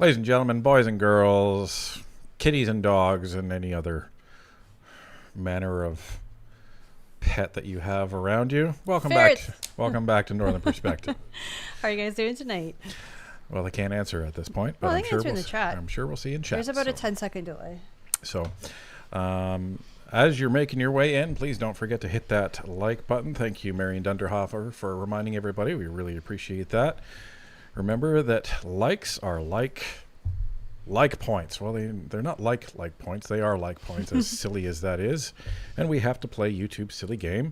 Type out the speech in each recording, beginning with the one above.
Ladies and gentlemen, boys and girls, kitties and dogs, and any other manner of pet that you have around you, welcome Ferrets. back. Welcome back to Northern Perspective. How are you guys doing tonight? Well, I can't answer at this point, but Well, I'm they sure answer in the chat. I'm sure we'll see in chat. There's about a 10-second delay. So, as you're making your way in, please don't forget to hit that like button. Thank you, Marion Dunderhofer, for reminding everybody. We really appreciate that. Remember that likes are like points. Well, they're not like points. They are like points, as silly as that is. And we have to play YouTube's silly game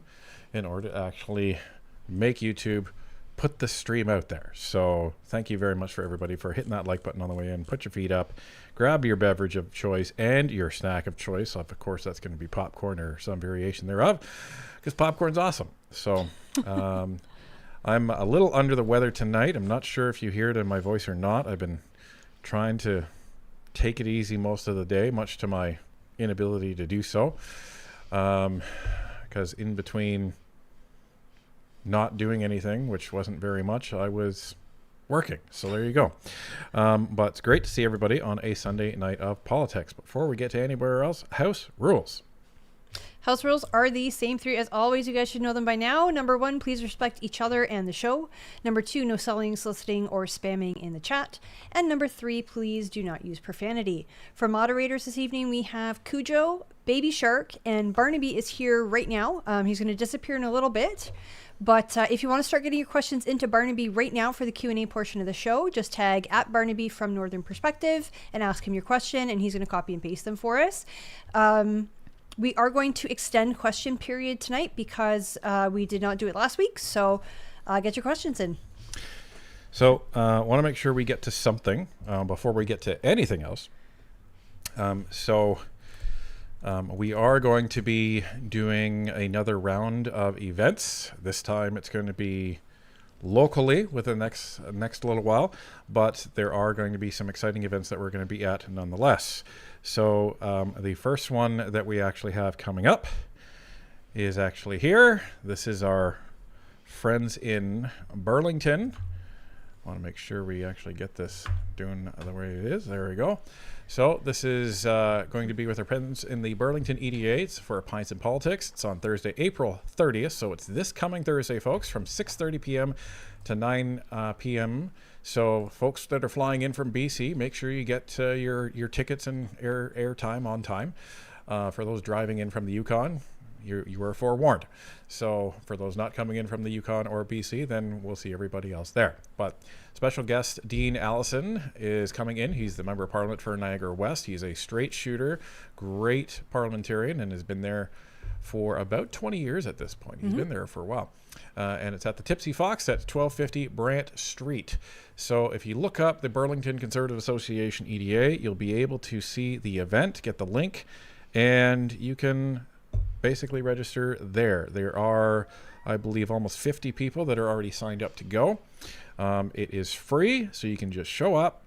in order to actually make YouTube put the stream out there. So thank you very much for everybody for hitting that like button on the way in. Put your feet up, grab your beverage of choice and your snack of choice. Of course, that's going to be popcorn or some variation thereof, because popcorn's awesome. So I'm a little under the weather tonight. I'm not sure if you hear it in my voice or not. I've been trying to take it easy most of the day, much to my inability to do so, because in between not doing anything, which wasn't very much, I was working. So there you go. But it's great to see everybody on a Sunday night of politics. Before we get to anywhere else, house rules. House rules are the same three as always. You guys should know them by now. Number 1, please respect each other and the show. Number 2, no selling, soliciting, or spamming in the chat. And number 3, please do not use profanity. For moderators this evening, we have Cujo, Baby Shark, and Barnaby is here right now. He's going to disappear in a little bit. But if you want to start getting your questions into Barnaby right now for the Q&A portion of the show, just tag @Barnaby from Northern Perspective and ask him your question, and he's going to copy and paste them for us. We are going to extend question period tonight because we did not do it last week. So get your questions in. So I want to make sure we get to something before we get to anything else. We are going to be doing another round of events. This time it's going to be locally within the next little while, but there are going to be some exciting events that we're going to be at nonetheless. So the first one that we actually have coming up is actually here. This is our friends in Burlington. I want to make sure we actually get this doing the way it is. There we go. So this is going to be with our friends in the Burlington EDAs for Pints and Politics. It's on Thursday, April 30th. So it's this coming Thursday, folks, from 6:30 p.m. to 9 p.m. So folks that are flying in from BC, make sure you get your tickets and air time on time. For those driving in from the Yukon, you are forewarned. So for those not coming in from the Yukon or BC, then we'll see everybody else there. But special guest Dean Allison is coming in. He's the Member of Parliament for Niagara West. He's a straight shooter, great parliamentarian, and has been there for about 20 years at this point. He's been there for a while. And it's at the Tipsy Fox at 1250 Brant Street. So if you look up the Burlington Conservative Association EDA, you'll be able to see the event, get the link, and you can basically register there. There are, I believe, almost 50 people that are already signed up to go. It is free, so you can just show up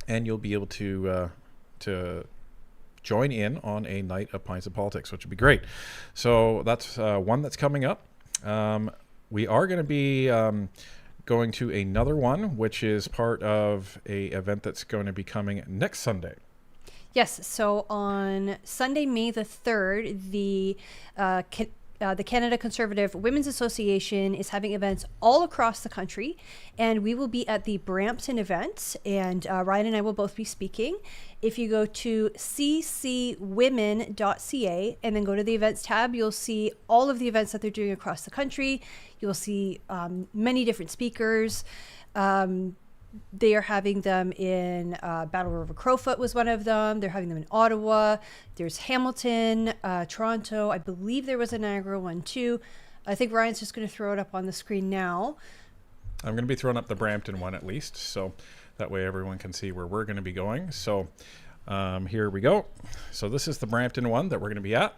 and you'll be able to join in on a night of Pints of Politics, which would be great. So that's one that's coming up. We are going to be going to another one, which is part of a event that's going to be coming next Sunday. Yes, so on Sunday, May the 3rd, the Canada Conservative Women's Association is having events all across the country, and we will be at the Brampton event, and Ryan and I will both be speaking. If you go to ccwomen.ca and then go to the events tab, you'll see all of the events that they're doing across the country. You'll see many different speakers. They are having them in Battle River Crowfoot was one of them. They're having them in Ottawa. There's Hamilton, Toronto. I believe there was a Niagara one too. I think Ryan's just going to throw it up on the screen now. I'm going to be throwing up the Brampton one at least, so that way everyone can see where we're going to be going. So here we go. So this is the Brampton one that we're going to be at.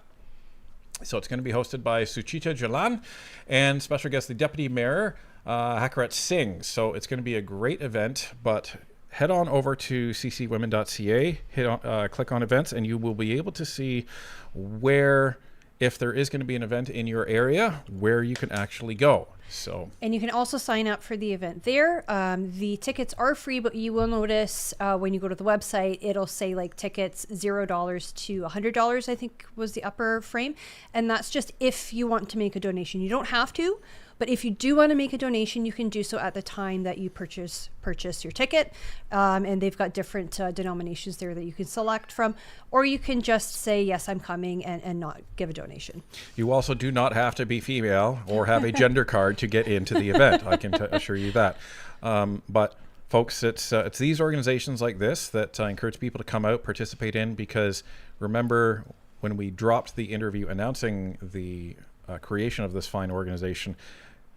So it's going to be hosted by Suchita Jalan and special guest, the Deputy Mayor, Hakarat Singh. So it's going to be a great event, but head on over to ccwomen.ca, click on events, and you will be able to see where if there is going to be an event in your area where you can actually go. So, and you can also sign up for the event there. The tickets are free, but you will notice when you go to the website, it'll say like tickets $0 to $100, I think was the upper frame. And that's just if you want to make a donation. You don't have to, but if you do want to make a donation, you can do so at the time that you purchase your ticket. And they've got different denominations there that you can select from, or you can just say, yes, I'm coming, and not give a donation. You also do not have to be female or have a gender card to get into the event. I can assure you that. But folks, it's these organizations like this that I encourage people to come out, participate in, because remember when we dropped the interview announcing the creation of this fine organization,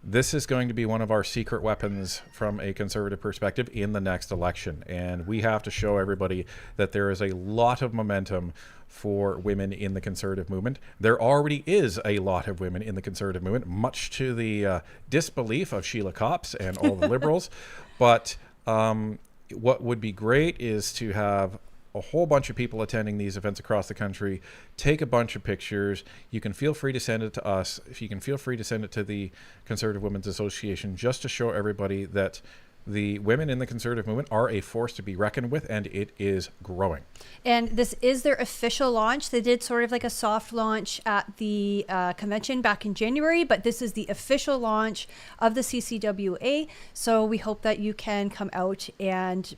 this is going to be one of our secret weapons from a conservative perspective in the next election. And we have to show everybody that there is a lot of momentum for women in the conservative movement. There already is a lot of women in the conservative movement, much to the disbelief of Sheila Copps and all the liberals. But what would be great is to have a whole bunch of people attending these events across the country, take a bunch of pictures. You can feel free to send it to us. If you can feel free to send it to the Conservative Women's Association, just to show everybody that the women in the conservative movement are a force to be reckoned with, and it is growing. And this is their official launch. They did sort of like a soft launch at the convention back in January, but this is the official launch of the CCWA. So we hope that you can come out and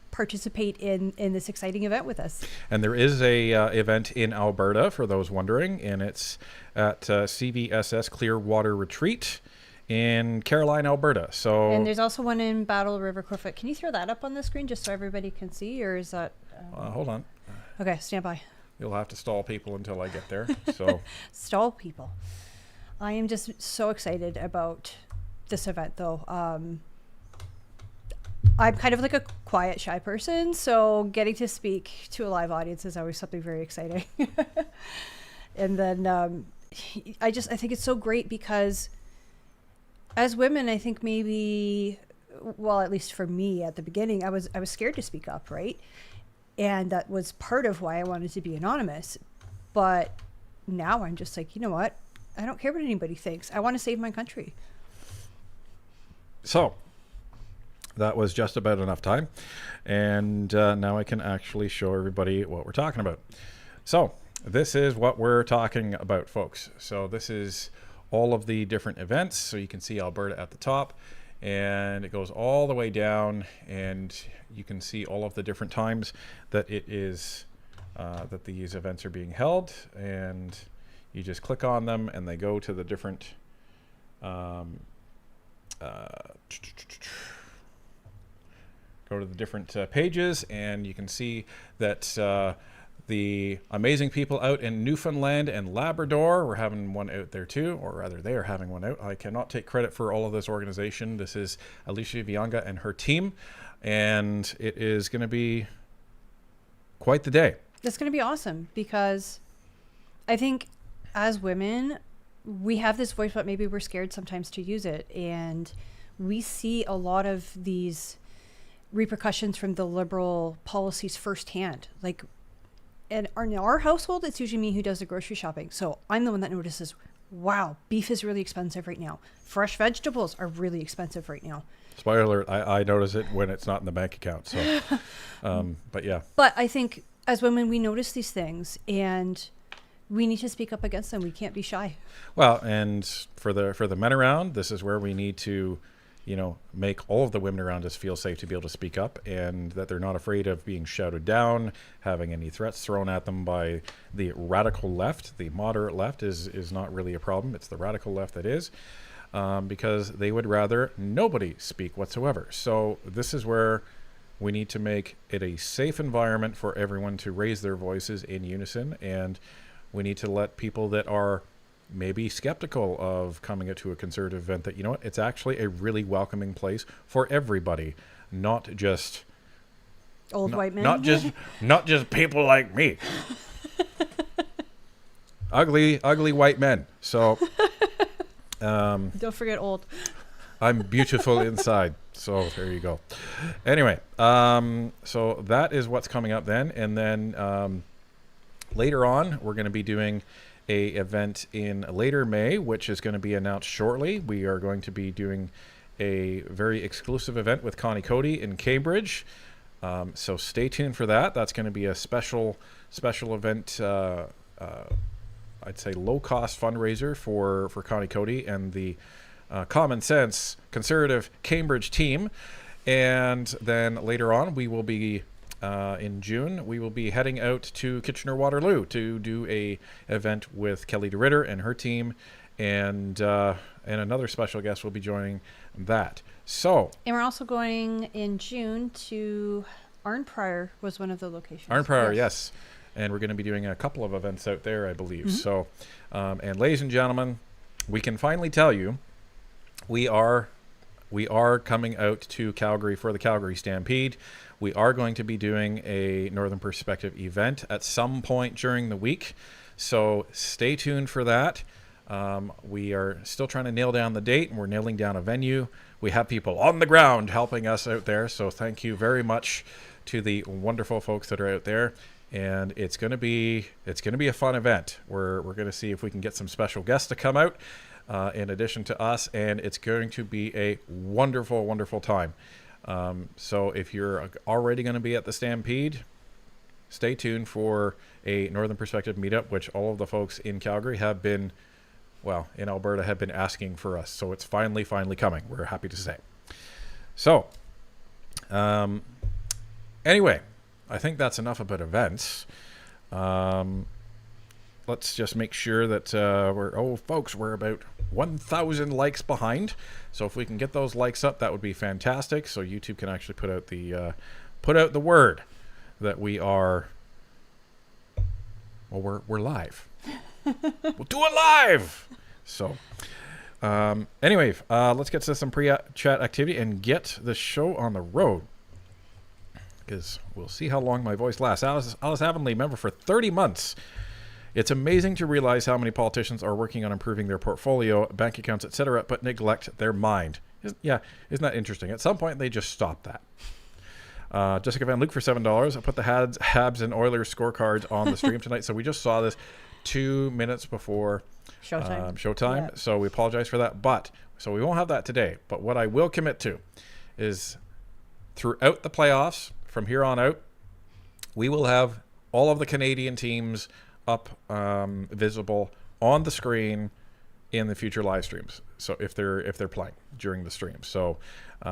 participate in this exciting event with us. And there is a event in Alberta, for those wondering, and it's at CVSS Clearwater Retreat in Caroline, Alberta. So, and there's also one in Battle River Crowfoot. Can you throw that up on the screen just so everybody can see, or is that... hold on. Okay, stand by. You'll have to stall people until I get there. So stall people. I am just so excited about this event, though. I'm kind of like a quiet, shy person, so getting to speak to a live audience is always something very exciting. And then I think it's so great because as women, I think maybe, well, at least for me at the beginning, I was scared to speak up, right? And that was part of why I wanted to be anonymous. But now I'm just like, you know what? I don't care what anybody thinks. I want to save my country. So that was just about enough time. And now I can actually show everybody what we're talking about. So this is what we're talking about, folks. So this is all of the different events. So you can see Alberta at the top, and it goes all the way down, and you can see all of the different times that it is that these events are being held, and you just click on them and they go to the different pages, and you can see that the amazing people out in Newfoundland and Labrador, we're having one out there too, or rather they are having one out. I cannot take credit for all of this organization. This is Alicia Vianga and her team, and it is going to be quite the day. It's going to be awesome because I think as women, we have this voice, but maybe we're scared sometimes to use it. And we see a lot of these repercussions from the liberal policies firsthand. Like, and in our household, it's usually me who does the grocery shopping. So I'm the one that notices, wow, beef is really expensive right now. Fresh vegetables are really expensive right now. Spoiler alert, I notice it when it's not in the bank account. So, but yeah. But I think as women, we notice these things and we need to speak up against them. We can't be shy. Well, and for the men around, this is where we need to, make all of the women around us feel safe to be able to speak up, and that they're not afraid of being shouted down, having any threats thrown at them by the radical left. The moderate left is not really a problem. It's the radical left that is, because they would rather nobody speak whatsoever. So this is where we need to make it a safe environment for everyone to raise their voices in unison, and we need to let people that are maybe skeptical of coming out to a conservative event that, it's actually a really welcoming place for everybody, not just white men, not just people like me. ugly white men. So don't forget old. I'm beautiful inside. So there you go. Anyway, so that is what's coming up then. And then later on, we're going to be doing a event in later May, which is going to be announced shortly. We are going to be doing a very exclusive event with Connie Cody in Cambridge. So stay tuned for that. That's going to be a special event. I'd say low-cost fundraiser for Connie Cody and the Common Sense Conservative Cambridge team. And then later on, we will be in June, we will be heading out to Kitchener-Waterloo to do a event with Kelly DeRitter and her team, and another special guest will be joining that. So, and we're also going in June to Arnprior was one of the locations. Arnprior, yes. And we're going to be doing a couple of events out there, I believe. Mm-hmm. So, and ladies and gentlemen, we can finally tell you we are coming out to Calgary for the Calgary Stampede. We are going to be doing a Northern Perspective event at some point during the week. So stay tuned for that. We are still trying to nail down the date, and we're nailing down a venue. We have people on the ground helping us out there. So thank you very much to the wonderful folks that are out there. And it's going to be a fun event. We're going to see if we can get some special guests to come out in addition to us, and it's going to be a wonderful, wonderful time. So if you're already going to be at the Stampede, stay tuned for a Northern Perspective meetup, which all of the folks in Calgary have been, well, in Alberta have been asking for us. So it's finally coming. We're happy to say. So, anyway, I think that's enough about events. Let's just make sure that we're about 1,000 likes behind. So if we can get those likes up, that would be fantastic. So YouTube can actually put out the word that we are. Well, we're live. We'll do it live. So, anyway, let's get to some pre-chat activity and get the show on the road. Because we'll see how long my voice lasts. Alice Avonlea, member for 30 months. It's amazing to realize how many politicians are working on improving their portfolio, bank accounts, etc., but neglect their mind. Isn't that interesting? At some point, they just stop that. Jessica Van Luke for $7. I put the Habs and Oilers scorecards on the stream tonight. So we just saw this 2 minutes before showtime. Yeah. So we apologize for that. So we won't have that today. But what I will commit to is throughout the playoffs, from here on out, we will have all of the Canadian teams up visible on the screen in the future live streams. So if they're playing during the stream, so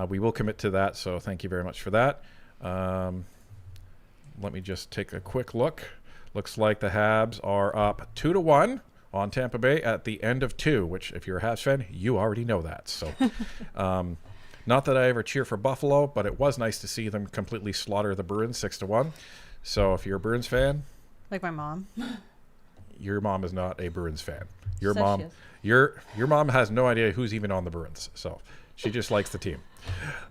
we will commit to that. So thank you very much for that. Let me just take a quick look. Looks like the Habs are up 2-1 on Tampa Bay at the end of 2, which if you're a Habs fan, you already know that. So not that I ever cheer for Buffalo, but it was nice to see them completely slaughter the Bruins 6-1. So if you're a Bruins fan, like my mom. Your mom is not a Bruins fan. Your mom has no idea who's even on the Bruins. So she just likes the team.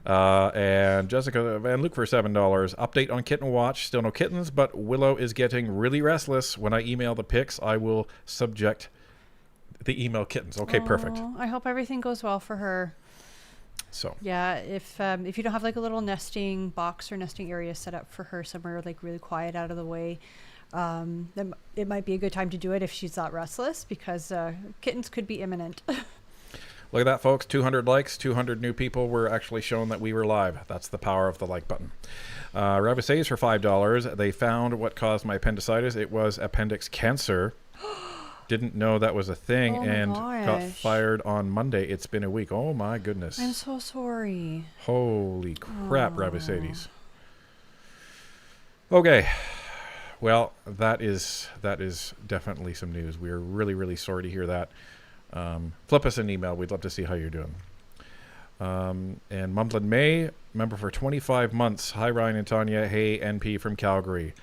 And Jessica Van Luke for $7. Update on Kitten Watch. Still no kittens, but Willow is getting really restless. When I email the pics, I will subject the email kittens. Okay, perfect. I hope everything goes well for her. So yeah, if you don't have like a little nesting box or nesting area set up for her somewhere like really quiet out of the way, then it might be a good time to do it if she's that restless, because kittens could be imminent. Look at that, folks. 200 likes, 200 new people were actually shown that we were live. That's the power of the like button. Rabbit says for $5. They found what caused my appendicitis. It was appendix cancer. Didn't know that was a thing, and got fired on Monday. It's been a week. Oh my goodness. I'm so sorry. Holy crap, Rabisades. Okay. Well, that is definitely some news. We are really, really sorry to hear that. Flip us an email. We'd love to see how you're doing. And Mumblin May, member for 25 months. Hi, Ryan and Tanya. Hey, NP from Calgary.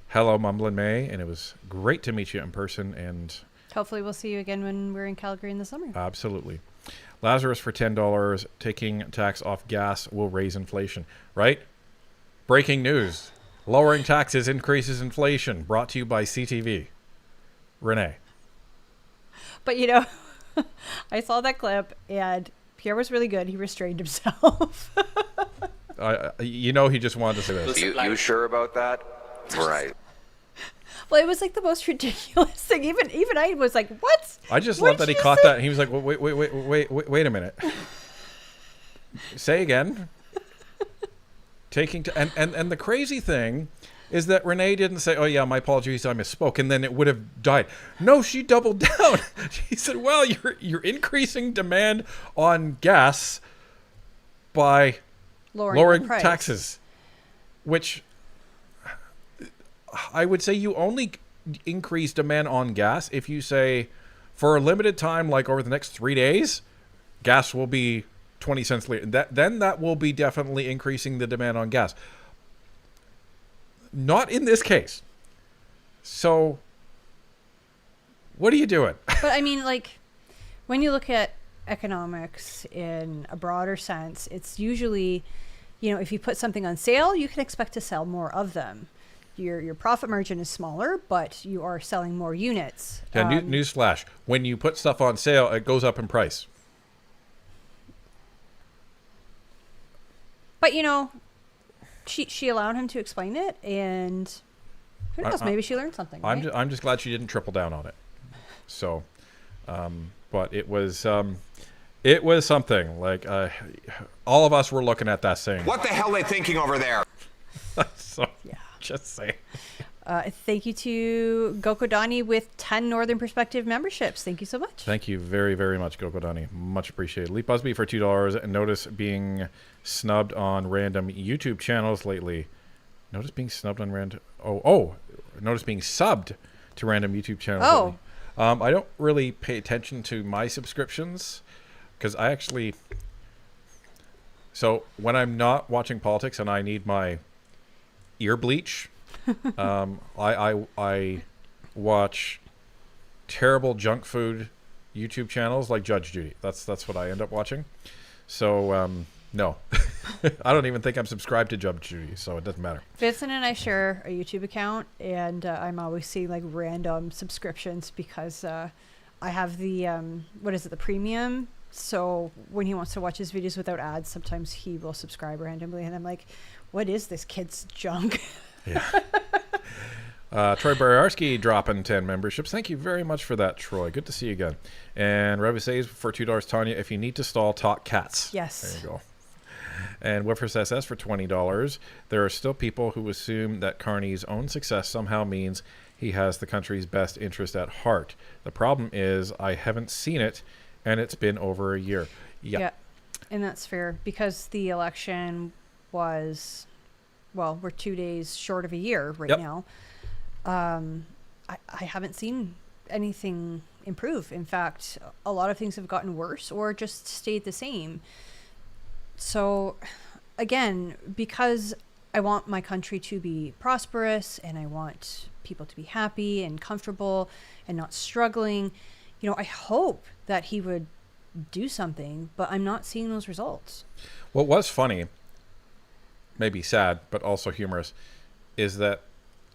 Hello, Mumblin May, and it was great to meet you in person. And hopefully we'll see you again when we're in Calgary in the summer. Absolutely. Lazarus for $10. Taking tax off gas will raise inflation. Right? Breaking news. Lowering taxes increases inflation. Brought to you by CTV. Renee. But I saw that clip, and Pierre was really good. He restrained himself. He just wanted to say this. You sure about that? Right. Well, it was like the most ridiculous thing. Even I was like, "What?" I just What love that did he you caught say? that. And he was like, wait a minute. Say again. And the crazy thing is that Renee didn't say, "Oh yeah, my apologies, I misspoke," and then it would have died. No, she doubled down. She said, "Well, you're increasing demand on gas by lowering the price. taxes," which I would say you only increase demand on gas if you say, for a limited time, like over the next 3 days, gas will be 20 cents liter. That will be definitely increasing the demand on gas. Not in this case. So, what are you doing? But I mean, like, when you look at economics in a broader sense, it's usually, if you put something on sale, you can expect to sell more of them. Your profit margin is smaller, but you are selling more units. Yeah, newsflash. When you put stuff on sale, it goes up in price. But, she allowed him to explain it, and who knows, maybe she learned something. Right? I'm just glad she didn't triple down on it. So, but it was something. Like, all of us were looking at that saying, "What the hell are they thinking over there?" So, yeah. Just saying. Thank you to Gokodani with 10 Northern Perspective memberships. Thank you so much. Thank you very, very much, Gokodani. Much appreciated. Lee Busby for $2. And notice being snubbed on random YouTube channels lately. Notice being snubbed on random... Notice being subbed to random YouTube channels lately. I don't really pay attention to my subscriptions because I actually... So when I'm not watching politics and I need my ear bleach... I watch terrible junk food YouTube channels like Judge Judy. That's what I end up watching. So no, I don't even think I'm subscribed to Judge Judy, so it doesn't matter. Vincent and I share a YouTube account, and I'm always seeing like random subscriptions because I have the the premium. So when he wants to watch his videos without ads, sometimes he will subscribe randomly, and I'm like, "What is this kid's junk?" Yeah. Troy Boярski dropping 10 memberships. Thank you very much for that, Troy. Good to see you again. And Revi says for $2, Tanya, if you need to stall, talk cats. Yes. There you go. And Whiffers SS for $20. There are still people who assume that Carney's own success somehow means he has the country's best interest at heart. The problem is I haven't seen it, and it's been over a year. Yeah. And that's fair because the election was... Well, we're 2 days short of a year right now. I haven't seen anything improve. In fact, a lot of things have gotten worse or just stayed the same. So, again, because I want my country to be prosperous and I want people to be happy and comfortable and not struggling, I hope that he would do something, but I'm not seeing those results. What was funny, maybe sad, but also humorous, is that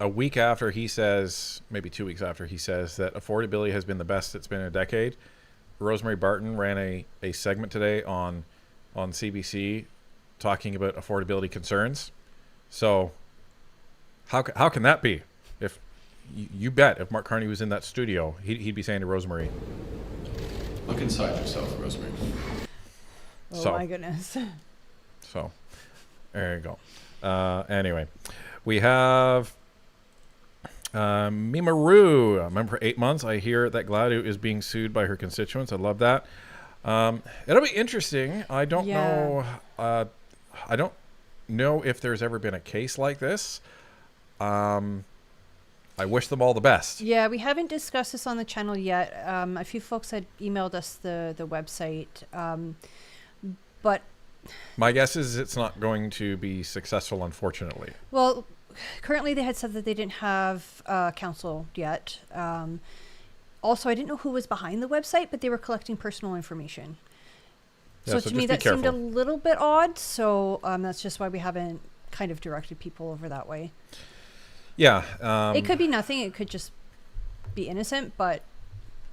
a week after he says, maybe 2 weeks after he says that affordability has been the best it's been in a decade, Rosemary Barton ran a segment today on CBC talking about affordability concerns. So how can that be? If you bet if Mark Carney was in that studio, he'd be saying to Rosemary, "Look inside yourself, Rosemary." Oh, my goodness. So there you go. Anyway, we have Mimaru. Member for 8 months. I hear that Gladu is being sued by her constituents. I love that. It'll be interesting. I don't know. I don't know if there's ever been a case like this. I wish them all the best. Yeah, we haven't discussed this on the channel yet. A few folks had emailed us the website, but my guess is it's not going to be successful, unfortunately. Well, currently they had said that they didn't have counsel yet. Also, I didn't know who was behind the website, but they were collecting personal information. Yeah, so to me, that seemed a little bit odd. So that's just why we haven't kind of directed people over that way. Yeah. It could be nothing. It could just be innocent, but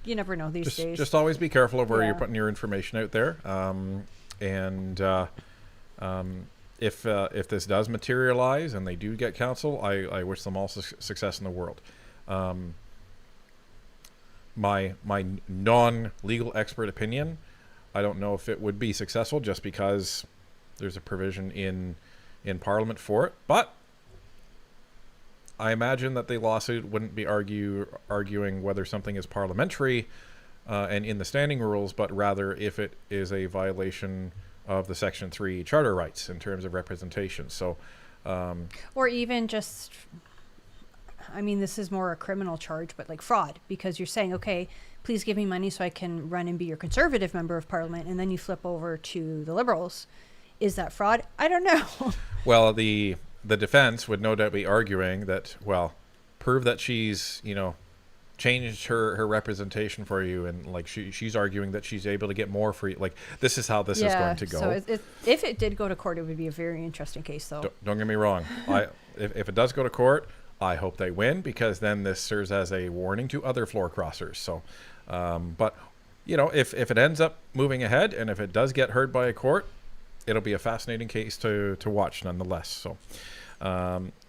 you never know these days. Just always be careful of where you're putting your information out there. And if this does materialize and they do get counsel, I wish them all success in the world. My non-legal expert opinion, I don't know if it would be successful just because there's a provision in Parliament for it. But I imagine that the lawsuit wouldn't be arguing whether something is parliamentary and in the standing rules, but rather if it is a violation of the Section 3 Charter rights in terms of representation. So, or even just, I mean, this is more a criminal charge, but like fraud, because you're saying, okay, please give me money so I can run and be your Conservative member of Parliament, and then you flip over to the Liberals. Is that fraud? I don't know. Well, the defense would no doubt be arguing that, well, prove that she's, changed her representation for you, and like she's arguing that she's able to get more for you. Like, this is how this is going to go. So if it did go to court, it would be a very interesting case, though. Don't get me wrong. If it does go to court, I hope they win, because then this serves as a warning to other floor crossers. So, but if it ends up moving ahead, and if it does get heard by a court, it'll be a fascinating case to watch nonetheless. So,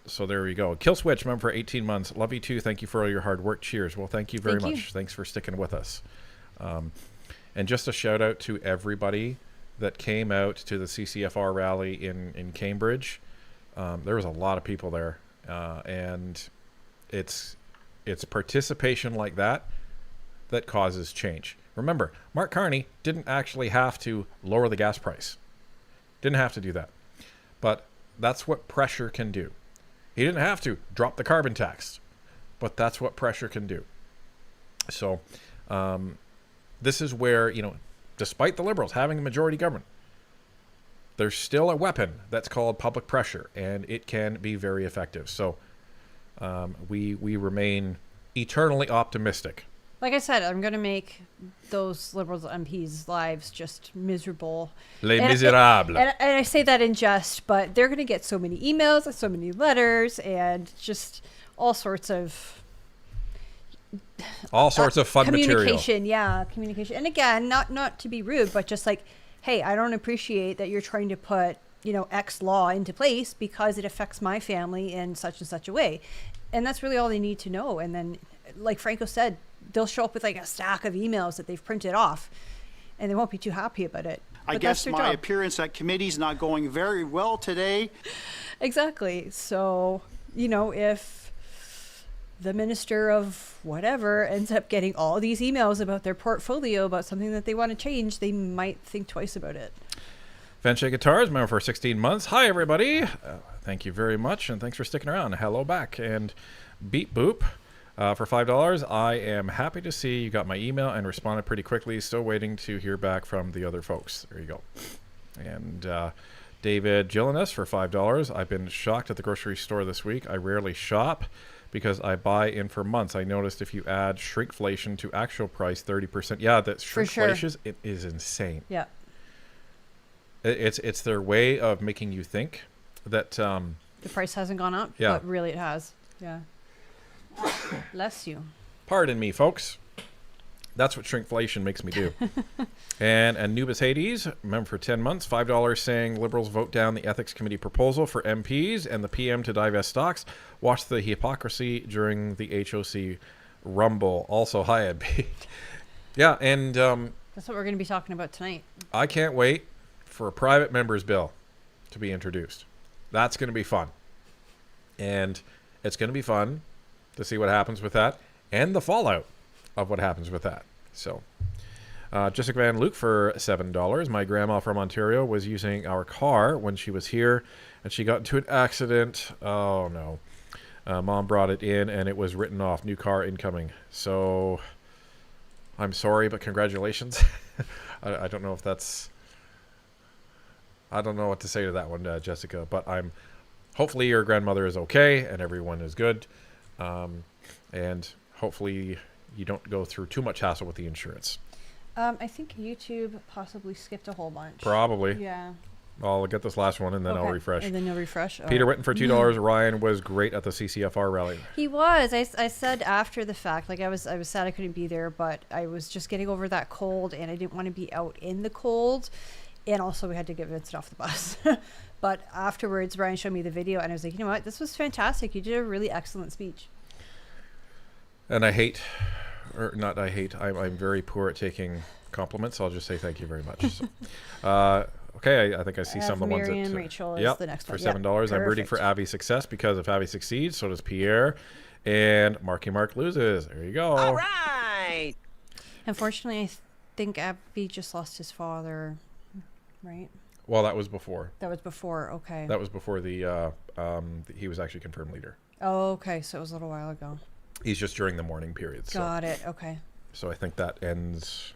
so there we go. Kill Switch, member for 18 months. Love you too. Thank you for all your hard work. Cheers. Well, thank you very much. Thanks for sticking with us. And just a shout out to everybody that came out to the CCFR rally in Cambridge. There was a lot of people there. And it's participation like that causes change. Remember, Mark Carney didn't actually have to lower the gas price. Didn't have to do that. But that's what pressure can do. He didn't have to drop the carbon tax. But that's what pressure can do. So this is where, despite the Liberals having a majority government, there's still a weapon that's called public pressure, and it can be very effective. So we remain eternally optimistic. Like I said, I'm going to make those Liberals MPs' lives just miserable. Les Miserables. And I say that in jest, but they're going to get so many emails and so many letters and just all sorts of fun communication. material. Yeah, communication. And again, not to be rude, but just like, hey, I don't appreciate that you're trying to put, X law into place because it affects my family in such and such a way. And that's really all they need to know. And then, like Franco said, they'll show up with like a stack of emails that they've printed off, and they won't be too happy about it. I guess my appearance at committee is not going very well today. Exactly. So, if the minister of whatever ends up getting all these emails about their portfolio, about something that they want to change, they might think twice about it. Fanche Guitars, member for 16 months. Hi, everybody. Thank you very much, and thanks for sticking around. Hello back. And Beep Boop. For $5, I am happy to see you got my email and responded pretty quickly. Still waiting to hear back from the other folks. There you go. And David Gillinas for $5. I've been shocked at the grocery store this week. I rarely shop because I buy in for months. I noticed if you add shrinkflation to actual price, 30%. Yeah, that shrinkflation, it is insane. Yeah. It's their way of making you think that the price hasn't gone up, but really it has. Yeah. Bless you. Pardon me, folks. That's what shrinkflation makes me do. And Anubis Hades, member for 10 months, $5, saying Liberals vote down the Ethics Committee proposal for MPs and the PM to divest stocks. Watch the hypocrisy during the HOC rumble. Also, hi, Ed B. Yeah, and that's what we're going to be talking about tonight. I can't wait for a private member's bill to be introduced. That's going to be fun. And it's going to be fun to see what happens with that and the fallout of what happens with that. So, Jessica Van Luke for $7. My grandma from Ontario was using our car when she was here, and she got into an accident. Oh, no. Mom brought it in, and it was written off. New car incoming. So, I'm sorry, but congratulations. I don't know if that's... I don't know what to say to that one, Jessica, but hopefully your grandmother is okay and everyone is good. And hopefully you don't go through too much hassle with the insurance. I think YouTube possibly skipped a whole bunch. Probably. Yeah. I'll get this last one and then I'll refresh. And then you'll refresh. Peter Witten for $2. Ryan was great at the CCFR rally. He was. I said after the fact, like I was sad I couldn't be there, but I was just getting over that cold and I didn't want to be out in the cold. And also we had to get Vincent off the bus. But afterwards, Ryan showed me the video and I was like, you know what? This was fantastic. You did a really excellent speech. And I hate, or not I hate, I'm very poor at taking compliments. So I'll just say thank you very much. So, okay, I think I see some of the ones Mary that... and Rachel is the next for one. $7. I'm rooting for Abby's success because if Abby succeeds, so does Pierre. And Marky Mark loses. There you go. All right. Unfortunately, I think Abby just lost his father, right? Well, that was before. That was before, okay. That was before the he was actually confirmed leader. Oh, okay, so it was a little while ago. He's just during the mourning period. Got it, okay. So I think that ends...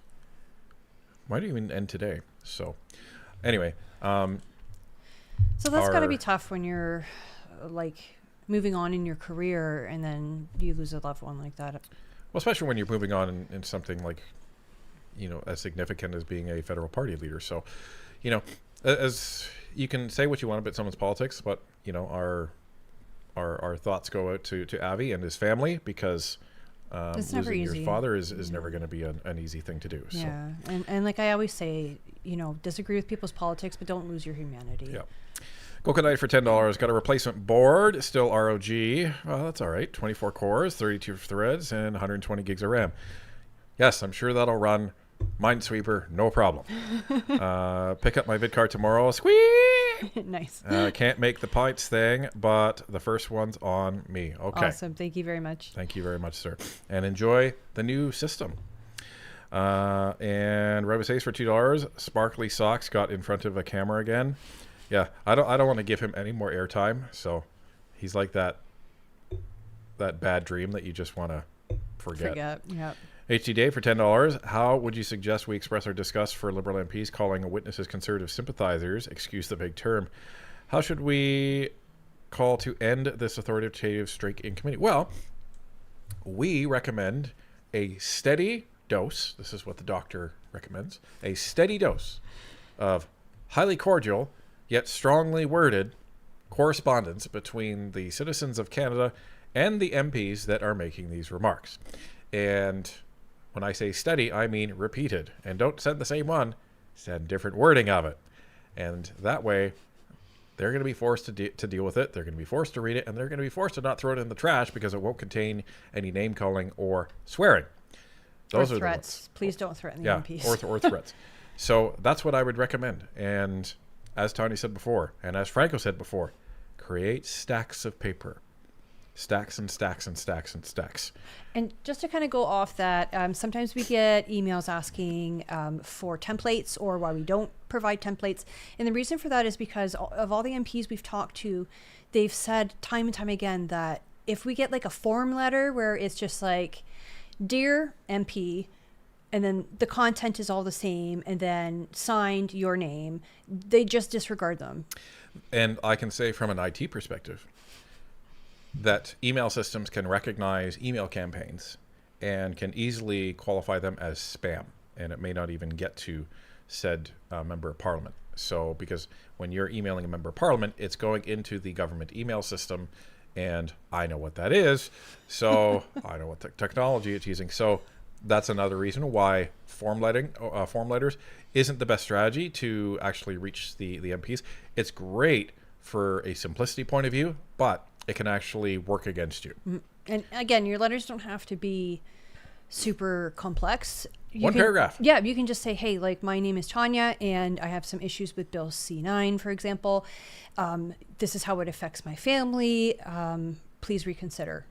Might even end today. So anyway. So that's got to be tough when you're like moving on in your career and then you lose a loved one like that. Well, especially when you're moving on in something like, as significant as being a federal party leader. So, as you can say what you want about someone's politics, but, our thoughts go out to Avi and his family because it's never losing easy. your father is never going to be an easy thing to do. Yeah, and like I always say, disagree with people's politics, but don't lose your humanity. Yeah. Coconut for $10. Got a replacement board, still ROG. Well, that's all right. 24 cores, 32 threads, and 120 gigs of RAM. Yes, I'm sure that'll run Minesweeper, no problem. Pick up my vid card tomorrow. Squeak! Nice. Can't make the pints thing, but the first one's on me. Okay. Awesome. Thank you very much. Thank you very much, sir. And enjoy the new system. And Rebus Ace for $2. Sparkly Socks got in front of a camera again. Yeah, I don't want to give him any more airtime. So he's like that bad dream that you just want to forget. Yeah. HD Dave for $10. How would you suggest we express our disgust for Liberal MPs calling witnesses conservative sympathizers? Excuse the big term. How should we call to end this authoritative streak in committee? Well, we recommend a steady dose. This is what the doctor recommends. A steady dose of highly cordial yet strongly worded correspondence between the citizens of Canada and the MPs that are making these remarks. And when I say steady, I mean repeated. And don't send the same one. Send different wording of it. And that way, they're going to be forced to deal with it. They're going to be forced to read it. And they're going to be forced to not throw it in the trash because it won't contain any name-calling or swearing. Those or are threats. Please don't threaten the MPs. Or threats. So that's what I would recommend. And as Tony said before, and as Franco said before, create stacks of paper. Stacks and stacks and stacks and stacks. And just to kind of go off that, sometimes we get emails asking for templates or why we don't provide templates. And the reason for that is because of all the MPs we've talked to, they've said time and time again that if we get like a form letter where it's just like, Dear MP, and then the content is all the same, and then signed your name, they just disregard them. And I can say from an IT perspective that email systems can recognize email campaigns and can easily qualify them as spam. And it may not even get to said member of parliament. So because when you're emailing a member of parliament, it's going into the government email system. And I know what that is. So I know what technology it's using. So that's another reason why form letters isn't the best strategy to actually reach the MPs. It's great for a simplicity point of view, but it can actually work against you. And again, your letters don't have to be super complex. One paragraph. Yeah, you can just say, hey, like my name is Tanya and I have some issues with Bill C9, for example. This is how it affects my family. Please reconsider.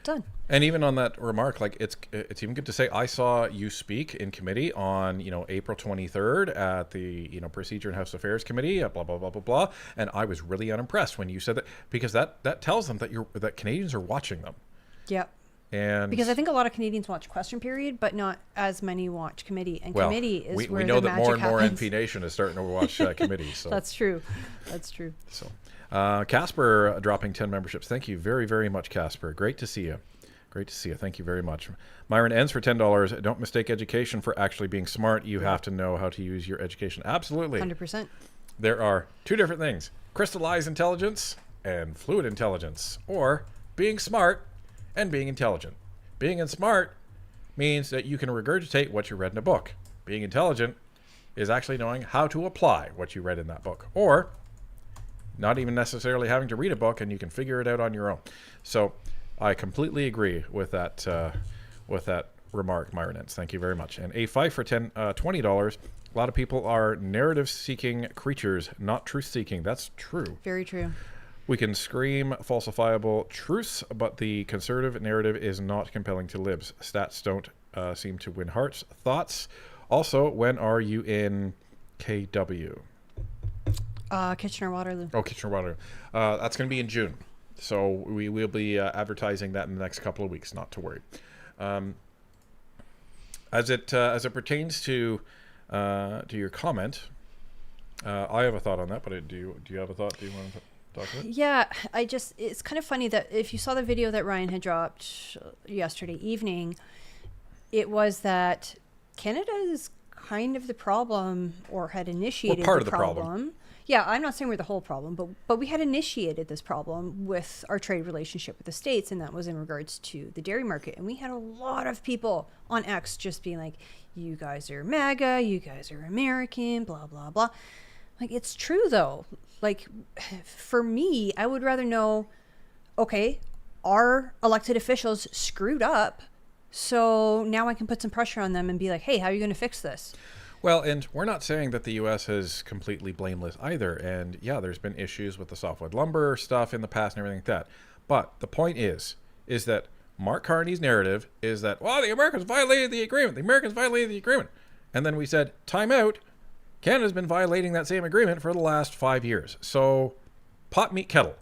Done. And even on that remark, like it's even good to say, I saw you speak in committee on, April 23rd at the, Procedure and House Affairs Committee, blah, blah, blah, blah, blah. And I was really unimpressed when you said that, because that tells them that Canadians are watching them. Yep. And because I think a lot of Canadians watch Question Period, but not as many watch Committee. And Committee is where we know the that more and more happens. NP Nation is starting to watch Committee. So That's true. That's true. So Casper dropping 10 memberships. Thank you very, very much, Casper. Great to see you. Great to see you. Thank you very much. Myron ends for $10. Don't mistake education for actually being smart. You have to know how to use your education. Absolutely. 100%. There are two different things: crystallized intelligence and fluid intelligence, or being smart and being intelligent. Being smart means that you can regurgitate what you read in a book. Being intelligent is actually knowing how to apply what you read in that book, or not even necessarily having to read a book and you can figure it out on your own. So I completely agree with that remark, Myronets. Thank you very much. And a 5 for $20. A lot of people are narrative-seeking creatures, not truth-seeking. That's true. Very true. We can scream falsifiable truths, but the conservative narrative is not compelling to libs. Stats don't seem to win hearts. Thoughts? Also, when are you in KW? Kitchener-Waterloo. Oh, Kitchener-Waterloo. That's going to be in June. So we will be advertising that in the next couple of weeks, not to worry. As it pertains to your comment, I have a thought on that, but do you have a thought? Do you want to talk about it? Yeah, it's kind of funny that if you saw the video that Ryan had dropped yesterday evening, it was that Canada is kind of the problem, or had initiated part the of the problem. Yeah, I'm not saying we're the whole problem, but we had initiated this problem with our trade relationship with the States, and that was in regards to the dairy market. And we had a lot of people on X just being like, you guys are MAGA, you guys are American, blah, blah, blah. Like, it's true, though. Like, for me, I would rather know, okay, our elected officials screwed up, so now I can put some pressure on them and be like, hey, how are you going to fix this? Well, and we're not saying that the U.S. is completely blameless either. And yeah, there's been issues with the softwood lumber stuff in the past and everything like that. But the point is that Mark Carney's narrative is that, well, the Americans violated the agreement. The Americans violated the agreement. And then we said, time out. Canada's been violating that same agreement for the last 5 years. So pot, meat, kettle.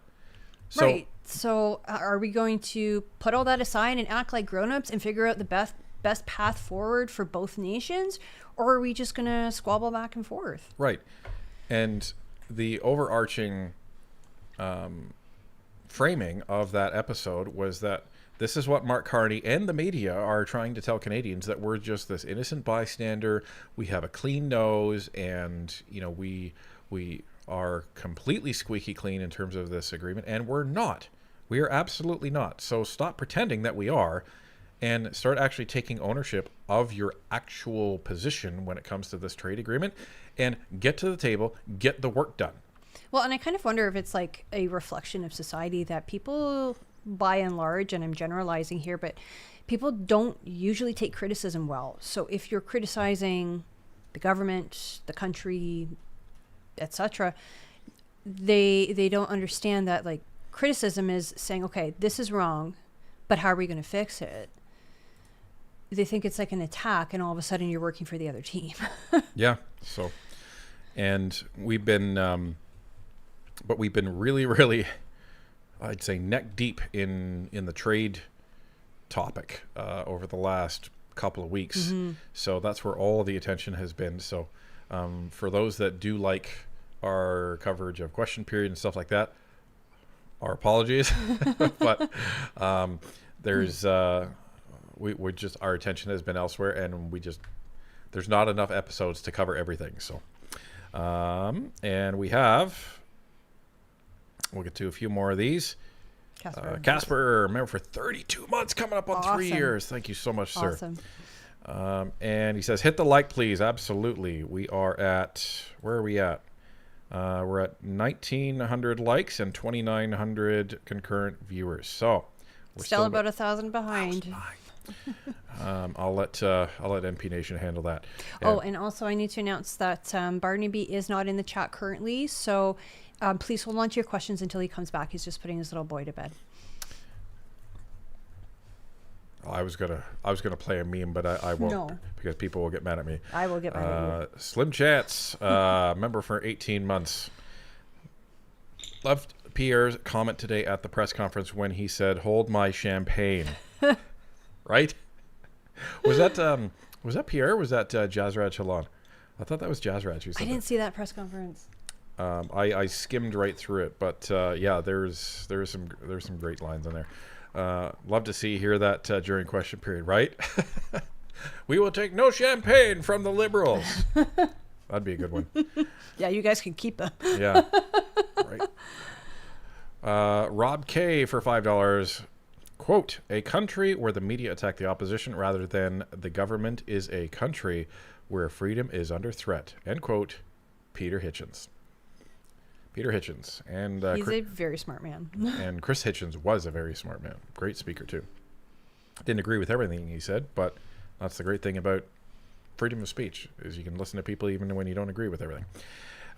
So, right. So are we going to put all that aside and act like grown-ups and figure out the best path forward for both nations? Or are we just going to squabble back and forth? Right. And the overarching framing of that episode was that this is what Mark Carney and the media are trying to tell Canadians, that we're just this innocent bystander. We have a clean nose, and we are completely squeaky clean in terms of this agreement, and we're not. We are absolutely not. So stop pretending that we are, and start actually taking ownership of your actual position when it comes to this trade agreement, and get to the table, get the work done. Well, and I kind of wonder if it's like a reflection of society that people, by and large, and I'm generalizing here, but people don't usually take criticism well. So if you're criticizing the government, the country, etc., they don't understand that, like, criticism is saying, okay, this is wrong, but how are we going to fix it? They think it's like an attack, and all of a sudden you're working for the other team. Yeah. So, and we've been really, really, I'd say, neck deep in the trade topic over the last couple of weeks. Mm-hmm. So that's where all of the attention has been. So for those that do like our coverage of question period and stuff like that, our apologies. But there's we just, our attention has been elsewhere, and there's not enough episodes to cover everything. So and we'll get to a few more of these. Casper, remember, for 32 months, coming up on 3 years. Thank you so much, sir. Awesome. And he says, hit the like, please. Absolutely. We are at, where are we at? We're at 1,900 likes and 2,900 concurrent viewers. So we're still about 1,000 behind. I'll let NP Nation handle that. Oh, and also I need to announce that Barnaby is not in the chat currently, so please hold on to your questions until he comes back. He's just putting his little boy to bed. I was gonna play a meme, but I won't. No. Because people will get mad at me. I will get mad at you. Slim Chats, member for 18 months. Loved Pierre's comment today at the press conference when he said, "Hold my champagne." Right? Was that Pierre? Or was that Jazzraj Halon? I thought that was Jazzraj who said I didn't see that press conference. I skimmed right through it, but yeah, there's some great lines on there. Love to hear that during question period, right? We will take no champagne from the Liberals. That'd be a good one. Yeah, you guys can keep them. Yeah, right. Rob K for $5. Quote, a country where the media attack the opposition rather than the government is a country where freedom is under threat. End quote, Peter Hitchens. Peter Hitchens. And He's a very smart man. and Chris Hitchens was a very smart man. Great speaker, too. Didn't agree with everything he said, but that's the great thing about freedom of speech, is you can listen to people even when you don't agree with everything.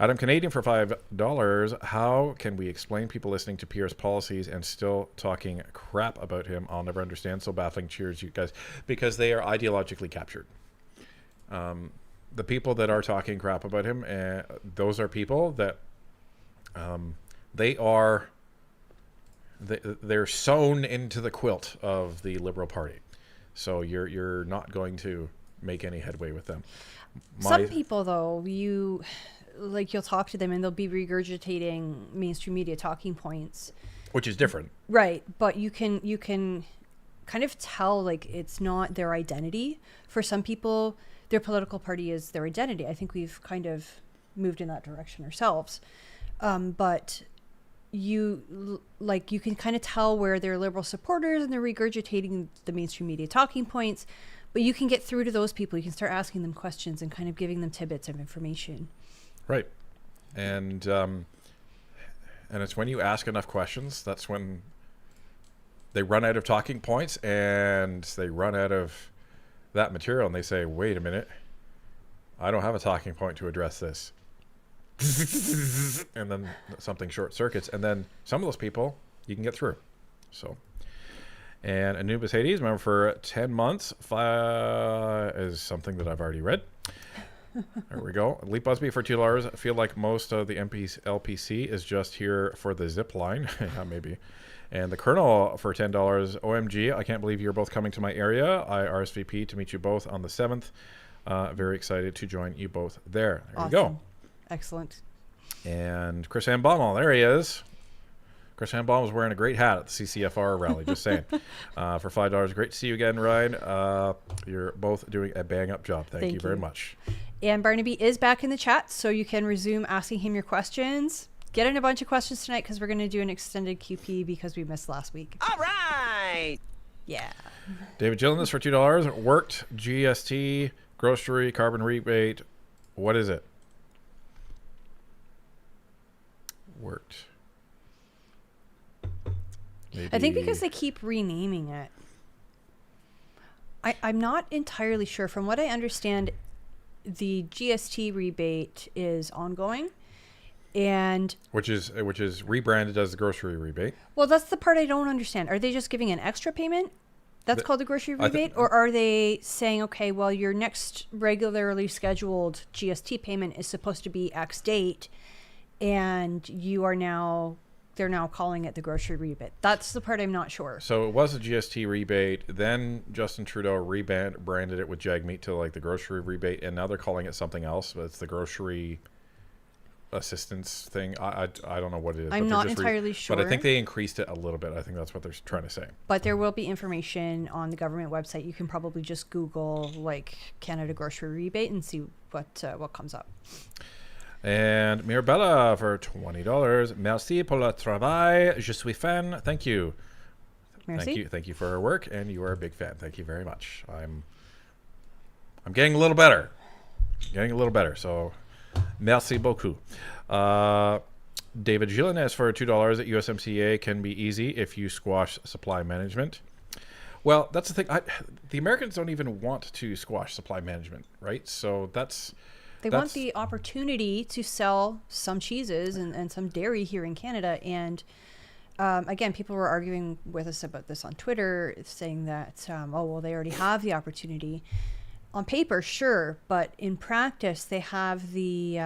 Adam Canadian for $5. How can we explain people listening to Pierre's policies and still talking crap about him? I'll never understand. So baffling. Cheers, you guys. Because they are ideologically captured. The people that are talking crap about him, those are people that they're sewn into the quilt of the Liberal Party. So you're not going to make any headway with them. Some people, though, you'll talk to them and they'll be regurgitating mainstream media talking points, which is different, right? But you can kind of tell, like, it's not their identity. For some people, their political party is their identity. I think we've kind of moved in that direction ourselves. But you can kind of tell where they're Liberal supporters and they're regurgitating the mainstream media talking points. But you can get through to those people. You can start asking them questions and kind of giving them tidbits of information. Right. And it's when you ask enough questions, that's when they run out of talking points and they run out of that material and they say, wait a minute, I don't have a talking point to address this. And then something short circuits. And then some of those people you can get through. So, and Anubis Hades, member for 10 months, is something that I've already read. There we go. Lee Busby for $2. I feel like most of the LPC is just here for the zip line. Yeah, maybe. And the Colonel for $10. OMG, I can't believe you're both coming to my area. I RSVP to meet you both on the 7th. Very excited to join you both there. There Awesome. you go. Excellent. And Chris Van Bommel, there he is. Chris Van Bommel was wearing a great hat at the CCFR rally, just saying. For $5. Great to see you again, Ryan. You're both doing a bang-up job. Thank you very much. And Barnaby is back in the chat, so you can resume asking him your questions. Get in a bunch of questions tonight because we're going to do an extended QP because we missed last week. All right. Yeah. David Gillinas for $2. Worked, GST, grocery, carbon rebate. What is it? Worked. Maybe. I think because they keep renaming it. I'm not entirely sure. From what I understand, the GST rebate is ongoing, and which is rebranded as the grocery rebate. Well, that's the part I don't understand. Are they just giving an extra payment? That's called the grocery rebate, or are they saying, okay, well, your next regularly scheduled GST payment is supposed to be X date, and they're now calling it the grocery rebate. That's the part I'm not sure. So it was a GST rebate. Then Justin Trudeau rebranded it with Jagmeet to like the grocery rebate, and now they're calling it something else. But it's the grocery assistance thing. I don't know what it is. I'm not entirely sure. But I think they increased it a little bit. I think that's what they're trying to say. But there will be information on the government website. You can probably just Google like Canada grocery rebate and see what comes up. And Mirabella for $20. Merci pour le travail. Je suis fan. Thank you. Merci. Thank you for her work, and you are a big fan. Thank you very much. I'm getting a little better. So, merci beaucoup. David Gillinas for $2 at USMCA can be easy if you squash supply management. Well, that's the thing. The Americans don't even want to squash supply management, right? So They want the opportunity to sell some cheeses and some dairy here in Canada. And again, people were arguing with us about this on Twitter, saying that, they already have the opportunity. On paper, sure, but in practice, they have the,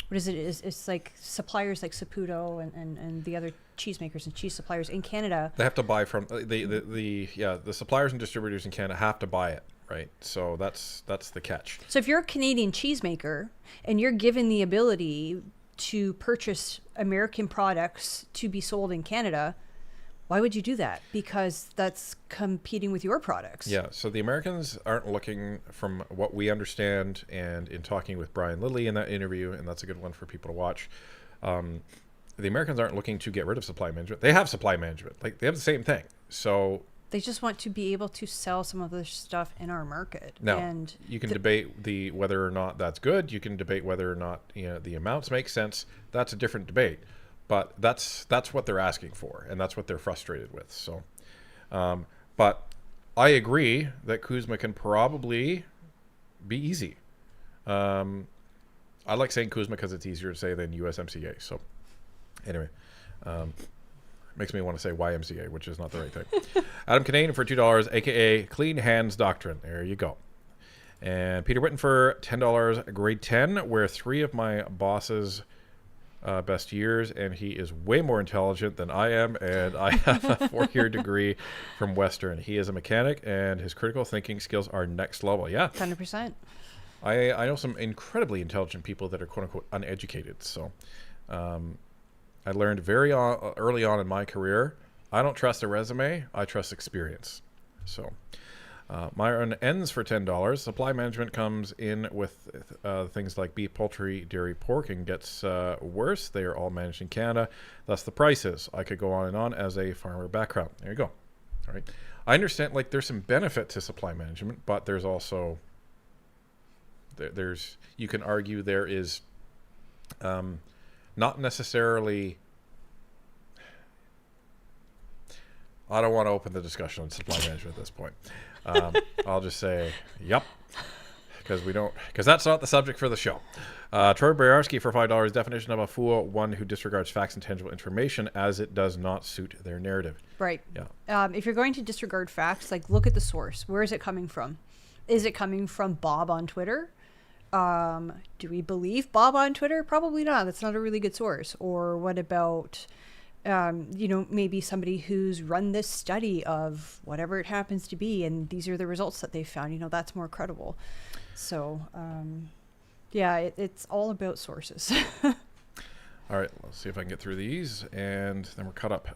it's like suppliers like Saputo and the other cheesemakers and cheese suppliers in Canada. They have to buy from, the suppliers and distributors in Canada have to buy it. Right, so that's the catch. So if you're a Canadian cheesemaker and you're given the ability to purchase American products to be sold in Canada, why would you do that? Because that's competing with your products. Yeah, so the Americans aren't looking, from what we understand, and in talking with Brian Lilly in that interview, and that's a good one for people to watch, the Americans aren't looking to get rid of supply management. They have supply management. Like, they have the same thing. So They just want to be able to sell some of this stuff in our market. Now, And you can debate whether or not that's good. You can debate whether or not the amounts make sense. That's a different debate. But that's what they're asking for, and that's what they're frustrated with. So, but I agree that Kuzma can probably be easy. I like saying Kuzma because it's easier to say than USMCA. So, anyway, makes me want to say YMCA, which is not the right thing. Adam Canadian for $2, aka Clean Hands Doctrine. There you go. And Peter Witten for $10, grade 10, where 3 of my bosses' best years, and he is way more intelligent than I am, and I have a 4-year degree from Western. He is a mechanic, and his critical thinking skills are next level. Yeah. 100%. I know some incredibly intelligent people that are quote-unquote uneducated. So I learned very early on in my career, I don't trust a resume, I trust experience. So my earn ends for $10. Supply management comes in with things like beef, poultry, dairy, pork, and gets worse. They are all managed in Canada, thus the prices. I could go on and on as a farmer background. There you go. All right. I understand, like, there's some benefit to supply management, but there's also... you can argue there is not necessarily... I don't want to open the discussion on supply management at this point. I'll just say, yep, because that's not the subject for the show. Troy Boyarski for $5, definition of a fool, one who disregards facts and tangible information as it does not suit their narrative. Right. Yeah. If you're going to disregard facts, like, look at the source. Where is it coming from? Is it coming from Bob on Twitter? Do we believe Bob on Twitter? Probably not. That's not a really good source. Or what about, maybe somebody who's run this study of whatever it happens to be, and these are the results that they found. That's more credible. So, it's all about sources. All right, let's see if I can get through these, and then we're caught up.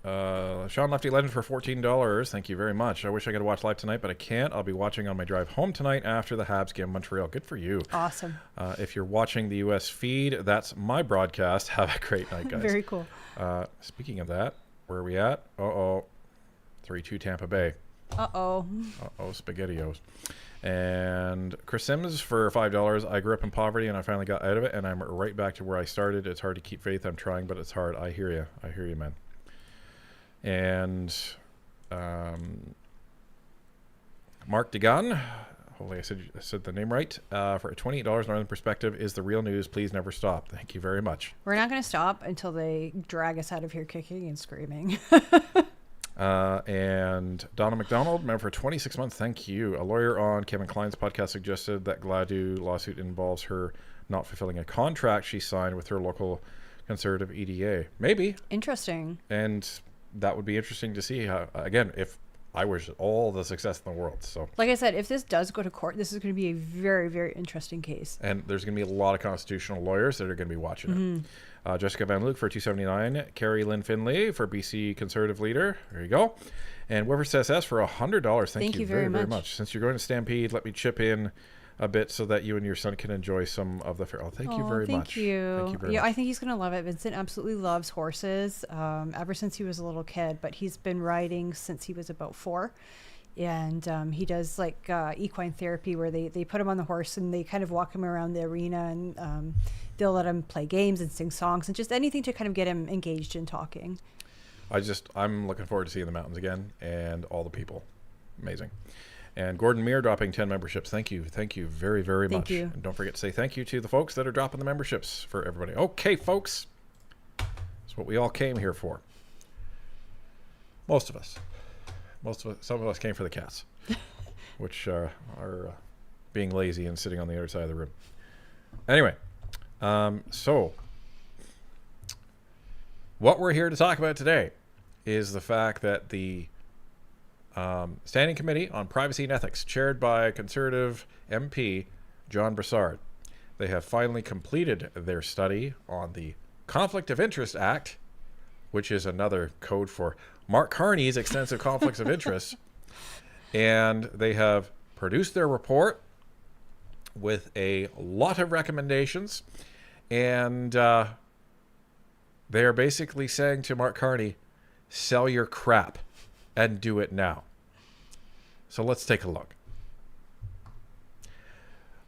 Sean Lefty Legend for $14. Thank you very much. I wish I could watch live tonight, but I can't. I'll be watching on my drive home tonight after the Habs game in Montreal. Good for you. Awesome. If you're watching the U.S. feed, that's my broadcast. Have a great night, guys. Very cool. Speaking of that, where are we at? 3-2 Tampa Bay. SpaghettiOs. And Chris Sims for $5. I grew up in poverty and I finally got out of it, and I'm right back to where I started. It's hard to keep faith. I'm trying, but it's hard. I hear you, man. And Mark Degan, hopefully I said the name right, for $28. Northern Perspective is the real news. Please never stop. Thank you very much. We're not going to stop until they drag us out of here kicking and screaming. And Donna McDonald, member for 26 months. Thank you. A lawyer on Kevin Klein's podcast suggested that Gladu lawsuit involves her not fulfilling a contract she signed with her local conservative EDA. Maybe. Interesting. And that would be interesting to see how, again, if I wish all the success in the world. So, like I said, if this does go to court, this is going to be a very, very interesting case. And there's going to be a lot of constitutional lawyers that are going to be watching it. Jessica Van Luke for $2.79. Carrie Lynn Finlay for BC Conservative Leader. There you go. And Weber Says S for $100. Thank you very, very much. Since you're going to Stampede, let me chip in a bit so that you and your son can enjoy some of the fair. Oh, thank you very much. Thank you. Thank you very much. I think he's going to love it. Vincent absolutely loves horses ever since he was a little kid, but he's been riding since he was about 4. And he does like equine therapy where they put him on the horse and they kind of walk him around the arena, and they'll let him play games and sing songs and just anything to kind of get him engaged in talking. I'm looking forward to seeing the mountains again and all the people. Amazing. And Gordon Meir dropping 10 memberships. Thank you. Thank you very, very much. Thank you. And don't forget to say thank you to the folks that are dropping the memberships for everybody. Okay, folks. That's what we all came here for. Most of us. Some of us came for the cats, which are being lazy and sitting on the other side of the room. Anyway, so what we're here to talk about today is the fact that the Standing Committee on Privacy and Ethics, chaired by Conservative MP John Brassard, they have finally completed their study on the Conflict of Interest Act, which is another code for Mark Carney's extensive conflicts of interest. And they have produced their report with a lot of recommendations. And they are basically saying to Mark Carney, sell your crap and do it now. So let's take a look.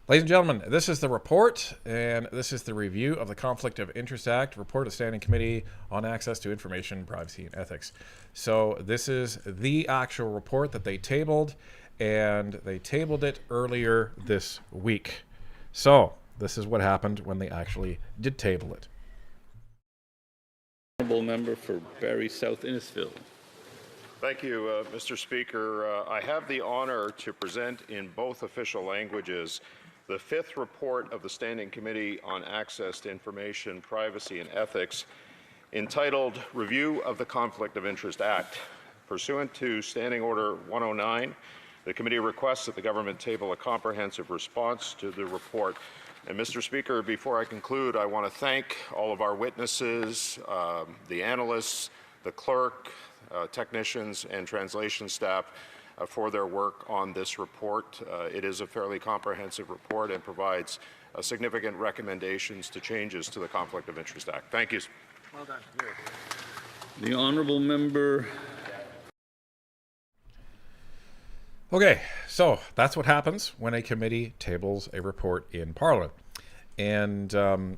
Ladies and gentlemen, this is the report, and this is the review of the Conflict of Interest Act, report of Standing Committee on Access to Information, Privacy, and Ethics. So this is the actual report that they tabled, and they tabled it earlier this week. So this is what happened when they actually did table it. Honourable member for Barrie South Innisfil. Thank you, Mr. Speaker. I have the honour to present in both official languages the fifth report of the Standing Committee on Access to Information, Privacy and Ethics, entitled Review of the Conflict of Interest Act. Pursuant to Standing Order 109, the committee requests that the government table a comprehensive response to the report. And Mr. Speaker, before I conclude, I want to thank all of our witnesses, the analysts, the clerk, technicians and translation staff for their work on this report. It is a fairly comprehensive report and provides significant recommendations to changes to the Conflict of Interest Act. Thank you. Well done. The honourable member. Okay, so that's what happens when a committee tables a report in Parliament. And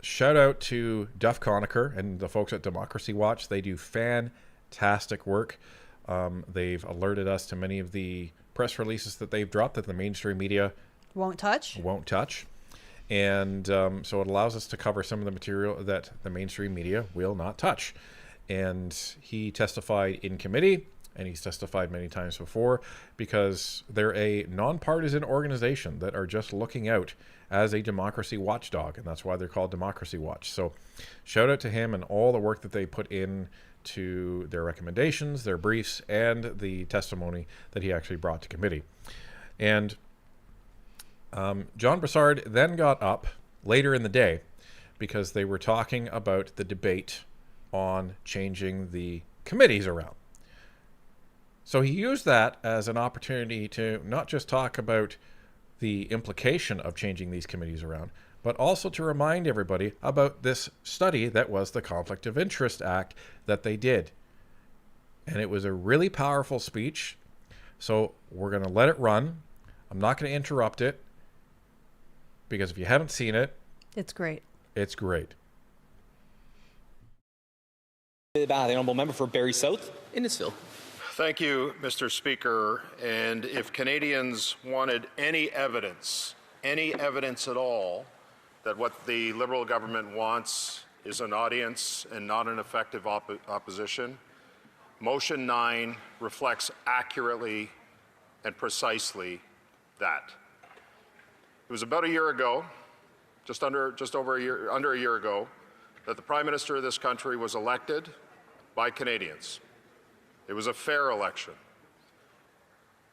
shout out to Duff Conacher and the folks at Democracy Watch. They do fantastic work. They've alerted us to many of the press releases that they've dropped that the mainstream media Won't touch. And so it allows us to cover some of the material that the mainstream media will not touch. And he testified in committee, and he's testified many times before, because they're a non-partisan organization that are just looking out as a democracy watchdog, and that's why they're called Democracy Watch. So shout out to him and all the work that they put in to their recommendations, their briefs, and the testimony that he actually brought to committee. And John Brassard then got up later in the day because they were talking about the debate on changing the committees around. So he used that as an opportunity to not just talk about the implication of changing these committees around, but also to remind everybody about this study that was the Conflict of Interest Act that they did. And it was a really powerful speech. So we're going to let it run. I'm not going to interrupt it, because if you haven't seen it, It's great. it's great. The honourable member for Barrie South Innisfil. Thank you, Mr. Speaker. And if Canadians wanted any evidence at all, that what the Liberal government wants is an audience and not an effective opposition, Motion 9 reflects accurately and precisely that. It was about a year ago, under a year ago, that the Prime Minister of this country was elected by Canadians. It was a fair election.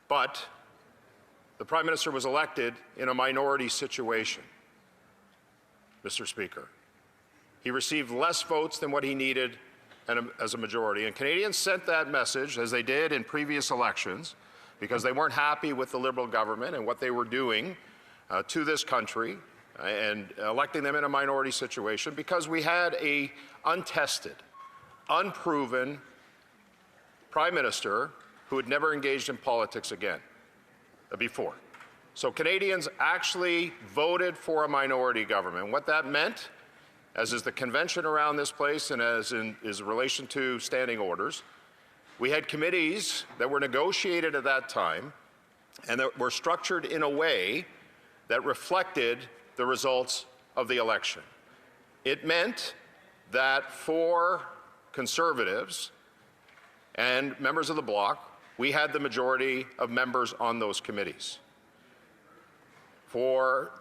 But the Prime Minister was elected in a minority situation, Mr. Speaker. He received less votes than what he needed as a majority. And Canadians sent that message, as they did in previous elections, because they weren't happy with the Liberal government and what they were doing to this country and electing them in a minority situation, because we had a untested, unproven Prime Minister who had never engaged in politics again before. So Canadians actually voted for a minority government. What that meant, as is the convention around this place and as is in relation to standing orders, we had committees that were negotiated at that time and that were structured in a way that reflected the results of the election. It meant that for Conservatives and members of the Bloc, we had the majority of members on those committees. For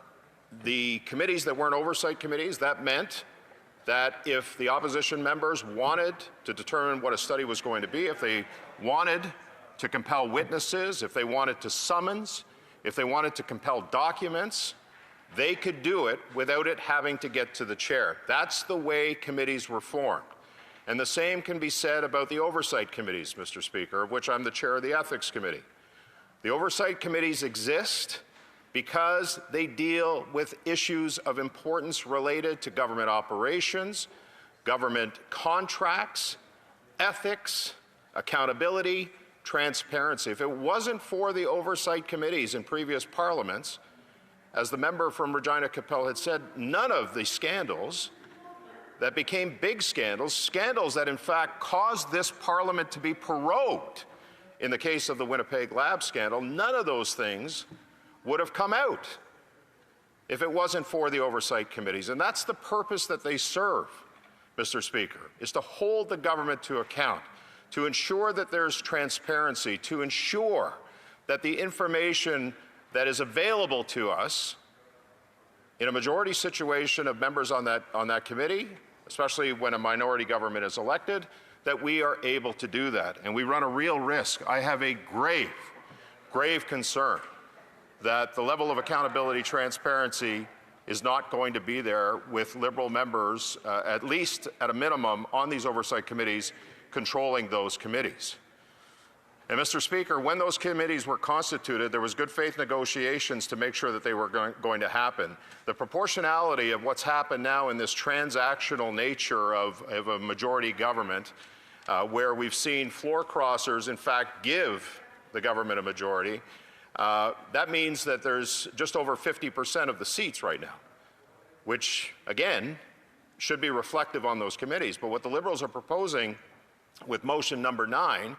the committees that weren't oversight committees, that meant that if the opposition members wanted to determine what a study was going to be, if they wanted to compel witnesses, if they wanted to summons, if they wanted to compel documents, they could do it without it having to get to the chair. That's the way committees were formed. And the same can be said about the oversight committees, Mr. Speaker, of which I'm the chair of the Ethics Committee. The oversight committees exist because they deal with issues of importance related to government operations, government contracts, ethics, accountability, transparency, if it wasn't for the oversight committees in previous parliaments, as the member from Regina Capel had said, none of the scandals that became big scandals, scandals that in fact caused this parliament to be prorogued in the case of the Winnipeg lab scandal, none of those things would have come out if it wasn't for the oversight committees. And that's the purpose that they serve, Mr. Speaker, is to hold the government to account, to ensure that there's transparency, to ensure that the information that is available to us in a majority situation of members on that committee, especially when a minority government is elected, that we are able to do that. And we run a real risk. I have a grave, grave concern that the level of accountability, transparency is not going to be there with Liberal members, at least at a minimum, on these oversight committees controlling those committees. And Mr. Speaker, when those committees were constituted, there was good faith negotiations to make sure that they were going to happen. The proportionality of what's happened now in this transactional nature of a majority government, where we've seen floor crossers in fact give the government a majority, that means that there's just over 50% of the seats right now, which again should be reflective on those committees. But what the Liberals are proposing with motion number 9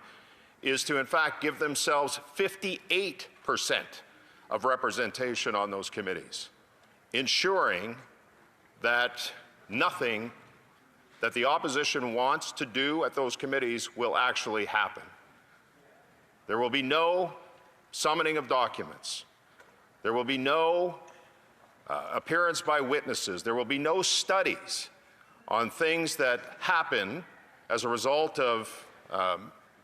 is to in fact give themselves 58% of representation on those committees, ensuring that nothing that the opposition wants to do at those committees will actually happen. There will be no summoning of documents. There will be no appearance by witnesses. There will be no studies on things that happen as a result of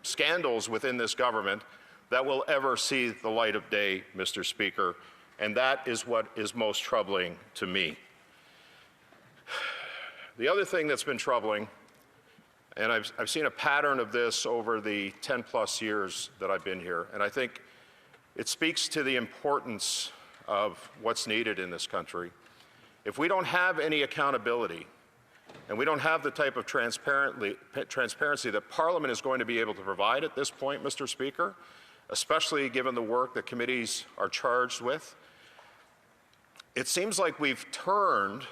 scandals within this government that will ever see the light of day, Mr. Speaker, and that is what is most troubling to me. The other thing that's been troubling, and I've seen a pattern of this over the 10+ years that I've been here, and I think it speaks to the importance of what's needed in this country. If we don't have any accountability, and we don't have the type of transparency that Parliament is going to be able to provide at this point, Mr. Speaker, especially given the work that committees are charged with, it seems like we've turned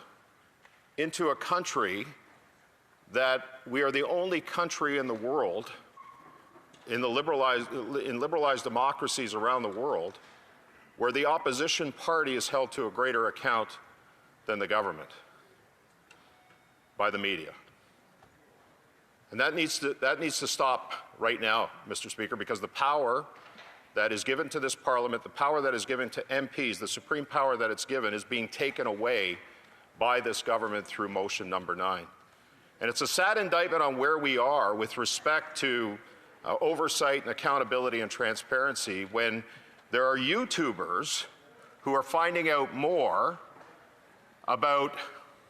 into a country that we are the only country in the world, in liberalized democracies around the world, where the opposition party is held to a greater account than the government by the media. And that needs to stop right now, Mr. Speaker, because the power that is given to this Parliament, the power that is given to MPs, the supreme power that it's given, is being taken away by this government through motion number 9. And it's a sad indictment on where we are with respect to oversight and accountability and transparency when there are YouTubers who are finding out more about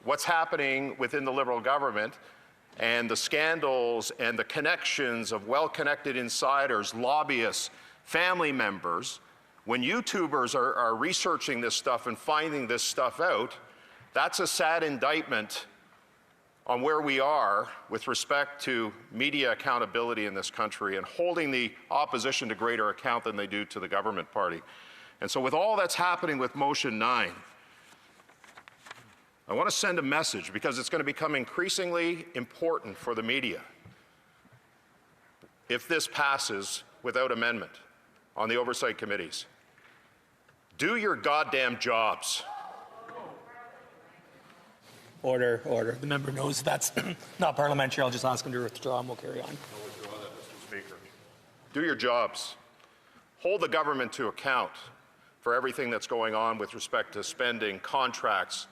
what's happening within the Liberal government and the scandals and the connections of well-connected insiders, lobbyists, family members. When YouTubers are researching this stuff and finding this stuff out, that's a sad indictment on where we are with respect to media accountability in this country and holding the opposition to greater account than they do to the government party. And so with all that's happening with motion 9, I want to send a message because it's going to become increasingly important for the media if this passes without amendment on the oversight committees. Do your goddamn jobs. Order, order. The member knows that's not parliamentary. I'll just ask him to withdraw and we'll carry on. I'll withdraw that, Mr. Speaker. Do your jobs. Hold the government to account for everything that's going on with respect to spending, contracts,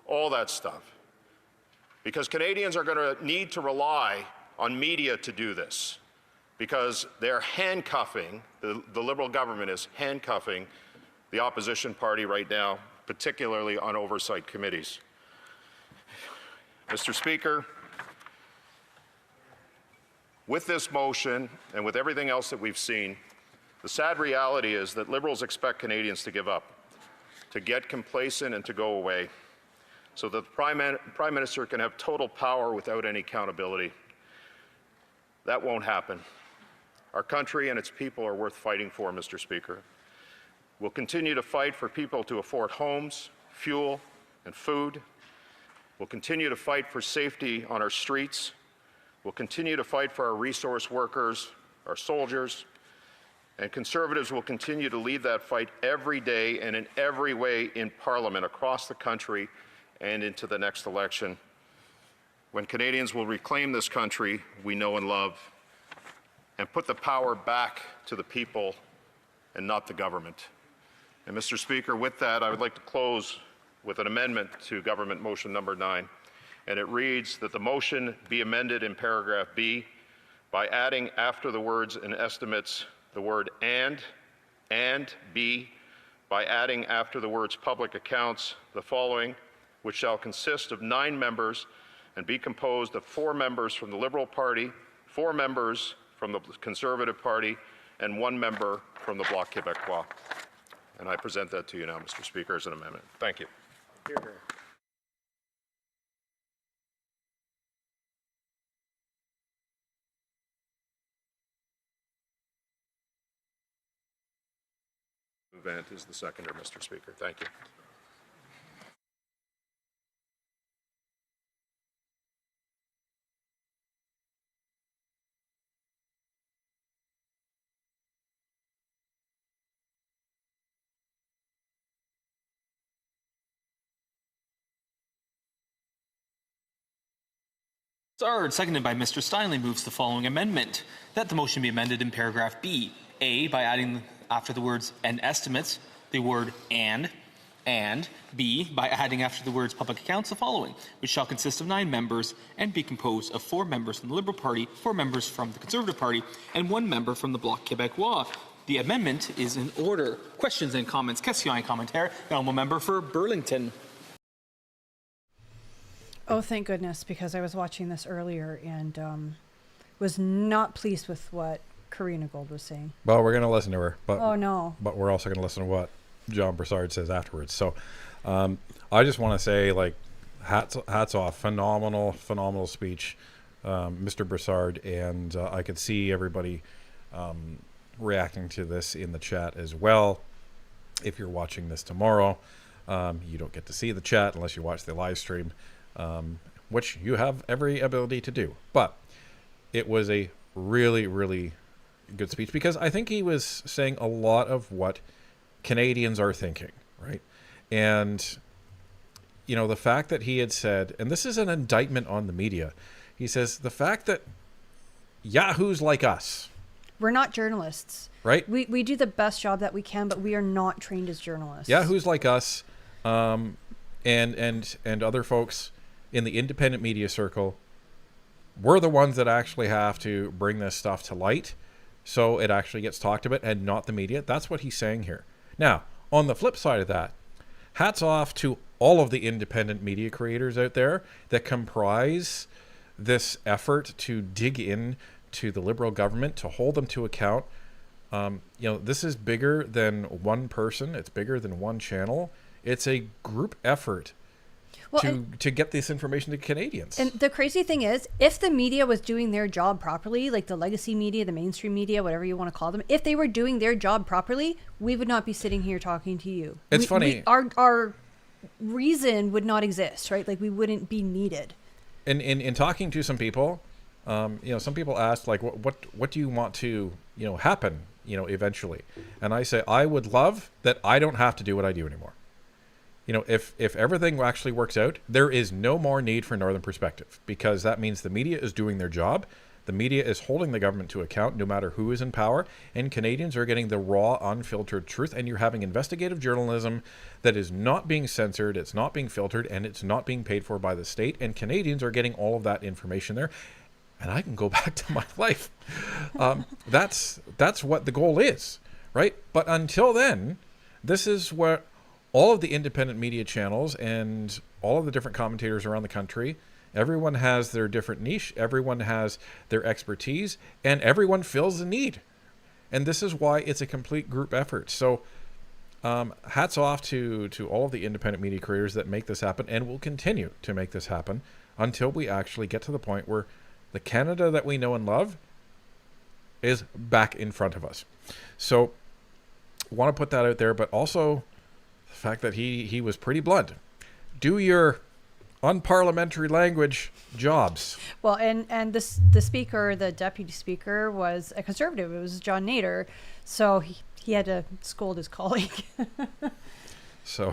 all that stuff. Because Canadians are going to need to rely on media to do this. Because they're handcuffing, the Liberal government is handcuffing the opposition party right now, particularly on oversight committees. Mr. Speaker, with this motion and with everything else that we've seen, the sad reality is that Liberals expect Canadians to give up, to get complacent and to go away, so that the Prime Minister can have total power without any accountability. That won't happen. Our country and its people are worth fighting for, Mr. Speaker. We'll continue to fight for people to afford homes, fuel, and food. We'll continue to fight for safety on our streets. We'll continue to fight for our resource workers, our soldiers, and Conservatives will continue to lead that fight every day and in every way in Parliament across the country and into the next election, when Canadians will reclaim this country we know and love and put the power back to the people and not the government. And Mr. Speaker, with that, I would like to close with an amendment to Government Motion Number 9. And it reads that the motion be amended in paragraph B by adding after the words and estimates the word and B by adding after the words public accounts the following, which shall consist of 9 members and be composed of 4 members from the Liberal Party, 4 members from the Conservative Party, and 1 member from the Bloc Québécois. And I present that to you now, Mr. Speaker, as an amendment. Thank you. Hear, hear. Vant is the seconder, Mr. Speaker. Thank you. Third, seconded by Mr. Steinley, moves the following amendment, that the motion be amended in paragraph B. A, by adding after the words and estimates, the word and B, by adding after the words public accounts the following, which shall consist of 9 members and be composed of 4 members from the Liberal Party, 4 members from the Conservative Party, and 1 member from the Bloc Québécois. The amendment is in order. Questions and comments? Questions et commentaires. The honourable member for Burlington. Oh, thank goodness, because I was watching this earlier and was not pleased with what Karina Gold was saying. Well, we're going to listen to her. But, oh, no. But we're also going to listen to what John Broussard says afterwards. So I just want to say, like, hats off. Phenomenal speech, Mr. Broussard. And I could see everybody reacting to this in the chat as well. If you're watching this tomorrow, you don't get to see the chat unless you watch the live stream. Which you have every ability to do. But it was a really, really good speech because I think he was saying a lot of what Canadians are thinking, right? And, you know, the fact that he had said, and this is an indictment on the media, he says, the fact that yahoos like us. We're not journalists. Right? We do the best job that we can, but we are not trained as journalists. Yahoos like us and other folks in the independent media circle, we're the ones that actually have to bring this stuff to light so it actually gets talked about and not the media. That's what he's saying here. Now, on the flip side of that, hats off to all of the independent media creators out there that comprise this effort to dig in to the Liberal government, to hold them to account. You know, this is bigger than one person. It's bigger than one channel. It's a group effort to get this information to Canadians. And the crazy thing is, if the media was doing their job properly, like the legacy media, the mainstream media, whatever you want to call them, if they were doing their job properly, we would not be sitting here talking to you. It's funny. Our reason would not exist, right? Like we wouldn't be needed. In talking to some people, you know, some people asked, like, what do you want to, you know, happen, you know, eventually? And I say, I would love that I don't have to do what I do anymore. You know, if everything actually works out, there is no more need for Northern Perspective, because that means the media is doing their job. The media is holding the government to account no matter who is in power, and Canadians are getting the raw, unfiltered truth, and you're having investigative journalism that is not being censored, it's not being filtered, and it's not being paid for by the state, and Canadians are getting all of that information there, and I can go back to my life. That's what the goal is, right? But until then, this is what all of the independent media channels and all of the different commentators around the country, everyone has their different niche, everyone has their expertise, and everyone fills the need. And this is why it's a complete group effort. So hats off to all of the independent media creators that make this happen and will continue to make this happen until we actually get to the point where the Canada that we know and love is back in front of us. So want to put that out there, but also the fact that he was pretty blunt. Do your unparliamentary language jobs. Well, and the speaker, the deputy speaker, was a conservative. It was John Nader, so he had to scold his colleague. So,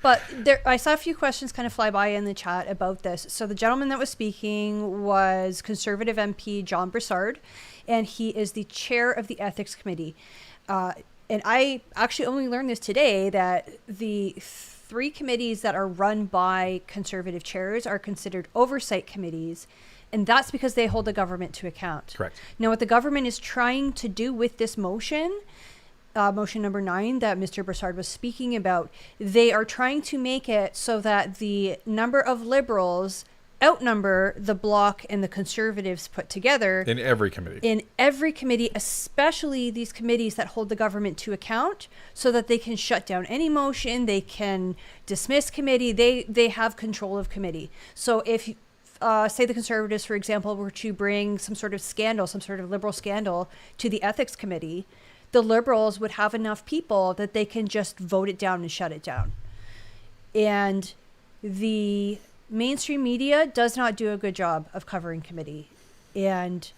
but I saw a few questions kind of fly by in the chat about this. So the gentleman that was speaking was Conservative MP John Broussard, and he is the chair of the Ethics Committee. And I actually only learned this today, that the 3 committees that are run by Conservative chairs are considered oversight committees, and that's because they hold the government to account. correct. Now, what the government is trying to do with this motion, motion number 9 that Mr. Broussard was speaking about, they are trying to make it so that the number of Liberals outnumber the Bloc and the Conservatives put together. In every committee. In every committee, especially these committees that hold the government to account, so that they can shut down any motion, they can dismiss committee, they have control of committee. So if say the Conservatives, for example, were to bring some sort of scandal, some sort of Liberal scandal to the Ethics Committee, the Liberals would have enough people that they can just vote it down and shut it down. And the mainstream media does not do a good job of covering committee. And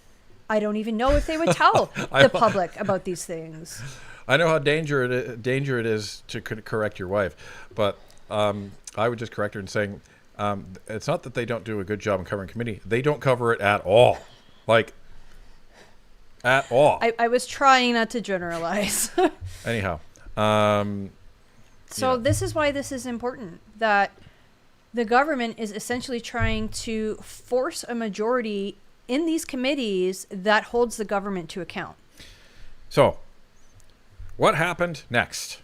I don't even know if they would tell the public about these things. I know how danger it is to correct your wife, but I would just correct her in saying it's not that they don't do a good job in covering committee. They don't cover it at all. Like, at all. I was trying not to generalize. Anyhow. So this is why this is important, that the government is essentially trying to force a majority in these committees that holds the government to account. So, what happened next?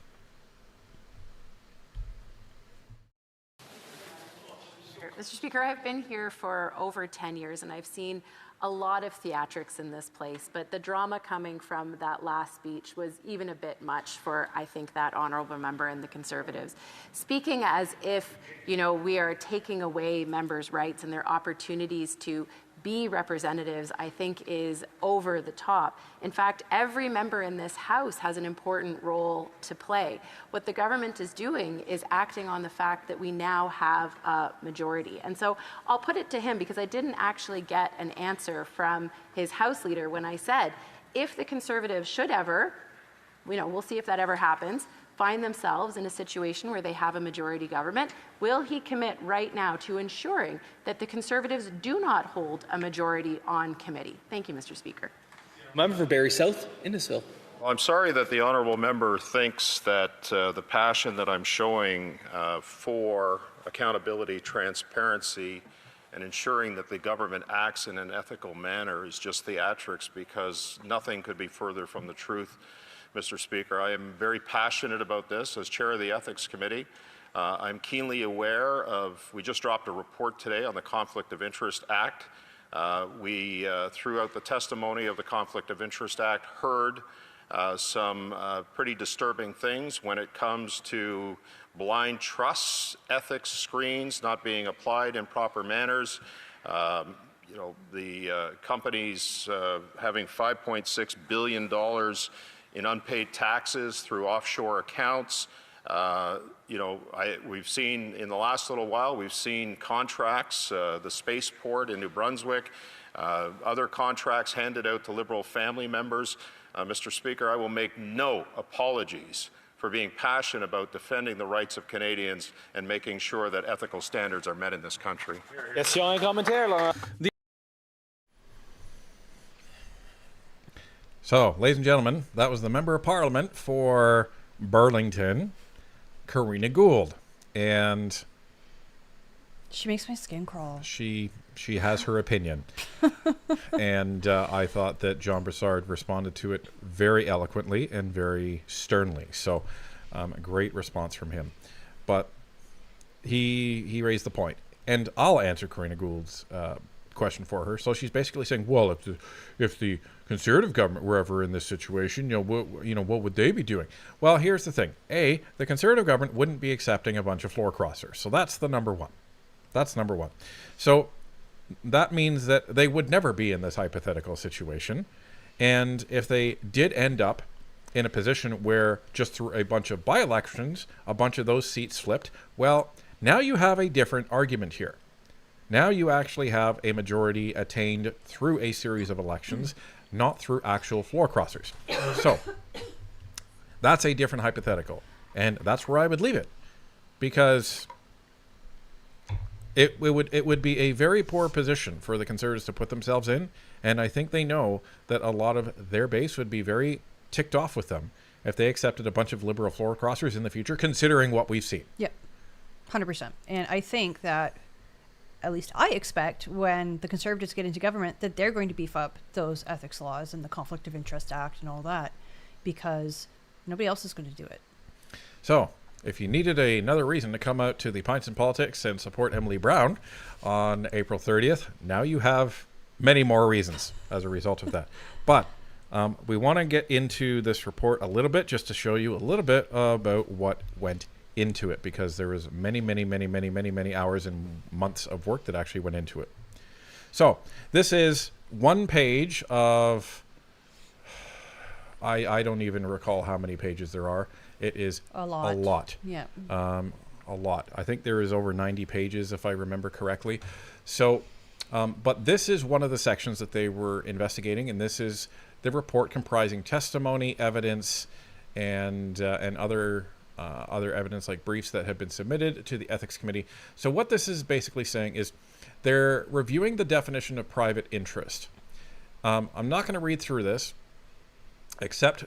Mr. Speaker, I've been here for over 10 years and I've seen a lot of theatrics in this place, but the drama coming from that last speech was even a bit much for, I think, that honourable member and the Conservatives. Speaking as if, we are taking away members' rights and their opportunities to be representatives, I think is over the top. In fact, every member in this House has an important role to play. What the government is doing is acting on the fact that we now have a majority. And so I'll put it to him, because I didn't actually get an answer from his House leader when I said, if the Conservatives should ever, we'll see if that ever happens, find themselves in a situation where they have a majority government, will he commit right now to ensuring that the Conservatives do not hold a majority on committee? Thank you, Mr. Speaker. Member for Barrie South, Innisfil. Well, I'm sorry that the honourable member thinks that the passion that I'm showing for accountability, transparency, and ensuring that the government acts in an ethical manner is just theatrics, because nothing could be further from the truth. Mr. Speaker, I am very passionate about this as chair of the Ethics Committee. I'm keenly aware of, we just dropped a report today on the Conflict of Interest Act. We, throughout the testimony of the Conflict of Interest Act, heard some pretty disturbing things when it comes to blind trusts, ethics screens not being applied in proper manners. The companies having $5.6 billion in unpaid taxes through offshore accounts. We've seen in the last little while, we've seen contracts, the spaceport in New Brunswick, other contracts handed out to Liberal family members. Mr. Speaker, I will make no apologies for being passionate about defending the rights of Canadians and making sure that ethical standards are met in this country. So, ladies and gentlemen, that was the Member of Parliament for Burlington, Karina Gould. And she makes my skin crawl. She has her opinion. And I thought that John Broussard responded to it very eloquently and very sternly. So, a great response from him. But he raised the point. And I'll answer Karina Gould's question for her. So she's basically saying, well, if the Conservative government were ever in this situation, what would they be doing? Well, here's the thing. A, the Conservative government wouldn't be accepting a bunch of floor crossers. So that's the number one. That's number one. So that means that they would never be in this hypothetical situation. And if they did end up in a position where just through a bunch of by-elections, a bunch of those seats flipped, well, now you have a different argument here. Now you actually have a majority attained through a series of elections, not through actual floor crossers. So that's a different hypothetical. And that's where I would leave it. Because it would be a very poor position for the Conservatives to put themselves in. And I think they know that a lot of their base would be very ticked off with them if they accepted a bunch of Liberal floor crossers in the future, considering what we've seen. Yeah, 100%. And I think that, at least I expect, when the Conservatives get into government, that they're going to beef up those ethics laws and the Conflict of Interest Act and all that, because nobody else is going to do it. So, if you needed another reason to come out to the Pints and Politics and support Emily Brown on April 30th, now you have many more reasons as a result of that. But we want to get into this report a little bit just to show you a little bit about what went into it, because there was many hours and months of work that actually went into it. So this is one page of, I don't even recall how many pages there are. It is a lot. Yeah. A lot. I think there is over 90 pages if I remember correctly. So, but this is one of the sections that they were investigating, and this is the report comprising testimony, evidence, and other evidence like briefs that have been submitted to the Ethics Committee. So what this is basically saying is they're reviewing the definition of private interest. I'm not going to read through this, except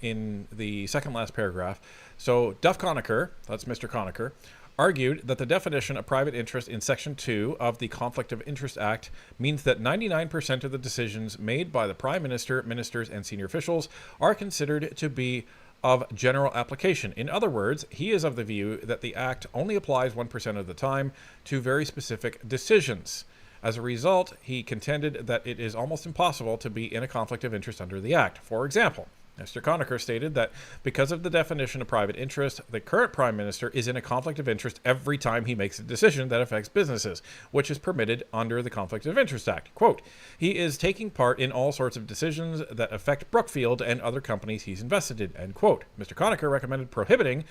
in the second last paragraph. So Duff Conacher, that's Mr. Conacher, argued that the definition of private interest in Section 2 of the Conflict of Interest Act means that 99% of the decisions made by the Prime Minister, ministers, and senior officials are considered to be of general application. In other words, he is of the view that the Act only applies 1% of the time to very specific decisions. As a result, he contended that it is almost impossible to be in a conflict of interest under the Act. For example, Mr. Conacher stated that because of the definition of private interest, the current Prime Minister is in a conflict of interest every time he makes a decision that affects businesses, which is permitted under the Conflict of Interest Act. Quote, he is taking part in all sorts of decisions that affect Brookfield and other companies he's invested in, end quote. Mr. Conacher recommended prohibiting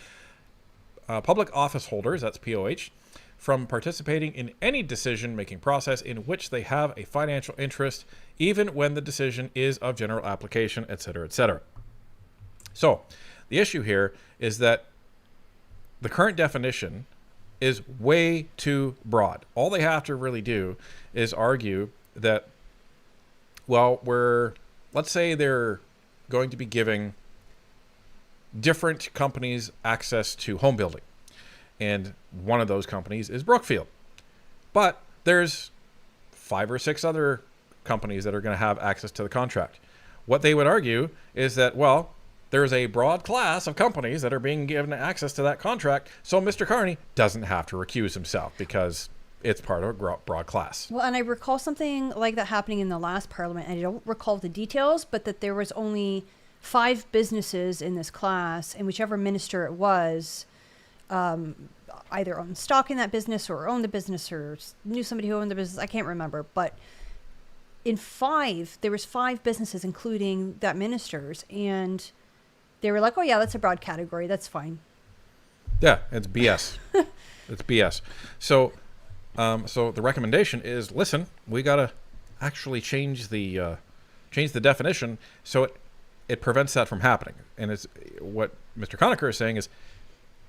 public office holders, that's POH, from participating in any decision-making process in which they have a financial interest, even when the decision is of general application, etc., etc. So, the issue here is that the current definition is way too broad. All they have to really do is argue that, well, let's say they're going to be giving different companies access to home building. And one of those companies is Brookfield. But there's 5 or 6 other companies that are going to have access to the contract. What they would argue is that, well, there's a broad class of companies that are being given access to that contract, so Mr. Carney doesn't have to recuse himself because it's part of a broad class. Well, and I recall something like that happening in the last Parliament. I don't recall the details, but that there was only 5 businesses in this class, and whichever minister it was, either owned stock in that business or owned the business or knew somebody who owned the business. I can't remember. But there was 5 businesses, including that minister's, and they were like, oh yeah, that's a broad category. That's fine. Yeah, it's BS. It's BS. So the recommendation is, listen, we got to actually change the definition so it prevents that from happening. And it's what Mr. Conacher is saying is,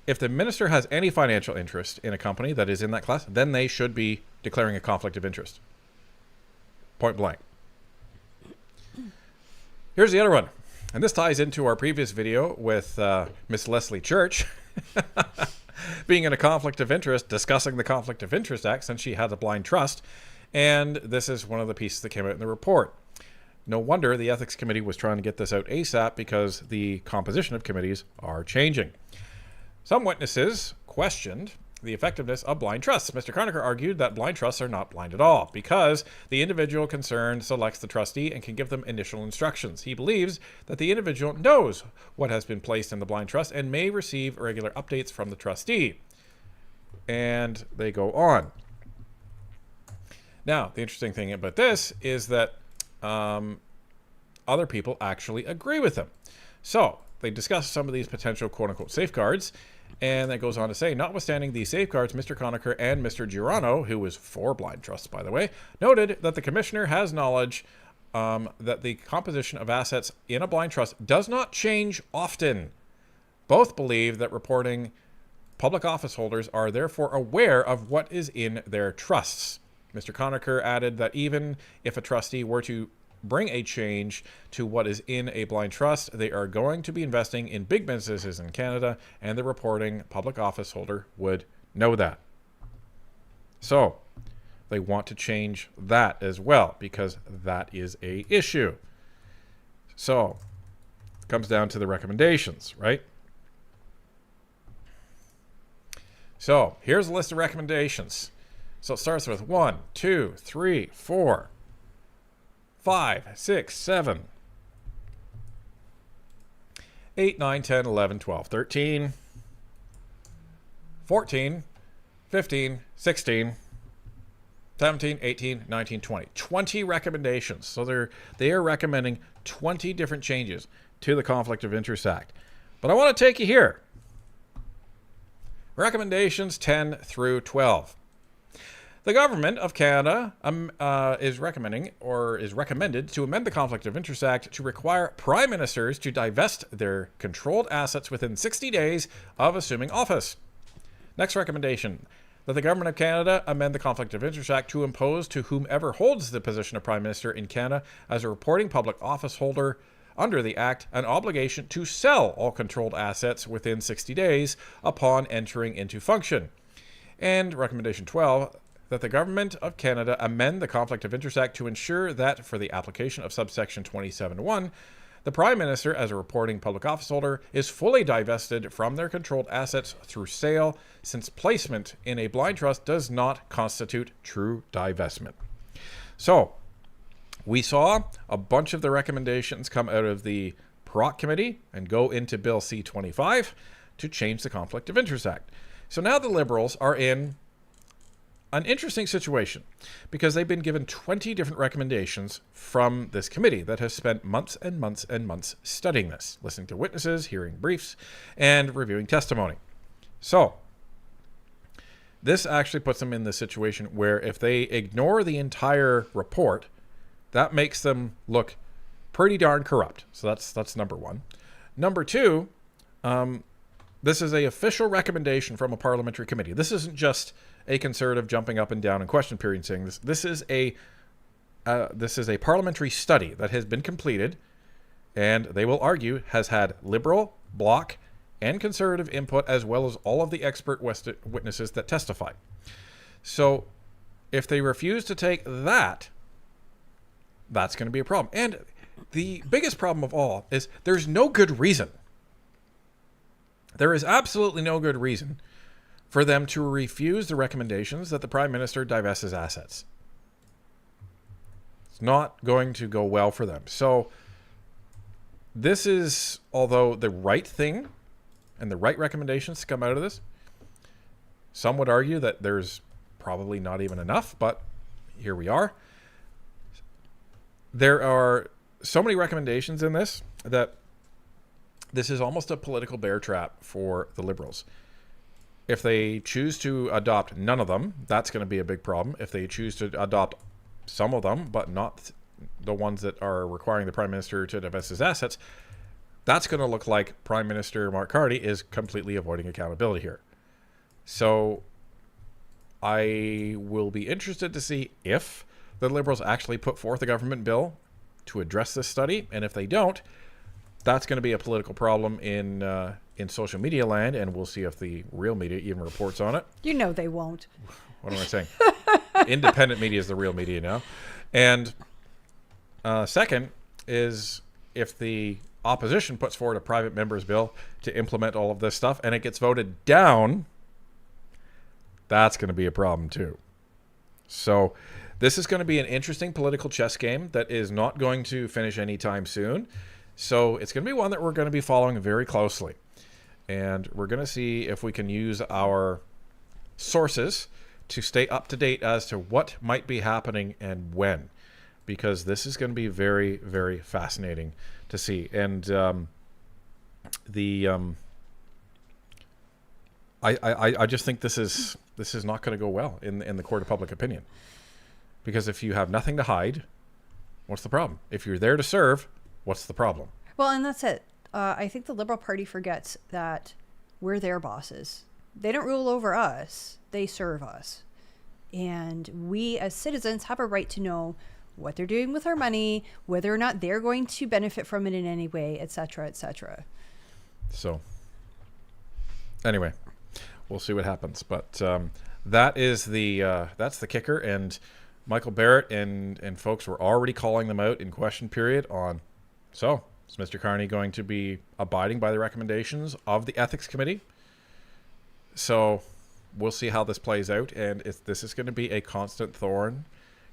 if the minister has any financial interest in a company that is in that class, then they should be declaring a conflict of interest. Point blank. Here's the other one. And this ties into our previous video with Miss Leslie Church being in a conflict of interest, discussing the Conflict of Interest Act since she had a blind trust. And this is one of the pieces that came out in the report. No wonder the Ethics Committee was trying to get this out ASAP, because the composition of committees are changing. Some witnesses questioned the effectiveness of blind trusts. Mr. Conacher argued that blind trusts are not blind at all because the individual concerned selects the trustee and can give them initial instructions. He believes that the individual knows what has been placed in the blind trust and may receive regular updates from the trustee. And they go on. Now, the interesting thing about this is that other people actually agree with him. So they discuss some of these potential quote-unquote safeguards, and that goes on to say, notwithstanding these safeguards, Mr. Conacher and Mr. Girano, who was for blind trusts, by the way, noted that the commissioner has knowledge that the composition of assets in a blind trust does not change often. Both believe that reporting public office holders are therefore aware of what is in their trusts. Mr. Conacher added that even if a trustee were to bring a change to what is in a blind trust, they are going to be investing in big businesses in Canada, and the reporting public office holder would know that. So they want to change that as well, because that is a issue. So it comes down to the recommendations, right? So here's a list of recommendations. So it starts with 1, 2, 3, 4, 5, 6, 7, 8, 9, 10, 11, 12, 13, 14, 15, 16, 17, 18, 19, 20. 20 recommendations. So they are recommending 20 different changes to the Conflict of Interest Act. But I want to take you here. Recommendations 10 through 12. The Government of Canada is recommended to amend the Conflict of Interest Act to require Prime Ministers to divest their controlled assets within 60 days of assuming office. Next recommendation, that the Government of Canada amend the Conflict of Interest Act to impose to whomever holds the position of Prime Minister in Canada as a reporting public office holder under the Act an obligation to sell all controlled assets within 60 days upon entering into function. And recommendation 12, that the Government of Canada amend the Conflict of Interest Act to ensure that for the application of subsection 27(1), the Prime Minister, as a reporting public office holder, is fully divested from their controlled assets through sale, since placement in a blind trust does not constitute true divestment. So, we saw a bunch of the recommendations come out of the PROC Committee and go into Bill C-25 to change the Conflict of Interest Act. So now the Liberals are in an interesting situation because they've been given 20 different recommendations from this committee that has spent months and months and months studying this, listening to witnesses, hearing briefs, and reviewing testimony. So this actually puts them in the situation where if they ignore the entire report, that makes them look pretty darn corrupt. So that's number one. Number two, this is an official recommendation from a parliamentary committee. This isn't just a Conservative jumping up and down in question period saying this. This is a parliamentary study that has been completed, and they will argue has had Liberal, Bloc, and Conservative input, as well as all of the expert witnesses that testify. So if they refuse to take that, that's going to be a problem. And the biggest problem of all is there's no good reason. There is absolutely no good reason for them to refuse the recommendations that the Prime Minister divest his assets. It's not going to go well for them. So this is, although the right thing and the right recommendations to come out of this, some would argue that there's probably not even enough, but here we are. There are so many recommendations in this that this is almost a political bear trap for the Liberals. If they choose to adopt none of them, that's going to be a big problem. If they choose to adopt some of them, but not the ones that are requiring the Prime Minister to divest his assets, that's going to look like Prime Minister Mark Carney is completely avoiding accountability here. So I will be interested to see if the Liberals actually put forth a government bill to address this study, and if they don't, that's going to be a political problem in social media land, and we'll see if the real media even reports on it. You know they won't. What am I saying? Independent media is the real media now. And second is if the opposition puts forward a private member's bill to implement all of this stuff and it gets voted down, that's going to be a problem too. So this is going to be an interesting political chess game that is not going to finish anytime soon. So it's going to be one that we're going to be following very closely. And we're going to see if we can use our sources to stay up to date as to what might be happening and when. because this is going to be very, very fascinating to see. And I just think this is not going to go well in the court of public opinion, because if you have nothing to hide, what's the problem? If you're there to serve, what's the problem? Well, and that's it. I think the Liberal Party forgets that we're their bosses. They don't rule over us. They serve us. And we as citizens have a right to know what they're doing with our money, whether or not they're going to benefit from it in any way, et cetera, et cetera. So anyway, we'll see what happens. But that is that's the kicker. And Michael Barrett and folks were already calling them out in question period on, so is Mr. Carney going to be abiding by the recommendations of the Ethics Committee? So we'll see how this plays out. And this is going to be a constant thorn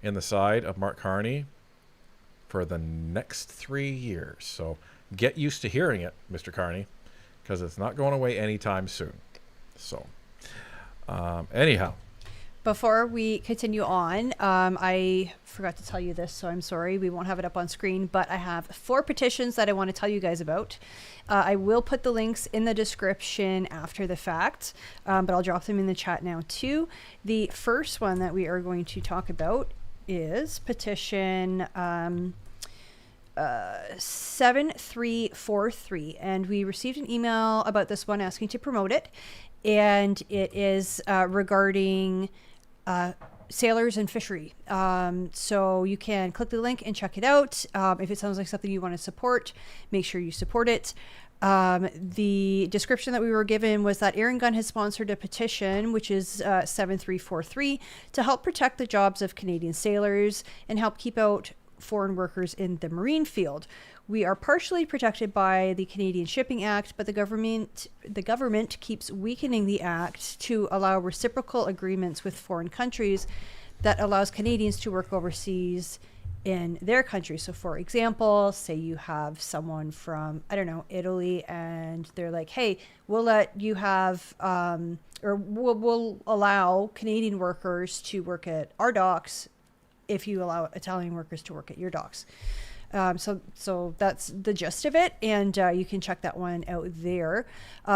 in the side of Mark Carney for the next 3 years. So get used to hearing it, Mr. Carney, because it's not going away anytime soon. So anyhow. Before we continue on, I forgot to tell you this, so I'm sorry. We won't have it up on screen, but I have 4 petitions that I want to tell you guys about. I will put the links in the description after the fact, but I'll drop them in the chat now too. The first one that we are going to talk about is petition 7343, and we received an email about this one asking to promote it, and it is regarding sailors and fishery. So you can click the link and check it out. If it sounds like something you want to support, make sure you support it. The description that we were given was that Aaron Gunn has sponsored a petition, which is 7343, to help protect the jobs of Canadian sailors and help keep out foreign workers in the marine field. We are partially protected by the Canadian Shipping Act, but the government keeps weakening the act to allow reciprocal agreements with foreign countries that allows Canadians to work overseas in their country. So for example, say you have someone from, I don't know, Italy, and they're like, hey, we'll let you have, or we'll allow Canadian workers to work at our docks if you allow Italian workers to work at your docks. So that's the gist of it, and you can check that one out there.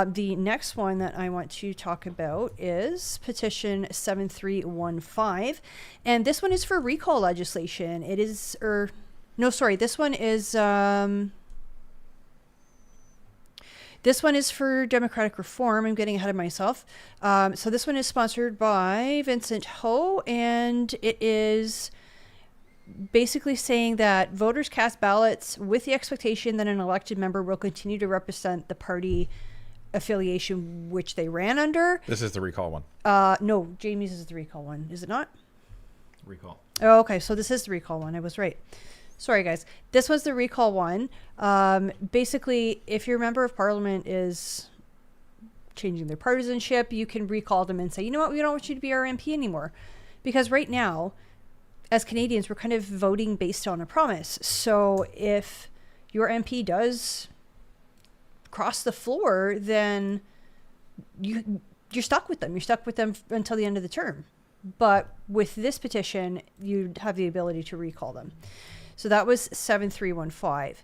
The next one that I want to talk about is petition 7315, and this one is for recall legislation. It is, this one is for democratic reform. I'm getting ahead of myself. So this one is sponsored by Vincent Ho, and it is basically saying that voters cast ballots with the expectation that an elected member will continue to represent the party affiliation which they ran under. This is the recall one. No, Jamie's is the recall one. Is it not? Recall. Oh, okay. So this is the recall one. I was right. Sorry, guys. This was the recall one. Basically, if your member of parliament is changing their partisanship, you can recall them and say, you know what, we don't want you to be our MP anymore. Because right now, as Canadians, we're kind of voting based on a promise. So if your MP does cross the floor, then you're stuck with them. You're stuck with them until the end of the term. But with this petition, you have the ability to recall them. So that was 7315.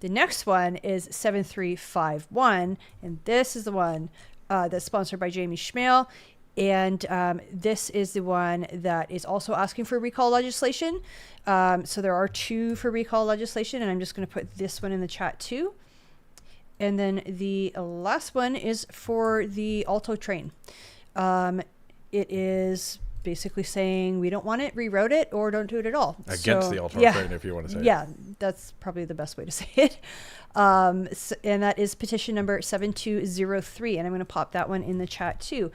The next one is 7351, and this is the one that's sponsored by Jamie Schmale. And this is the one that is also asking for recall legislation. So there are 2 for recall legislation, and I'm just going to put this one in the chat too. And then the last one is for the Alto train. It is basically saying we don't want it, reroute it, or don't do it at all. Against the Alto train, if you want to say it. Yeah, that's probably the best way to say it. And that is petition number 7203, and I'm going to pop that one in the chat too.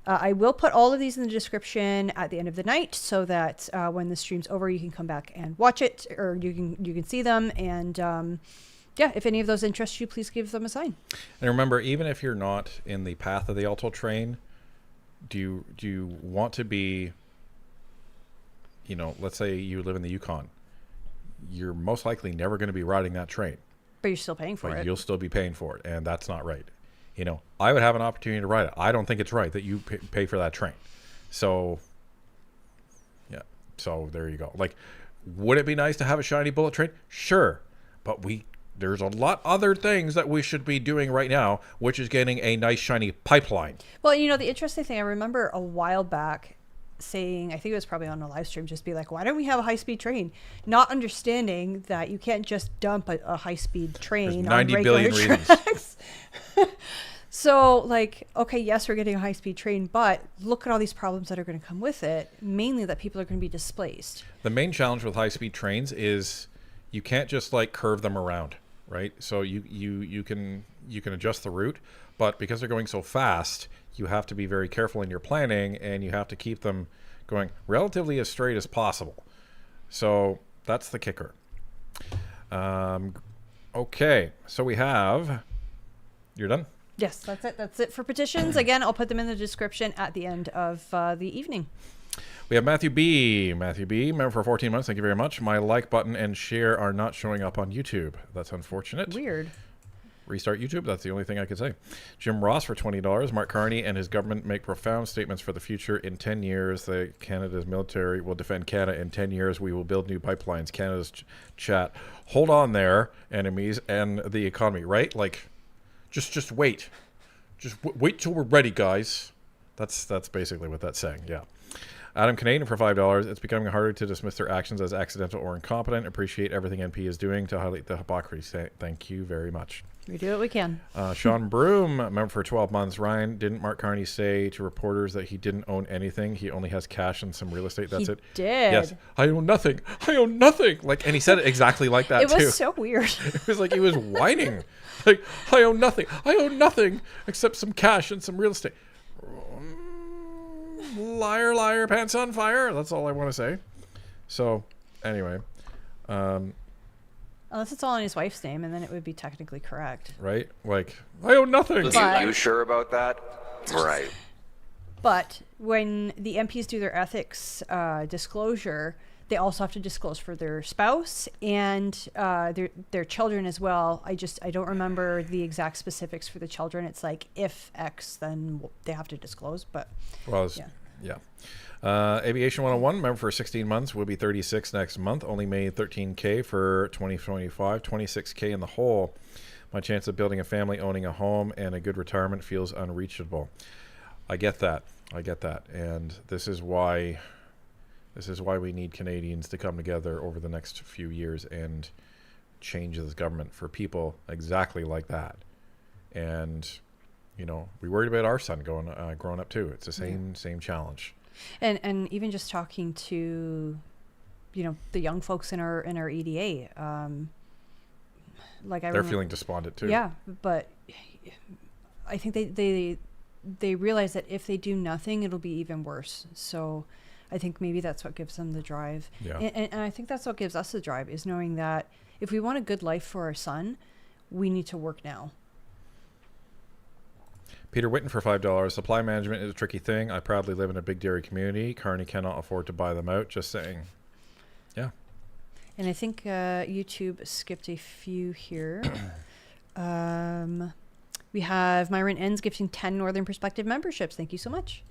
I will put all of these in the description at the end of the night, so that when the stream's over, you can come back and watch it, or you can see them. And if any of those interest you, please give them a sign. And remember, even if you're not in the path of the Alto train, do you want to be, let's say you live in the Yukon, you're most likely never going to be riding that train. But you're still paying for it. You'll still be paying for it, and that's not right. I would have an opportunity to ride it. I don't think it's right that you pay for that train. So, yeah. So there you go. Like, Would it be nice to have a shiny bullet train? Sure. But there's a lot other things that we should be doing right now, which is getting a nice shiny pipeline. Well, you know, the interesting thing, I remember a while back saying, I think it was probably on a live stream, just be like, why don't we have a high-speed train? Not understanding that you can't just dump a high-speed train There's on 90 regular billion tracks. So, like, okay, yes, we're getting a high-speed train, but look at all these problems that are going to come with it, mainly that people are going to be displaced. The main challenge with high-speed trains is you can't just like curve them around, right? So you can adjust the route, but because they're going so fast, you have to be very careful in your planning, and you have to keep them going relatively as straight as possible. So that's the kicker. Okay, so we have... You're done? Yes, that's it. That's it for petitions. Again, I'll put them in the description at the end of the evening. We have Matthew B. Matthew B, member for 14 months. Thank you very much. My like button and share are not showing up on YouTube. That's unfortunate. Weird. Restart YouTube. That's the only thing I could say. Jim Ross for $20. Mark Carney and his government make profound statements for the future. In 10 years, Canada's military will defend Canada. In 10 years, we will build new pipelines. Canada's chat. Hold on there, enemies, and the economy, right? Like, just wait. Just wait till we're ready, guys. That's basically what that's saying, yeah. Adam Canadian for $5. It's becoming harder to dismiss their actions as accidental or incompetent. Appreciate everything NP is doing to highlight the hypocrisy. Thank you very much. We do what we can. Sean Broom, member for 12 months. Ryan, didn't Mark Carney say to reporters that he didn't own anything? He only has cash and some real estate. That's He it. did. Yes. I own nothing. I own nothing. Like, and he said it exactly like that It too. was so weird. It was like he was whining. Like, I own nothing. I own nothing except some cash and some real estate. Liar, liar, pants on fire. That's all I want to say. So, anyway. Unless it's all in his wife's name, and then it would be technically correct. Right? Like, I own nothing. But, you sure about that? Right. But when the MPs do their ethics disclosure, they also have to disclose for their spouse and their children as well. I don't remember the exact specifics for the children. It's like if X, then they have to disclose. But well, yeah. Aviation 101, member for 16 months, will be 36 next month. Only made $13K for 2025, $26K in the hole. My chance of building a family, owning a home, and a good retirement feels unreachable. I get that. And this is why we need Canadians to come together over the next few years and change this government for people exactly like that. And, you know, we worried about our son growing up too. It's the same challenge. And even just talking to, you know, the young folks in our EDA, they're feeling despondent too. Yeah, but I think they realize that if they do nothing, it'll be even worse. So I think maybe that's what gives them the drive. Yeah. And I think that's what gives us the drive, is knowing that if we want a good life for our son, we need to work now. Peter Witten for $5. Supply management is a tricky thing. I proudly live in a big dairy community. Carney cannot afford to buy them out. Just saying. Yeah. And I think YouTube skipped a few here. We have Myron Ends gifting 10 Northern Perspective memberships. Thank you so much.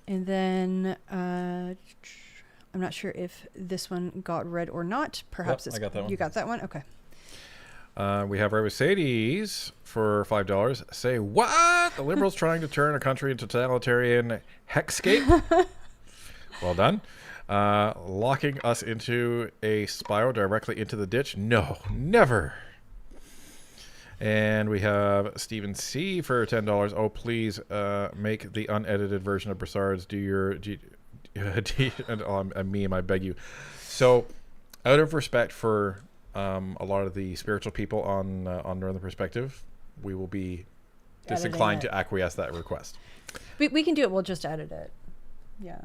And then I'm not sure if this one got read or not. Perhaps I got that one. You got that one? Okay. We have our Mercedes for $5. Say what? The Liberals trying to turn a country into totalitarian hexscape? Well done. Locking us into a spiral directly into the ditch? No, never. And we have Stephen C for $10. Oh, please make the unedited version of Broussard's Do Your meme, I beg you. So, out of respect for a lot of the spiritual people on Northern Perspective, we will be disinclined to acquiesce that request. We can do it. We'll just edit it. Yeah.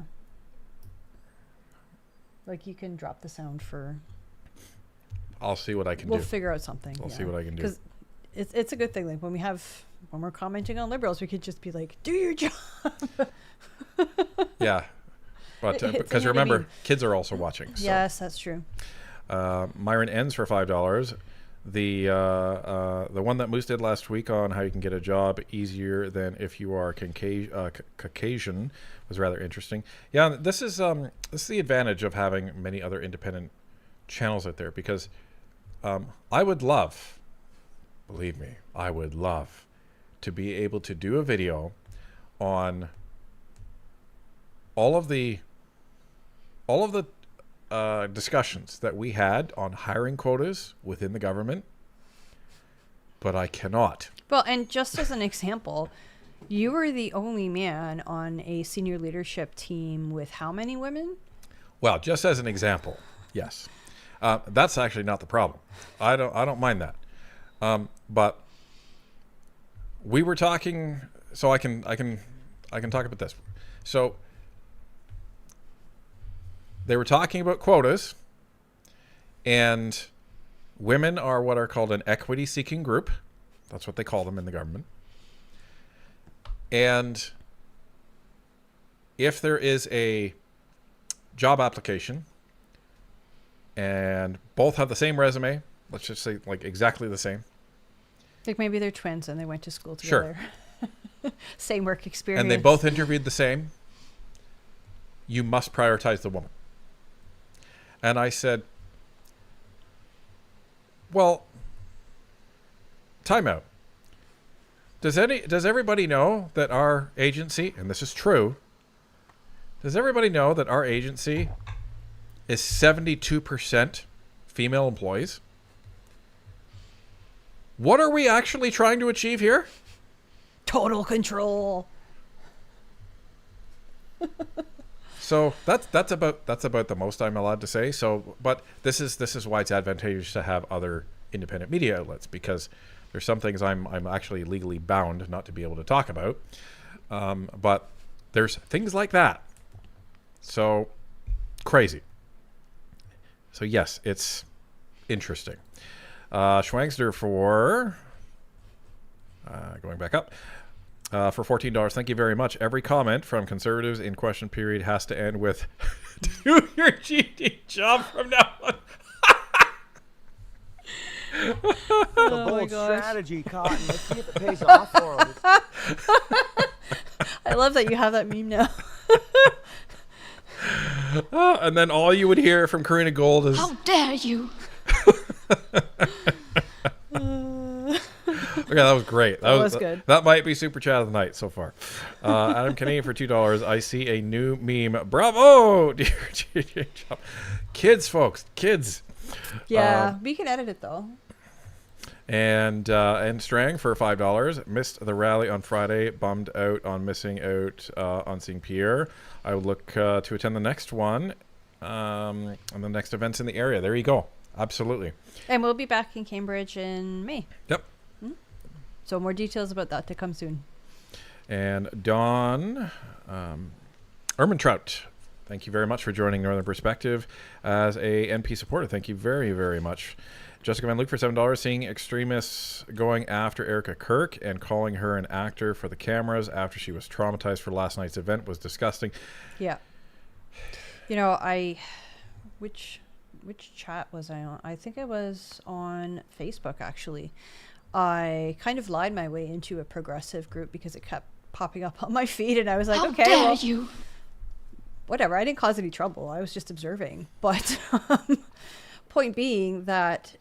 Like, you can drop the sound for... I'll see what I can do. We'll figure out something. I'll see what I can do. Because it's a good thing. Like, when we're commenting on Liberals, we could just be like, do your job. Yeah. But because remember, kids are also watching. So. Yes, that's true. Myron Ends for $5. The one that Moose did last week on how you can get a job easier than if you are Caucasian was rather interesting. Yeah, this is the advantage of having many other independent channels out there, because I would love, believe me, I would love to be able to do a video on all of the discussions that we had on hiring quotas within the government, but I cannot. Well, and just as an example, you were the only man on a senior leadership team with how many women? Well, just as an example, yes. That's actually not the problem. I don't mind that. But we were talking, so I can talk about this. So they were talking about quotas, and women are what are called an equity-seeking group. That's what they call them in the government. And if there is a job application and both have the same resume, let's just say like exactly the same. Like maybe they're twins and they went to school together. Sure. Same work experience. And they both interviewed the same. You must prioritize the woman. And I said, well, time out. Does everybody know that our agency, and this is true, does everybody know that our agency is 72% female employees? What are we actually trying to achieve here? Total control. So that's about the most I'm allowed to say. So, but this is why it's advantageous to have other independent media outlets, because there's some things I'm actually legally bound not to be able to talk about. But there's things like that. So crazy. So yes, it's interesting. Schwangster for going back up. For $14, thank you very much. Every comment from conservatives in question period has to end with "Do your GD job from now on." A bold strategy, Cotton. Let's see if it pays off for them. I love that you have that meme now. And then all you would hear from Karina Gold is, "How dare you!" Okay, that was great. That was good. That might be Super Chat of the night so far. Adam Canadian for $2. I see a new meme. Bravo! Dear job. Kids, folks. Kids. Yeah, we can edit it though. And Strang for $5. Missed the rally on Friday. Bummed out on missing out on seeing Pierre. I would look to attend the next one and the next events in the area. There you go. Absolutely. And we'll be back in Cambridge in May. Yep. So more details about that to come soon. And Dawn Ermintrout, thank you very much for joining Northern Perspective as a NP supporter. Thank you very, very much. Jessica Van Luke for $7, seeing extremists going after Erica Kirk and calling her an actor for the cameras after she was traumatized for last night's event was disgusting. Yeah. You know, which chat was I on? I think I was on Facebook, actually. I kind of lied my way into a progressive group because it kept popping up on my feed, and I was like, How okay, dare well, you? Whatever. I didn't cause any trouble. I was just observing. But point being that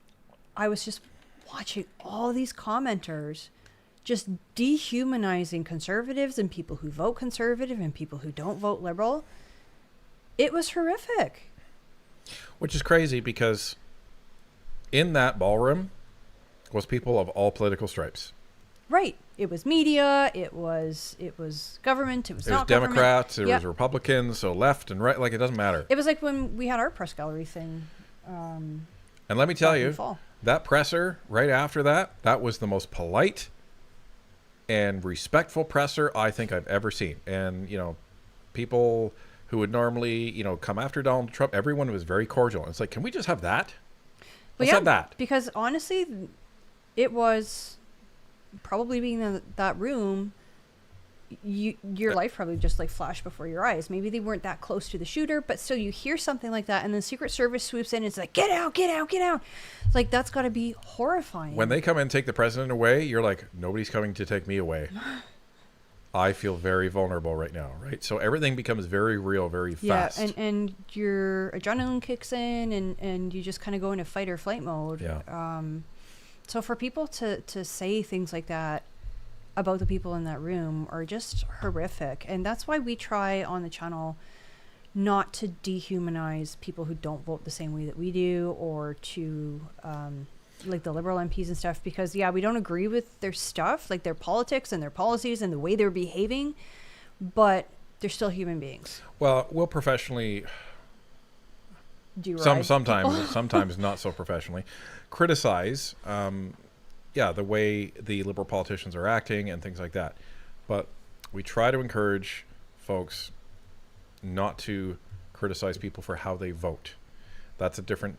I was just watching all these commenters just dehumanizing conservatives and people who vote conservative and people who don't vote liberal. It was horrific. Which is crazy because in that ballroom was people of all political stripes. Right. It was media. It was government. It was not Democrats. Government. There was Republicans. So left and right. Like, it doesn't matter. It was like when we had our press gallery thing. And let me tell you, that presser right after that was the most polite and respectful presser I think I've ever seen. And, you know, people who would normally, you know, come after Donald Trump, everyone was very cordial. It's like, can we just have that? Let's have that. Because honestly, it was probably being in that room, your life probably just like flashed before your eyes. Maybe they weren't that close to the shooter, but still you hear something like that and then Secret Service swoops in and it's like, get out, get out, get out. It's like, that's got to be horrifying. When they come and take the president away, you're like, nobody's coming to take me away. I feel very vulnerable right now, right? So everything becomes very real, very fast. Yeah, and your adrenaline kicks in, and you just kind of go into fight or flight mode. Yeah. So for people to say things like that about the people in that room are just horrific. And that's why we try on the channel not to dehumanize people who don't vote the same way that we do, or to like the Liberal MPs and stuff, because we don't agree with their stuff, like their politics and their policies and the way they're behaving, but they're still human beings. Well, we'll professionally sometimes not so professionally criticize the way the Liberal politicians are acting and things like that, but we try to encourage folks not to criticize people for how they vote. That's a different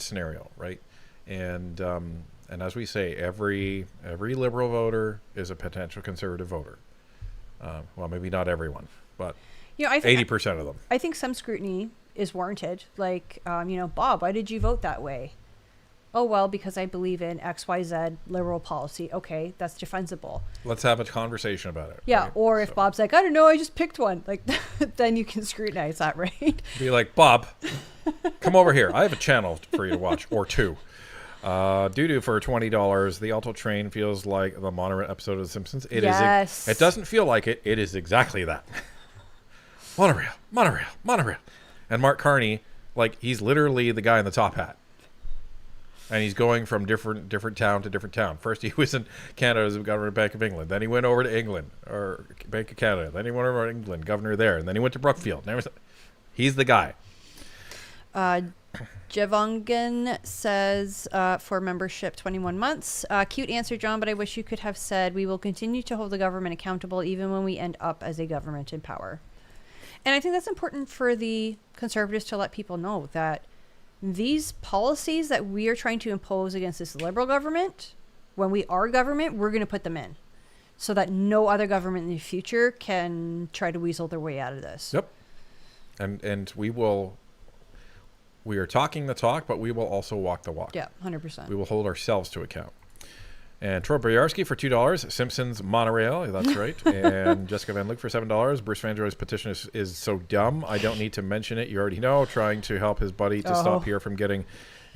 scenario, right? And as we say, every Liberal voter is a potential Conservative voter. Well, maybe not everyone, but I think 80% of them. I think some scrutiny is warranted. Like, Bob, why did you vote that way? Oh, well, because I believe in XYZ Liberal policy. Okay, that's defensible. Let's have a conversation about it. Yeah, right? or if Bob's like, I don't know, I just picked one. Like, then you can scrutinize that, right? Be like, Bob, come over here. I have a channel for you to watch, or two. Doo-doo for $20. The Alto train feels like the monorail episode of The Simpsons. It is. It doesn't feel like it. It is exactly that. Monorail. And Mark Carney, like, he's literally the guy in the top hat. And he's going from different town to different town. First, he was in Canada as governor of Bank of England. Then he went over to England, or Bank of Canada. Then he went over to England, governor there. And then he went to Brookfield. He's the guy. Javongan says, for membership, 21 months. Cute answer, John, but I wish you could have said, we will continue to hold the government accountable even when we end up as a government in power. And I think that's important for the Conservatives to let people know that these policies that we are trying to impose against this Liberal government, when we are government, we're going to put them in so that no other government in the future can try to weasel their way out of this. Yep. And we are talking the talk, but we will also walk the walk. Yeah, 100%. We will hold ourselves to account. And Troy Boyarski for $2. Simpsons Monorail, that's right. And Jessica Van Luke for $7. Bruce Vanjoy's petition is so dumb. I don't need to mention it. You already know. Trying to help his buddy to stop here from getting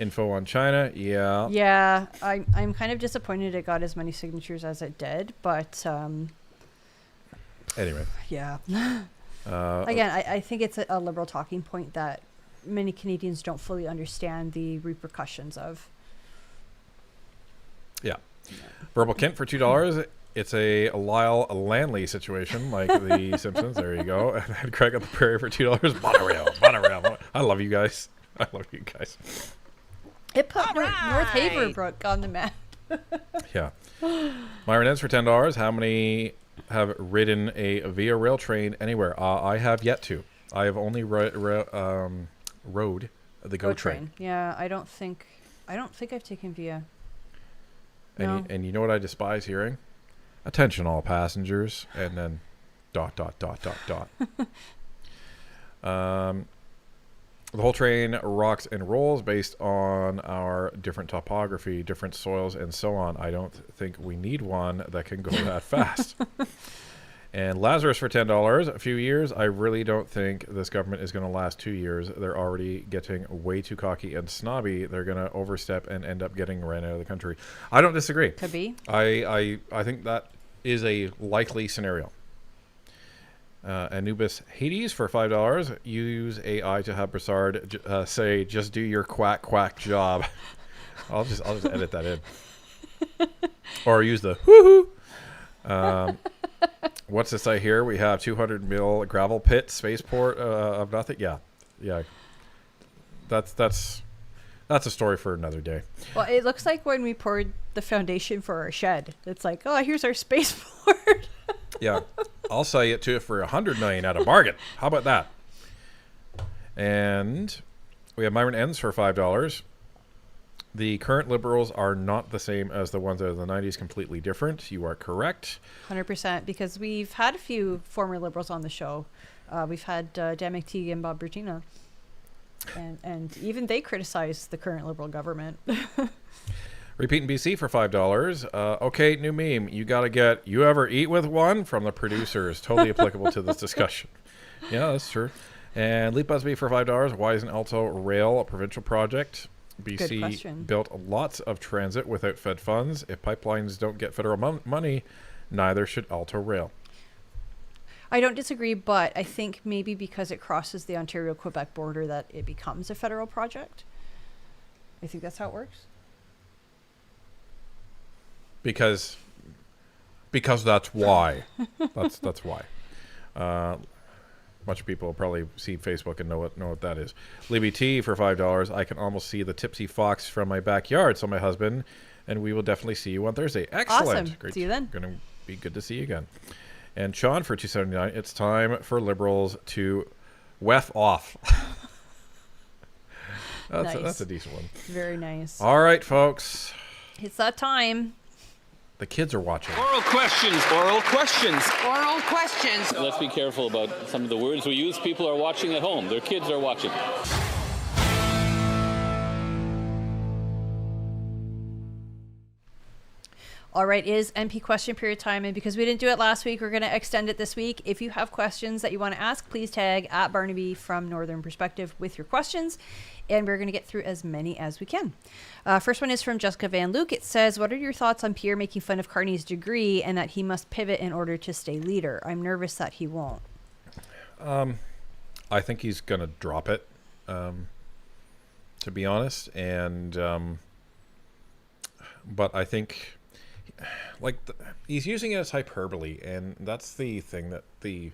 info on China. Yeah. Yeah, I'm kind of disappointed it got as many signatures as it did, but anyway. Yeah. Again, I think it's a Liberal talking point that many Canadians don't fully understand the repercussions of. Yeah. Verbal Kent for $2. It's a Lyle Lanley situation, like The Simpsons. There you go. And then Craig on the Prairie for $2. Monorail. I love you guys. It put North Haverbrook on the map. Yeah. Myron Eds for $10. How many have ridden a Via Rail train anywhere? I have yet to. I have only rode the GO train. Yeah, I don't think I've taken Via. And, and you know what I despise hearing? Attention all passengers, and then ... The whole train rocks and rolls based on our different topography, different soils, and so on. I don't think we need one that can go that fast. And Lazarus for $10. A few years. I really don't think this government is going to last 2 years. They're already getting way too cocky and snobby. They're going to overstep and end up getting ran out of the country. I don't disagree. Could be. I think that is a likely scenario. Anubis Hades for $5. Use AI to have Broussard say, "Just do your quack quack job." I'll just edit that in. Or use the woohoo. What's this I hear? We have 200 mil gravel pit spaceport of nothing. Yeah. That's a story for another day. Well, it looks like when we poured the foundation for our shed, it's like, oh, here's our spaceport. Yeah, I'll sell it to you for $100 million at a bargain. How about that? And we have Myron Ends for $5. The current Liberals are not the same as the ones out of the 90s. Completely different. You are correct. 100%, because we've had a few former Liberals on the show. We've had Dan McTeague and Bob Bertina. And even they criticize the current Liberal government. Repeat in BC for $5. Okay, new meme. You got to get "You ever eat with one?" from the producers. Totally applicable to this discussion. Yeah, that's true. And Leap Busby for $5. Why isn't Alto Rail a provincial project? BC built lots of transit without Fed funds. If pipelines don't get federal money, neither should Alto Rail. I don't disagree, but I think maybe because it crosses the Ontario-Quebec border that it becomes a federal project. I think that's how it works. Because that's why. that's why. Much of people probably see Facebook and know what that is. Libby T for $5. I can almost see the tipsy fox from my backyard. So my husband and we will definitely see you on Thursday. Excellent. Awesome. Great. See you then. Going to be good to see you again. And Sean for $2.79. It's time for Liberals to weff off. That's a decent one. Very nice. All right, folks. It's that time. The kids are watching. Oral questions. Oral questions. Oral questions. Let's be careful about some of the words we use. People are watching at home. Their kids are watching. All right, is MP question period time. And because we didn't do it last week, we're going to extend it this week. If you have questions that you want to ask, please tag at Barnaby from Northern Perspective with your questions. And we're going to get through as many as we can. First one is from Jessica Van Luke. It says, what are your thoughts on Pierre making fun of Carney's degree and that he must pivot in order to stay leader? I'm nervous that he won't. I think he's going to drop it, to be honest. And but I think he's using it as hyperbole, and that's the thing that the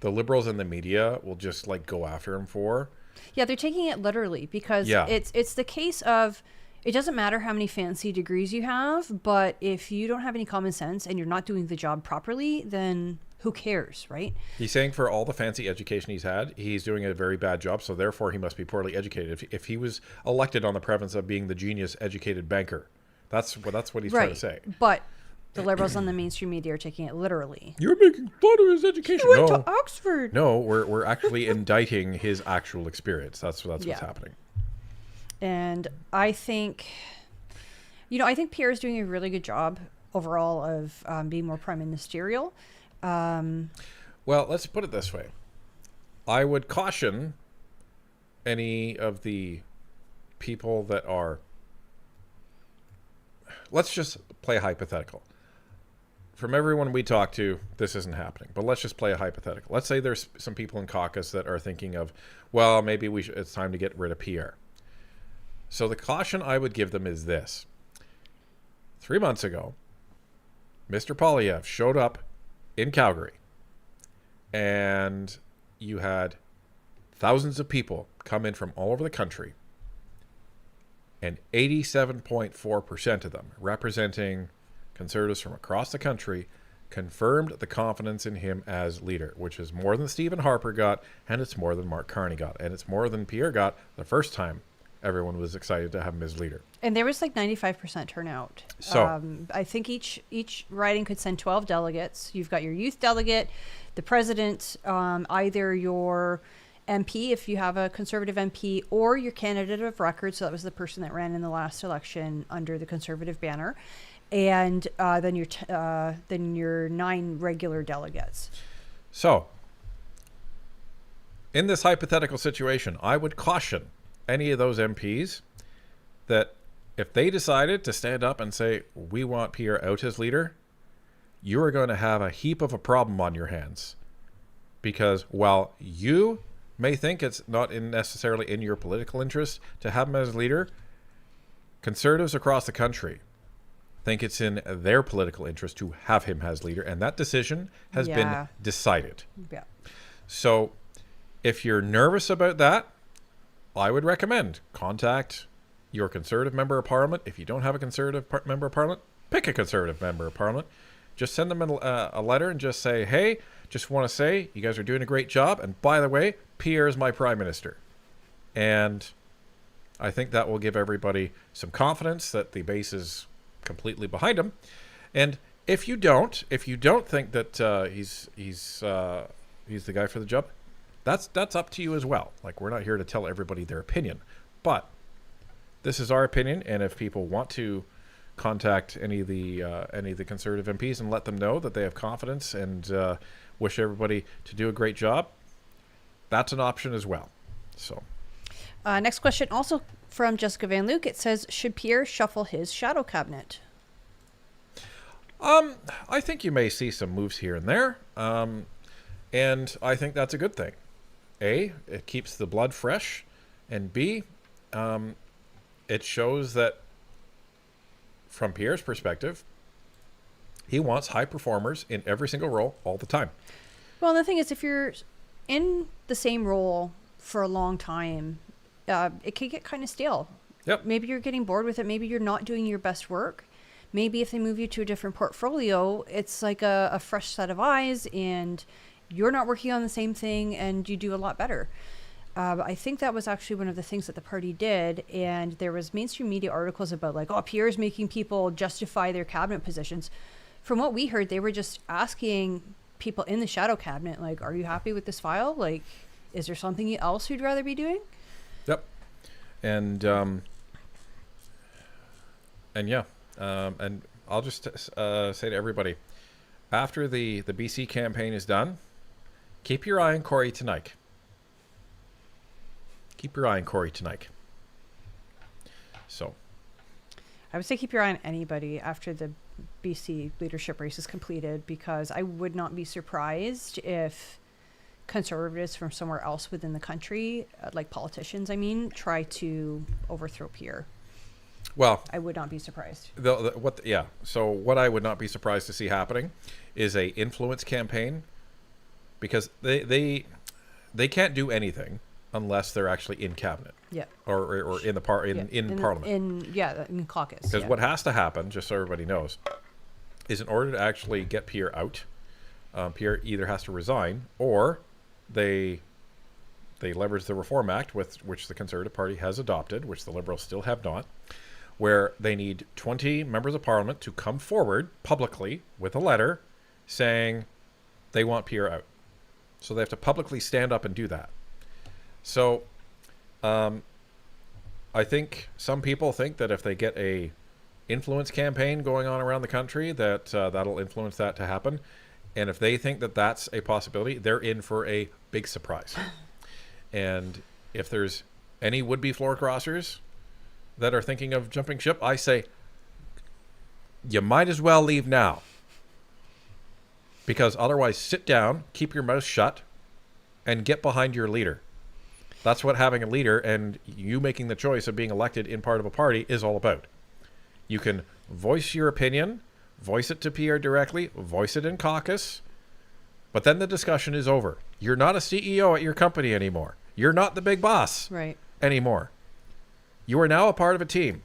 Liberals and the media will just go after him for. Yeah, they're taking it literally because it's the case of it doesn't matter how many fancy degrees you have, but if you don't have any common sense and you're not doing the job properly, then who cares, right? He's saying for all the fancy education he's had, he's doing a very bad job, so therefore he must be poorly educated. If he was elected on the premise of being the genius educated banker, that's what he's trying to say. But the Liberals on the mainstream media are taking it literally. You're making fun of his education. He went to Oxford. No, we're actually indicting his actual experience. That's what's happening. And I think, I think Pierre is doing a really good job overall of being more prime ministerial. Well, let's put it this way. I would caution any of the people that are... Let's just play a hypothetical. From everyone we talk to, this isn't happening. But let's just play a hypothetical. Let's say there's some people in caucus that are thinking of, well, maybe it's time to get rid of Pierre. So the caution I would give them is this. 3 months ago, Mr. Poilievre showed up in Calgary, and you had thousands of people come in from all over the country, and 87.4% of them, representing Conservatives from across the country, confirmed the confidence in him as leader, which is more than Stephen Harper got, and it's more than Mark Carney got, and it's more than Pierre got the first time everyone was excited to have him as leader. And there was 95% turnout. So I think each riding could send 12 delegates. You've got your youth delegate, the president, either your MP, if you have a Conservative MP, or your candidate of record. So that was the person that ran in the last election under the Conservative banner. And then your 9 regular delegates. So, in this hypothetical situation, I would caution any of those MPs that if they decided to stand up and say, we want Pierre out as leader, you are going to have a heap of a problem on your hands. Because while you may think it's not necessarily in your political interest to have him as leader, Conservatives across the country think it's in their political interest to have him as leader, and that decision has been decided. Yeah. So if you're nervous about that, I would recommend contact your Conservative member of Parliament. If you don't have a Conservative member of Parliament, pick a Conservative member of Parliament. Just send them a letter and just say, hey, just want to say you guys are doing a great job, and by the way, Pierre is my Prime Minister. And I think that will give everybody some confidence that the base is completely behind him. And if you don't think that he's the guy for the job, that's up to you as well. We're not here to tell everybody their opinion, but this is our opinion, and if people want to contact any of the Conservative MPs and let them know that they have confidence and wish everybody to do a great job, that's an option as well. So, next question, also from Jessica Van Luke. It says, should Pierre shuffle his shadow cabinet? I think you may see some moves here and there, and I think that's a good thing. A, it keeps the blood fresh, and B, it shows that from Pierre's perspective, he wants high performers in every single role all the time. Well, the thing is, if you're in the same role for a long time, it can get kind of stale. Yep. Maybe you're getting bored with it. Maybe you're not doing your best work. Maybe if they move you to a different portfolio, it's like a fresh set of eyes and you're not working on the same thing and you do a lot better. I think that was actually one of the things that the party did. And there was mainstream media articles about like, oh, Pierre's making people justify their cabinet positions. From what we heard, they were just asking people in the shadow cabinet, like, are you happy with this file? Like, is there something else you'd rather be doing? Yep. And yeah. And I'll just say to everybody, after the BC campaign is done, keep your eye on Corey tonight. Keep your eye on Corey tonight. So, I would say keep your eye on anybody after the BC leadership race is completed, because I would not be surprised if Conservatives from somewhere else within the country, like politicians, I mean, try to overthrow Pierre. Well, I would not be surprised. So what I would not be surprised to see happening is a influence campaign, because they can't do anything unless they're actually in cabinet. Yeah. Or in the Parliament. In caucus. Because what has to happen, just so everybody knows, is in order to actually get Pierre out, Pierre either has to resign or they leverage the Reform Act, which the Conservative Party has adopted, which the Liberals still have not, where they need 20 members of Parliament to come forward publicly with a letter saying they want Pierre out. So they have to publicly stand up and do that. So I think some people think that if they get a influence campaign going on around the country, that that'll influence that to happen. And if they think that that's a possibility, they're in for a big surprise. And if there's any would-be floor crossers that are thinking of jumping ship, I say you might as well leave now. Because otherwise, sit down, keep your mouth shut, and get behind your leader. That's what having a leader and you making the choice of being elected in part of a party is all about. You can voice your opinion, voice it to Pierre directly, voice it in caucus, but then the discussion is over. You're not a CEO at your company anymore. You're not the big boss anymore. You are now a part of a team.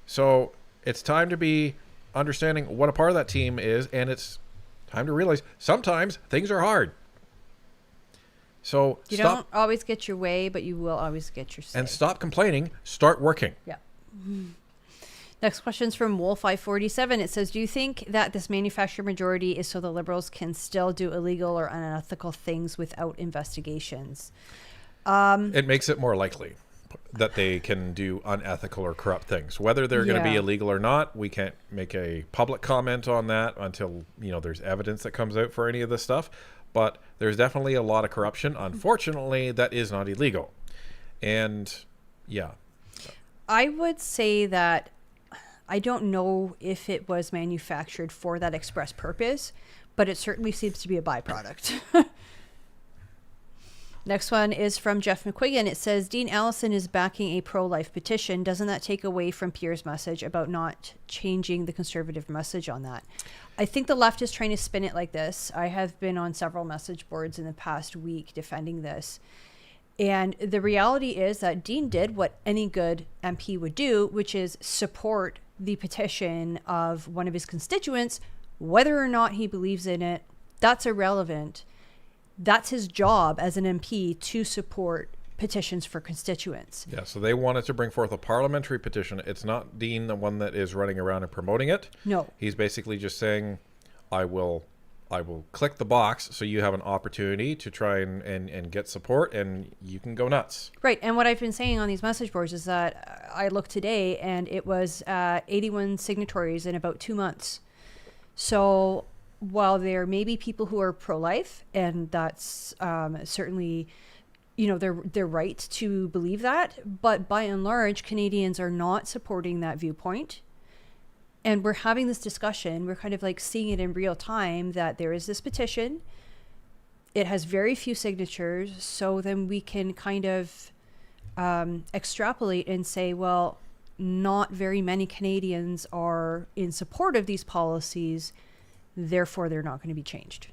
So it's time to be understanding what a part of that team is, and it's time to realize sometimes things are hard. So you don't always get your way, but you will always get your say. And stop complaining. Start working. Yeah. Next question's from Wolf547. It says, do you think that this manufactured majority is so the Liberals can still do illegal or unethical things without investigations? It makes it more likely that they can do unethical or corrupt things. Whether they're going to be illegal or not, we can't make a public comment on that until there's evidence that comes out for any of this stuff. But there's definitely a lot of corruption. Unfortunately, that is not illegal. And yeah. I would say that I don't know if it was manufactured for that express purpose, but it certainly seems to be a byproduct. Next one is from Jeff McQuiggan. It says, Dean Allison is backing a pro-life petition. Doesn't that take away from Pierre's message about not changing the Conservative message on that? I think the left is trying to spin it like this. I have been on several message boards in the past week defending this. And the reality is that Dean did what any good MP would do, which is support the petition of one of his constituents, whether or not he believes in it. That's irrelevant. That's his job as an MP to support petitions for constituents. Yeah, so they wanted to bring forth a parliamentary petition. It's not Dean, the one that is running around and promoting it. No. He's basically just saying, I will click the box so you have an opportunity to try and get support, and you can go nuts. Right, and what I've been saying on these message boards is that I looked today and it was 81 signatories in about 2 months. So while there may be people who are pro-life, and that's certainly, you know, their right to believe that, but by and large, Canadians are not supporting that viewpoint. And we're having this discussion, we're kind of like seeing it in real time, that there is this petition. It has very few signatures, so then we can kind of extrapolate and say, well, not very many Canadians are in support of these policies, therefore they're not going to be changed.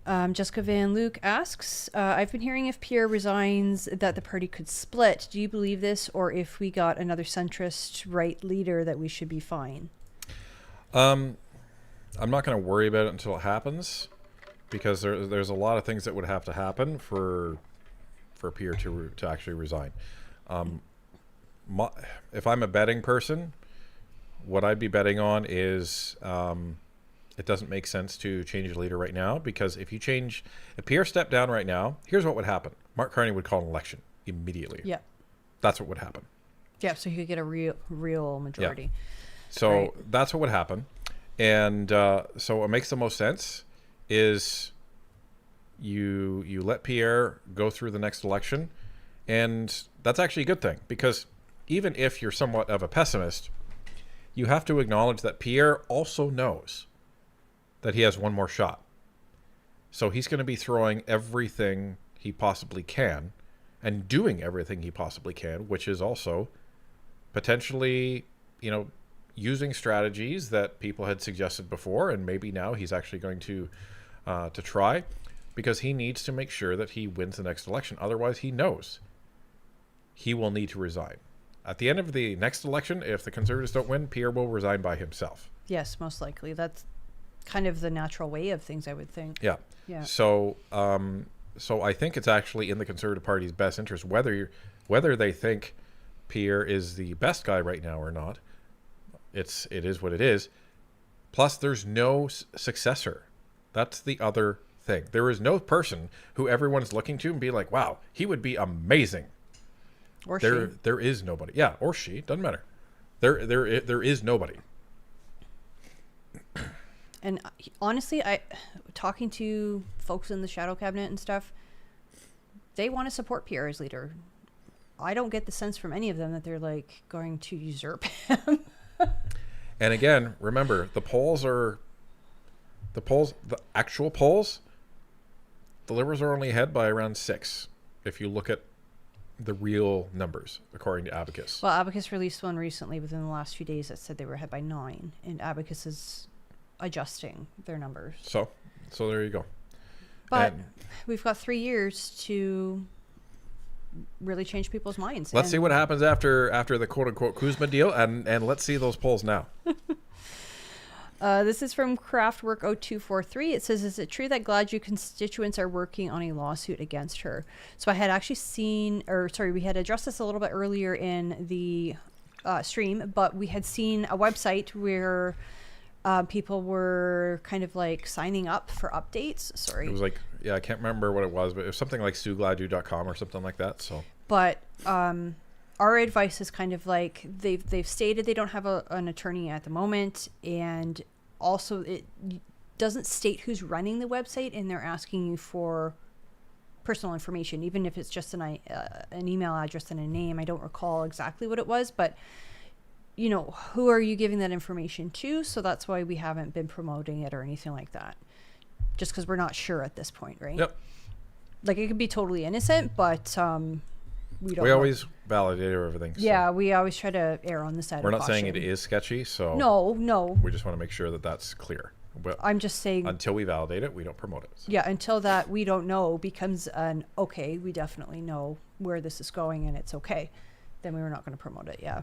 Jessica Van Luke asks, I've been hearing if Pierre resigns that the party could split. Do you believe this, or if we got another centrist right leader that we should be fine? I'm not going to worry about it until it happens, because there's a lot of things that would have to happen for Pierre to actually resign. If I'm a betting person, what I'd be betting on is it doesn't make sense to change the leader right now, because if Pierre stepped down right now, here's what would happen. Mark Carney would call an election immediately. Yeah. That's what would happen. Yeah, so he could get a real majority. Yeah. So right. That's what would happen. And so what makes the most sense is you let Pierre go through the next election, and that's actually a good thing, because even if you're somewhat of a pessimist, you have to acknowledge that Pierre also knows that he has one more shot. So he's going to be throwing everything he possibly can and doing everything he possibly can, which is also potentially, you know, using strategies that people had suggested before, and maybe now he's actually going to try, because he needs to make sure that he wins the next election. Otherwise, he knows he will need to resign. At the end of the next election, if the Conservatives don't win, Pierre will resign by himself. Yes, most likely. That's kind of the natural way of things, I would think. Yeah. Yeah. So I think it's actually in the Conservative Party's best interest, whether they think Pierre is the best guy right now or not. It is what it is. Plus, there's no successor. That's the other thing. There is no person who everyone's looking to and be like, wow, he would be amazing. Or there is nobody. Yeah, or she. Doesn't matter. There is nobody. And honestly, talking to folks in the shadow cabinet and stuff, they want to support Pierre as leader. I don't get the sense from any of them that they're like going to usurp him. And again, remember, the actual polls, the Liberals are only ahead by around 6 if you look at the real numbers, according to Abacus. Well, Abacus released one recently within the last few days that said they were ahead by 9, and Abacus is adjusting their numbers. So there you go. But we've got 3 years to really change people's minds. Let's see what happens after the quote-unquote Kuzma deal, and let's see those polls now. This is from Craftwork0243. It says, is it true that Gladu constituents are working on a lawsuit against her? So I had actually we had addressed this a little bit earlier in the stream, but we had seen a website where people were kind of like signing up for updates. Sorry. It was like, I can't remember what it was, but it was something like SueGladu.com or something like that. So, but our advice is kind of like they've stated they don't have an attorney at the moment, and also it doesn't state who's running the website, and they're asking you for personal information, even if it's just an email address and a name. I don't recall exactly what it was, but you know, who are you giving that information to? So that's why we haven't been promoting it or anything like that, just because we're not sure at this point, right? Yep. Like, it could be totally innocent, but we always validate everything. So. Yeah, we always try to err on the side of caution. We're not saying it is sketchy, so no. We just want to make sure that that's clear. But I'm just saying, until we validate it, we don't promote it. So. Yeah, until that we don't know becomes an okay, we definitely know where this is going and it's okay, then we were not going to promote it. Yeah.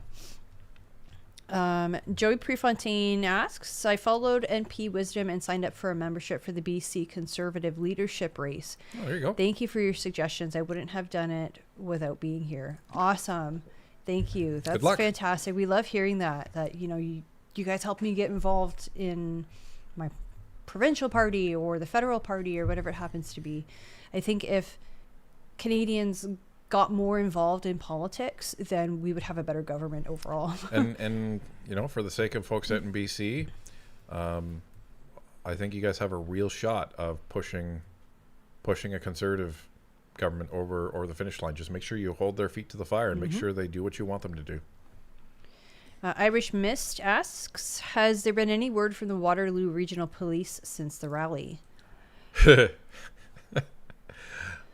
Joey Prefontaine asks, I followed NP Wisdom and signed up for a membership for the BC Conservative leadership race. Oh, there you go. Thank you for your suggestions. I wouldn't have done it without being here. Awesome. Thank you. That's fantastic. We love hearing that you know, you guys helped me get involved in my provincial party or the federal party or whatever it happens to be. I think if Canadians got more involved in politics, then we would have a better government overall. and you know, for the sake of folks out in BC, I think you guys have a real shot of pushing a conservative government over the finish line. Just make sure you hold their feet to the fire and make sure they do what you want them to do. Irish Mist asks, has there been any word from the Waterloo Regional Police since the rally?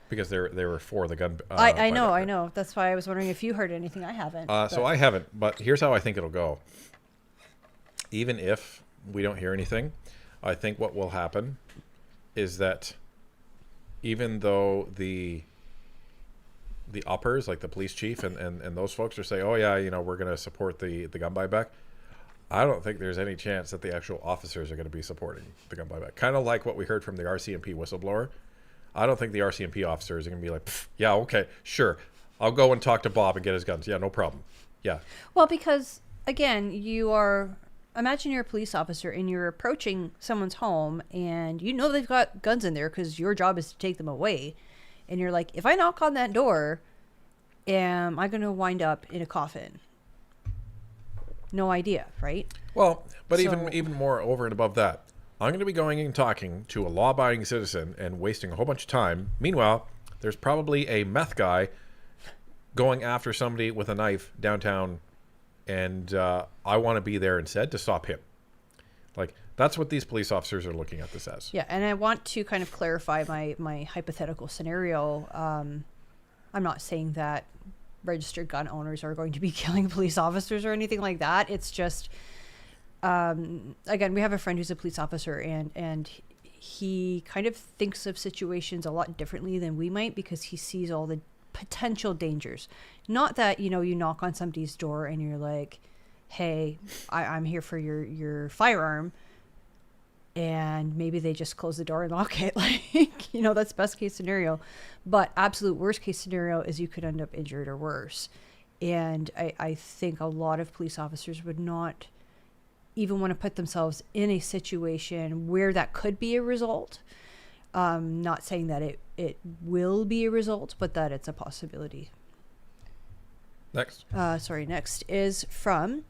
Because they were for the gun. I know. That's why I was wondering if you heard anything. I haven't. So I haven't, but here's how I think it'll go. Even if we don't hear anything, I think what will happen is that even though the uppers, like the police chief and those folks are saying, oh yeah, you know, we're going to support the gun buyback, I don't think there's any chance that the actual officers are going to be supporting the gun buyback. Kind of like what we heard from the RCMP whistleblower. I don't think the RCMP officers are going to be like, yeah, okay, sure. I'll go and talk to Bob and get his guns. Yeah, no problem. Yeah. Well, because, again, imagine you're a police officer and you're approaching someone's home and you know they've got guns in there because your job is to take them away. And you're like, if I knock on that door, am I going to wind up in a coffin? No idea, right? Well, but even more over and above that, I'm going to be going and talking to a law-abiding citizen and wasting a whole bunch of time. Meanwhile, there's probably a meth guy going after somebody with a knife downtown, and I want to be there instead to stop him. Like, that's what these police officers are looking at this as. Yeah, and I want to kind of clarify my hypothetical scenario. I'm not saying that registered gun owners are going to be killing police officers or anything like that. It's just... again, we have a friend who's a police officer, and he kind of thinks of situations a lot differently than we might because he sees all the potential dangers. Not that, you know, you knock on somebody's door and you're like, hey, I'm here for your firearm, and maybe they just close the door and lock it. Like, you know, that's best case scenario. But absolute worst case scenario is you could end up injured or worse. And I think a lot of police officers would not even want to put themselves in a situation where that could be a result. Not saying that it will be a result, but that it's a possibility. Next. Next is from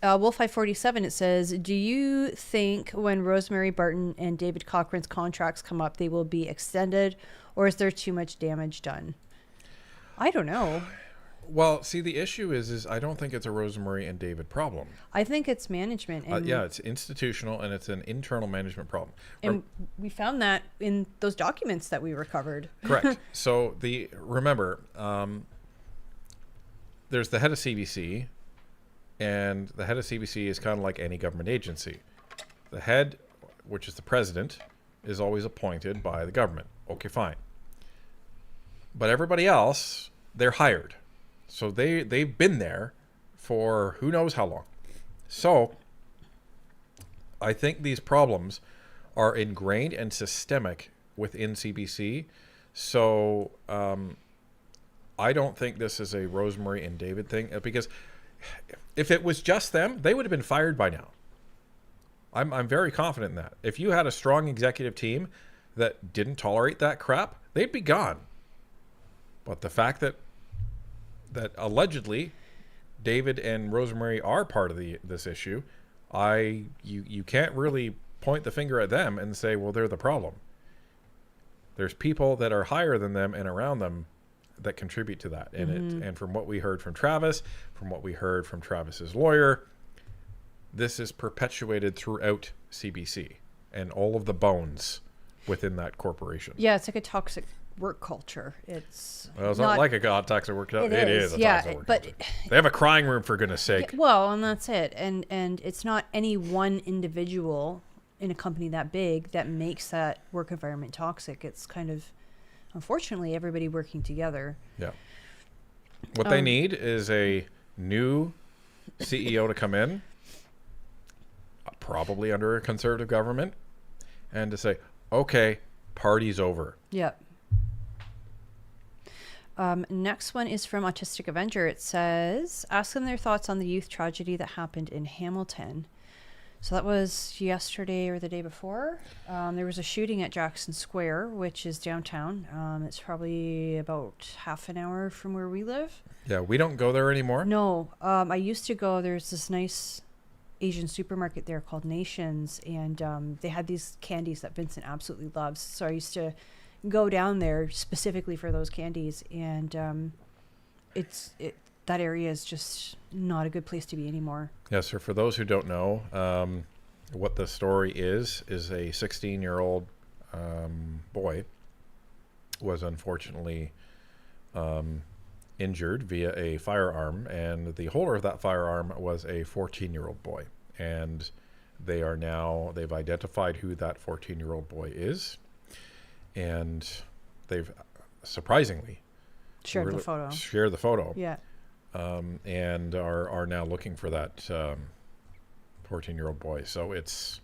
Wolf547. It says, do you think when Rosemary Barton and David Cochran's contracts come up, they will be extended, or is there too much damage done? I don't know. Well, see, the issue is I don't think it's a Rosemary and David problem. I think it's management. And yeah, it's institutional and it's an internal management problem. And we found that in those documents that we recovered. Correct. So remember, there's the head of CBC, and the head of CBC is kind of like any government agency. The head, which is the president, is always appointed by the government. Okay, fine. But everybody else, they're hired. So they've been there for who knows how long. So I think these problems are ingrained and systemic within CBC. So I don't think this is a Rosemary and David thing, because if it was just them, they would have been fired by now. I'm very confident in that. If you had a strong executive team that didn't tolerate that crap, they'd be gone. But the fact that allegedly David and Rosemary are part of this issue, you can't really point the finger at them and say, well, they're the problem. There's people that are higher than them and around them that contribute to that. And from what we heard from Travis, from what we heard from Travis's lawyer, this is perpetuated throughout CBC and all of the bones within that corporation. Yeah, it's like a toxic work culture. It's not like a toxic work culture. It is a toxic work culture. They have a crying room, for goodness sake. Yeah, well, and that's it. And it's not any one individual in a company that big that makes that work environment toxic. It's kind of, unfortunately, everybody working together. Yeah. What they need is a new CEO to come in, probably under a conservative government, and to say, okay, party's over. Yep. Next one is from Autistic Avenger. It says, ask them their thoughts on the youth tragedy that happened in Hamilton. So that was yesterday or the day before. There was a shooting at Jackson Square, which is downtown. It's probably about half an hour from where we live. Yeah, we don't go there anymore. No, I used to go. There's this nice Asian supermarket there called Nations, and they had these candies that Vincent absolutely loves. So I used to go down there specifically for those candies, and that area is just not a good place to be anymore. Yes, sir. For those who don't know, what the story is a 16-year-old boy was unfortunately injured via a firearm, and the holder of that firearm was a 14-year-old boy. And they've identified who that 14-year-old boy is, and they've surprisingly shared the photo. Shared the photo. Yeah. And are now looking for that 14-year-old boy. So it's...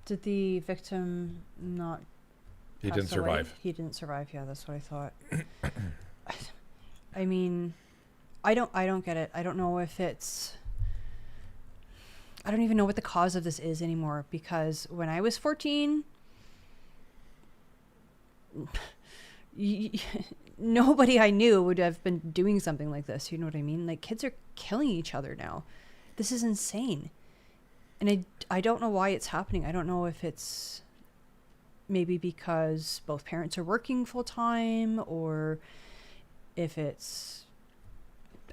Did the victim not... He didn't survive. He didn't survive. Yeah, that's what I thought. I mean, I don't get it. I don't know if it's... I don't even know what the cause of this is anymore, because when I was 14... nobody I knew would have been doing something like this. You know what I mean? Like, kids are killing each other now. This is insane. And I don't know why it's happening. I don't know if it's maybe because both parents are working full time, or if it's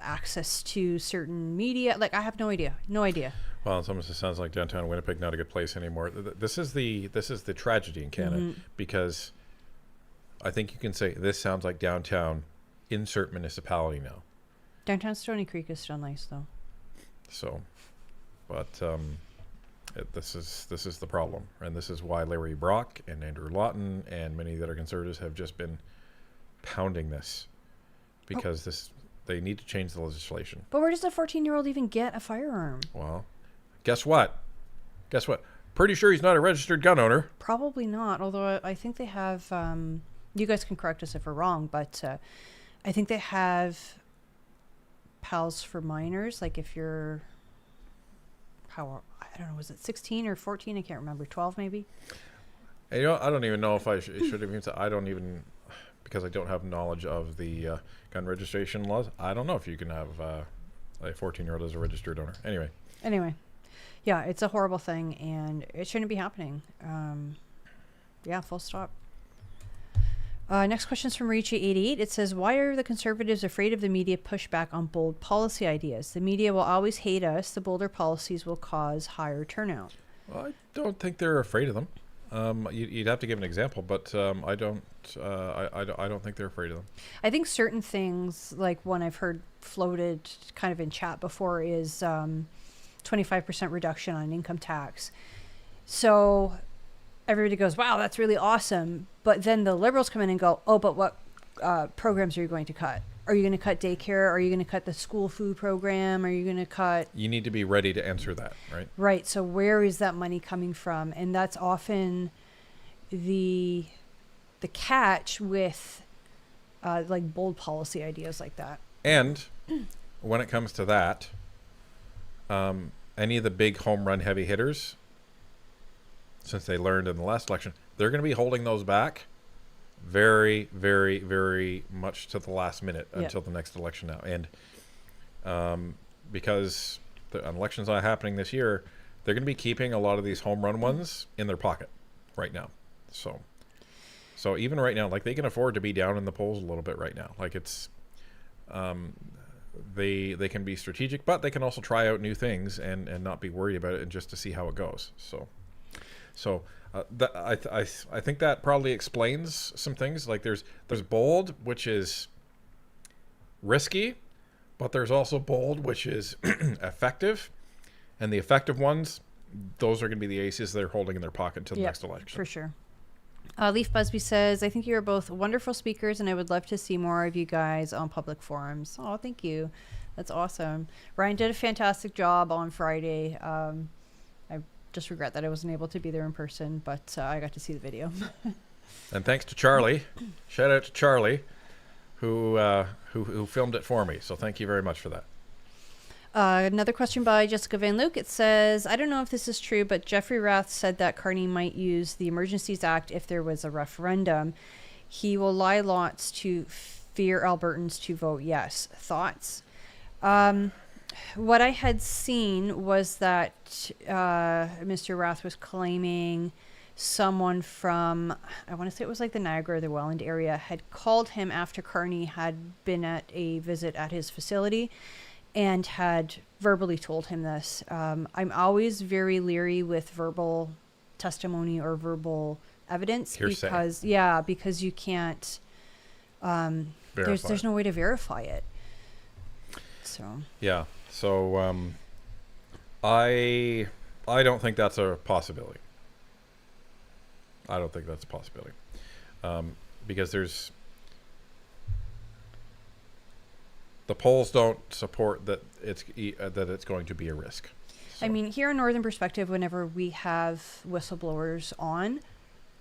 access to certain media. Like, I have no idea. No idea. Well, it almost sounds like downtown Winnipeg not a good place anymore. This is the tragedy in Canada, because I think you can say this sounds like downtown insert municipality now. Downtown Stony Creek is still nice, though. So, but this is the problem, and this is why Larry Brock and Andrew Lawton and many of the other Conservatives have just been pounding this, because they need to change the legislation. But where does a 14-year-old even get a firearm? Well, guess what? Pretty sure he's not a registered gun owner. Probably not, although I think they have... you guys can correct us if we're wrong, but I think they have pals for minors. Like, if you're, I don't know, was it 16 or 14? I can't remember. 12 maybe? I don't even know if I should have even said, I don't even, because I don't have knowledge of the gun registration laws. I don't know if you can have a 14-year-old as a registered owner. Anyway. Yeah, it's a horrible thing, and it shouldn't be happening. Yeah, full stop. Next question is from Richie88. It says, why are the Conservatives afraid of the media pushback on bold policy ideas? The media will always hate us. The bolder policies will cause higher turnout. Well, I don't think they're afraid of them. You'd have to give an example, but I don't think they're afraid of them. I think certain things, like one I've heard floated kind of in chat before, is 25% reduction on income tax. So everybody goes, wow, that's really awesome. But then the Liberals come in and go, oh, but what programs are you going to cut? Are you going to cut daycare? Are you going to cut the school food program? Are you going to cut... You need to be ready to answer that, right? Right. So where is that money coming from? And that's often the catch with like bold policy ideas like that. And when it comes to that, any of the big home run heavy hitters, since they learned in the last election, they're going to be holding those back very, very, very much to the last minute until the next election now. And because the election's not happening this year, they're going to be keeping a lot of these home run ones in their pocket right now. So even right now, like, they can afford to be down in the polls a little bit right now. Like, it's they can be strategic, but they can also try out new things and not be worried about it, and just to see how it goes. So I think that probably explains some things. Like, there's bold, which is risky, but there's also bold, which is effective. And the effective ones, those are going to be the aces they're holding in their pocket until the next election. For sure. Leaf Busby says, I think you are both wonderful speakers, and I would love to see more of you guys on public forums. Oh, thank you. That's awesome. Ryan did a fantastic job on Friday. I just regret that I wasn't able to be there in person, but I got to see the video. And thanks to Charlie. Shout out to Charlie, who filmed it for me. So thank you very much for that. Another question by Jessica Van Luke. It says, I don't know if this is true, but Jeffrey Rath said that Carney might use the Emergencies Act if there was a referendum. He will lie lots to fear Albertans to vote yes. Thoughts? What I had seen was that Mr. Rath was claiming someone from, I want to say it was like the Niagara or the Welland area, had called him after Carney had been at a visit at his facility and had verbally told him this. I'm always very leery with verbal testimony or verbal evidence because you can't, there's no way to verify it. So yeah. So I don't think that's a possibility. I don't think that's a possibility. Because the polls don't support that it's going to be a risk. So. I mean, here in Northern Perspective, whenever we have whistleblowers on,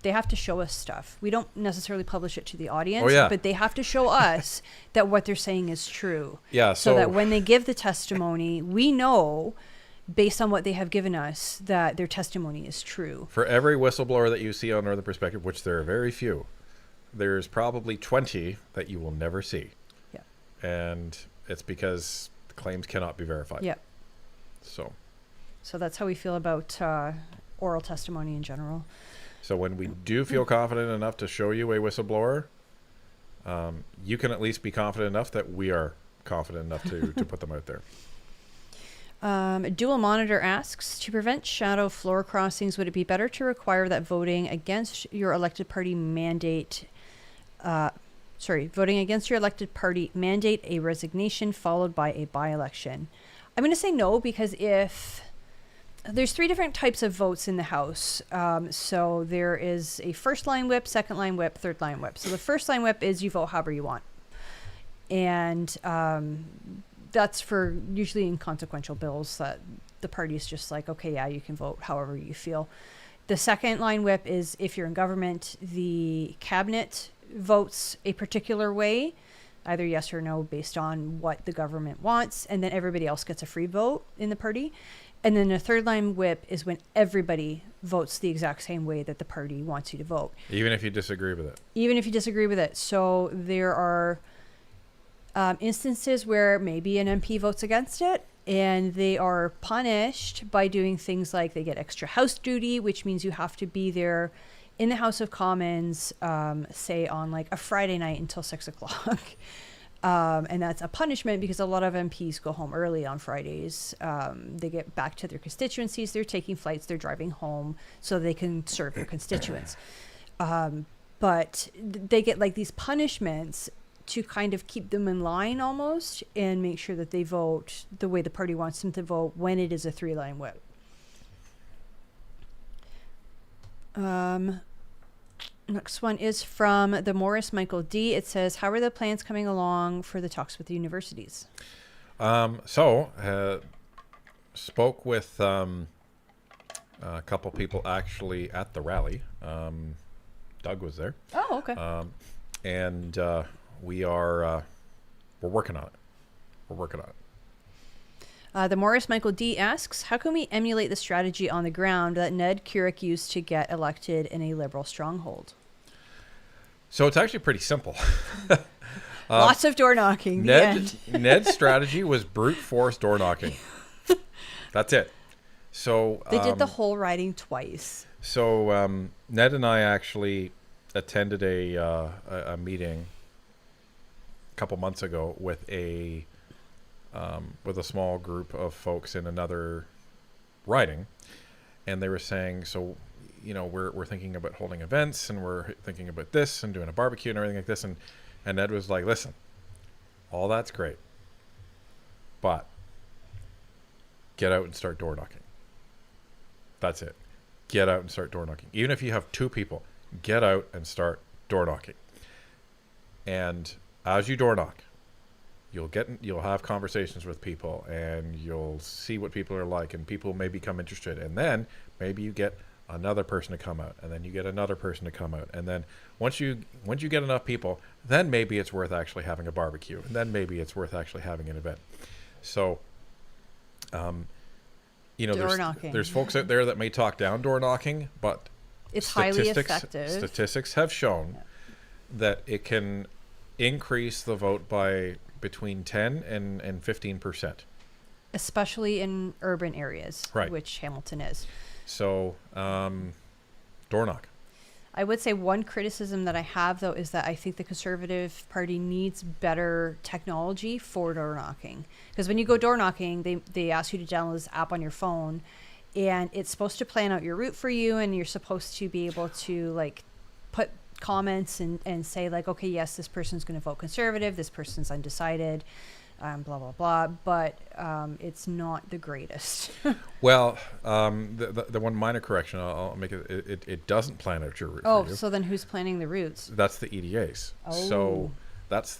they have to show us stuff. We don't necessarily publish it to the audience, but they have to show us that what they're saying is true. Yeah. So that when they give the testimony, we know, based on what they have given us, that their testimony is true. For every whistleblower that you see on Northern Perspective, which there are very few, there's probably 20 that you will never see. Yeah. And it's because the claims cannot be verified. Yeah. So that's how we feel about oral testimony in general. So when we do feel confident enough to show you a whistleblower, you can at least be confident enough that we are confident enough to put them out there. Dual Monitor asks, to prevent shadow floor crossings, would it be better to require that voting against your elected party mandate a resignation followed by a by-election? I'm going to say no, because if there's 3 different types of votes in the House. So there is a first line whip, second line whip, third line whip. So the first line whip is you vote however you want. And that's for usually inconsequential bills that the party is just like, okay, yeah, you can vote however you feel. The second line whip is if you're in government, the cabinet votes a particular way, either yes or no, based on what the government wants. And then everybody else gets a free vote in the party. And then the third line whip is when everybody votes the exact same way that the party wants you to vote. Even if you disagree with it. So there are instances where maybe an MP votes against it and they are punished by doing things like they get extra house duty, which means you have to be there in the House of Commons, say on like a Friday night until 6 o'clock. And that's a punishment because a lot of MPs go home early on Fridays. They get back to their constituencies. They're taking flights. They're driving home so they can serve their constituents. But they get like these punishments to kind of keep them in line almost and make sure that they vote the way the party wants them to vote when it is a 3-line whip. Next one is from the Morris Michael D. It says, how are the plans coming along for the talks with the universities? Spoke with a couple people actually at the rally. Doug was there. Oh, okay. And we're working on it. The Morris Michael D asks, how can we emulate the strategy on the ground that Ned Couric used to get elected in a Liberal stronghold? So it's actually pretty simple. Lots of door knocking. Ned's strategy was brute force door knocking. That's it. So they did the whole riding twice. So Ned and I actually attended a meeting a couple months ago with a small group of folks in another riding, and they were saying, so we're thinking about holding events, and we're thinking about this and doing a barbecue and everything like this, and Ed was like, listen, all that's great, but get out and start door knocking. That's it. Get out and start door knocking. Even if you have 2 people, get out and start door knocking. And as you door knock, you'll have conversations with people, and you'll see what people are like, and people may become interested, and then maybe you get another person to come out, and then you get another person to come out, and then once you get enough people, then maybe it's worth actually having a barbecue, and then maybe it's worth actually having an event. So You know, Door knocking. there's folks out there that may talk down door knocking, but It's highly effective. Statistics have shown that it can increase the vote by between 10 and 15%. Especially in urban areas, Right. which Hamilton is. So, door knock. I would say one criticism that I have, though, is that I think the Conservative Party needs better technology for door knocking. Because when you go door knocking, they ask you to download this app on your phone, and it's supposed to plan out your route for you, and you're supposed to be able to, like, put comments and say, like, okay, yes, this person's going to vote Conservative, this person's undecided, blah, blah, blah. But it's not the greatest. Well, the one minor correction I'll make it doesn't plan out your route for you. So then who's planning the routes? That's the EDAs. So that's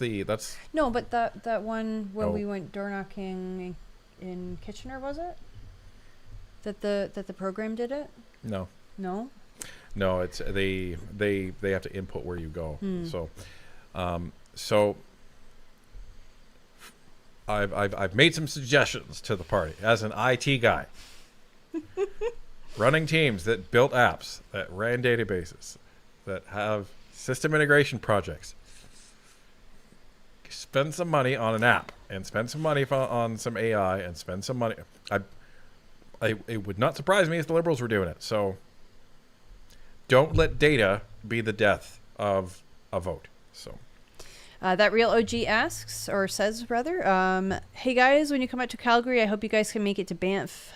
No, but that one when we went door knocking in Kitchener, was it? That the program did it? No. No? It's they have to input where you go. So I've made some suggestions to the party as an IT guy. Running teams that built apps, that ran databases, that have system integration projects. Spend some money on an app and spend some money on some AI and spend some money. It would not surprise me if the Liberals were doing it. So don't let data be the death of a vote. So. That Real OG asks, or says rather, hey guys, when you come out to Calgary, I hope you guys can make it to Banff.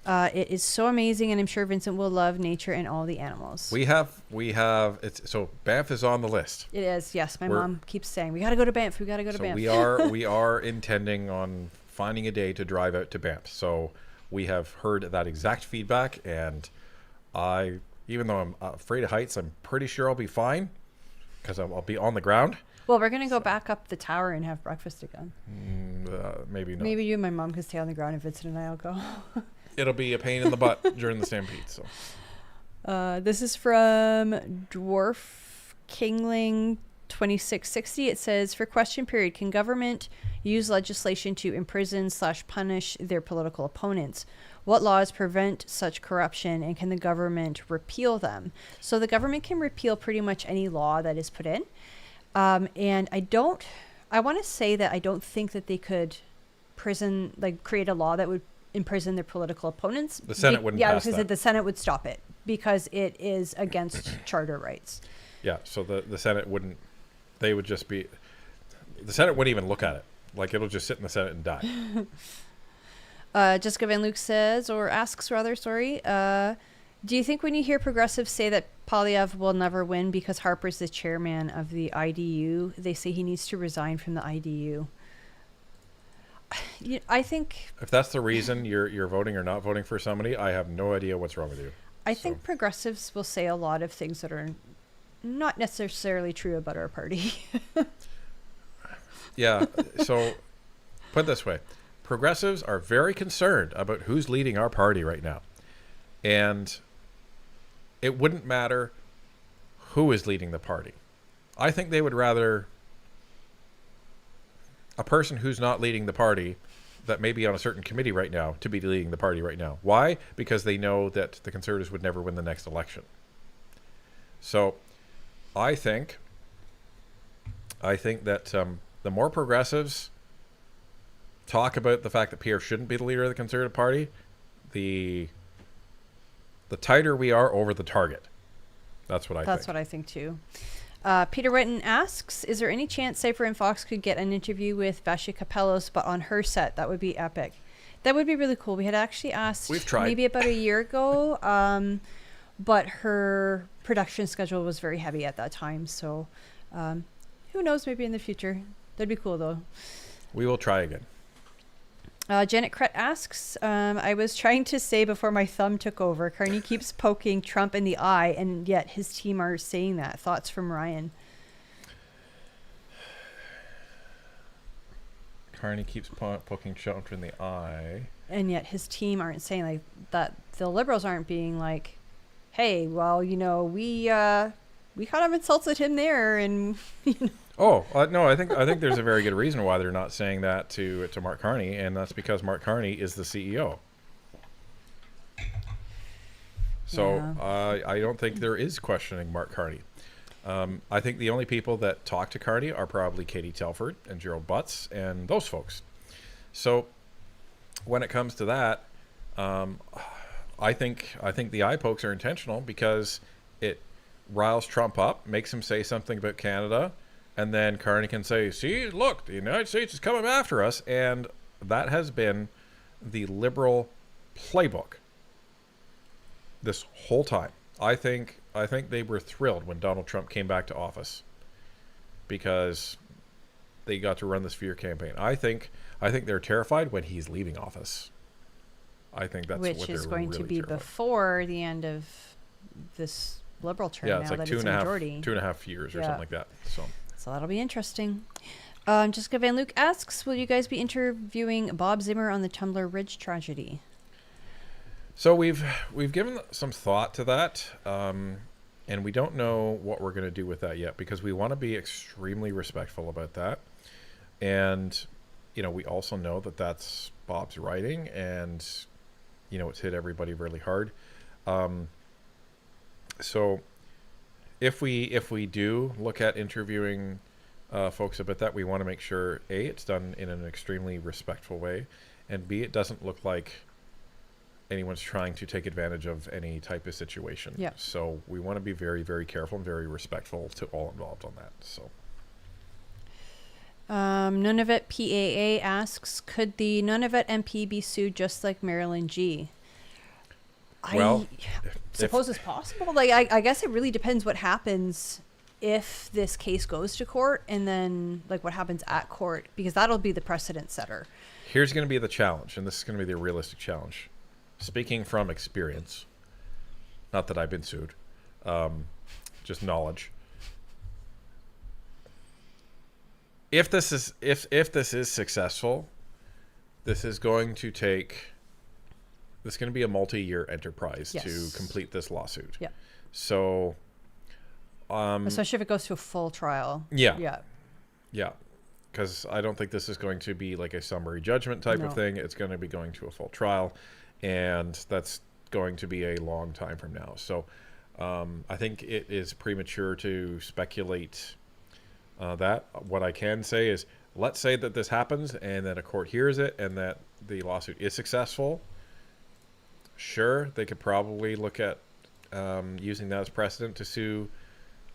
It is so amazing, and I'm sure Vincent will love nature and all the animals. We have so Banff is on the list. It is, yes. My mom keeps saying, we got to go to Banff, we got to go to Banff. We are intending on finding a day to drive out to Banff. So we have heard that exact feedback, and even though I'm afraid of heights, I'm pretty sure I'll be fine because I'll be on the ground. Well, we're going to go back up the tower and have breakfast again. Maybe not. Maybe you and my mom can stay on the ground and Vincent and I will go. It'll be a pain in the butt during the stampede. So, this is from Dwarf Kingling 2660. It says, for question period, can government use legislation to imprison/punish their political opponents? What laws prevent such corruption, and can the government repeal them? So the government can repeal pretty much any law that is put in. And I want to say that I don't think that they could create a law that would imprison their political opponents. The Senate wouldn't pass that. The Senate would stop it because it is against charter rights. Yeah, so the Senate wouldn't, they would just be, the Senate wouldn't even look at it. Like, it'll just sit in the Senate and die. Jessica Van Luke says, or asks rather, sorry, do you think when you hear progressives say that Polyev will never win because Harper's the chairman of the IDU, they say he needs to resign from the IDU? I think... If that's the reason you're voting or not voting for somebody, I have no idea what's wrong with you. I think progressives will say a lot of things that are not necessarily true about our party. Yeah, so put it this way. Progressives are very concerned about who's leading our party right now. And it wouldn't matter who is leading the party. I think they would rather a person who's not leading the party that may be on a certain committee right now to be leading the party right now. Why? Because they know that the Conservatives would never win the next election. So I think that the more progressives talk about the fact that Pierre shouldn't be the leader of the Conservative Party, the tighter we are over the target. That's what I think. That's what I think too. Peter Witten asks, is there any chance Cypher and Fox could get an interview with Vasha Capellos, but on her set? That would be epic. That would be really cool. We had actually asked maybe about a year ago, but her production schedule was very heavy at that time. So who knows, maybe in the future. That'd be cool though. We will try again. Janet Krett asks, I was trying to say before my thumb took over, Carney keeps poking Trump in the eye, and yet his team are saying that. Thoughts from Ryan? Carney keeps poking Trump in the eye. And yet his team aren't saying like that. The Liberals aren't being like, hey, well, we kind of insulted him there, and Oh no, I think there's a very good reason why they're not saying that to Mark Carney, and that's because Mark Carney is the CEO. So I don't think there is questioning Mark Carney. I think the only people that talk to Carney are probably Katie Telford and Gerald Butts and those folks. So when it comes to that, I think the eye pokes are intentional because it riles Trump up, makes him say something about Canada, and then Carney can say, see, look, the United States is coming after us. And that has been the Liberal playbook this whole time. I think they were thrilled when Donald Trump came back to office because they got to run this fear campaign. I think they're terrified when he's leaving office. I think that's which what is they're going really to be terrified. Before the end of this Liberal term. Yeah, now it's like that two it's and a a majority. 2.5 years or Yeah. something like that. So that'll be interesting. Jessica Van Luke asks, will you guys be interviewing Bob Zimmer on the Tumbler Ridge tragedy? So we've given some thought to that, and we don't know what we're going to do with that yet because we want to be extremely respectful about that. And, we also know that that's Bob's writing, and, it's hit everybody really hard. So if we do look at interviewing folks about that, we want to make sure, A, it's done in an extremely respectful way, and B, it doesn't look like anyone's trying to take advantage of any type of situation. Yeah. So we want to be very, very careful and very respectful to all involved on that. So. Nunavut PAA asks, could the Nunavut MP be sued just like Marilyn G? Well, I suppose it's possible. Like, I guess it really depends what happens if this case goes to court, and then like what happens at court, because that'll be the precedent setter. Here's going to be the challenge, and this is going to be the realistic challenge. Speaking from experience, not that I've been sued, just knowledge. If this is successful, this is going to be a multi-year enterprise to complete this lawsuit. Yeah. So, especially if it goes to a full trial. Yeah. Because I don't think this is going to be like a summary judgment type of thing. It's going to be going to a full trial, and that's going to be a long time from now. So I think it is premature to speculate that. What I can say is, let's say that this happens and that a court hears it and that the lawsuit is successful. Sure, they could probably look at using that as precedent to sue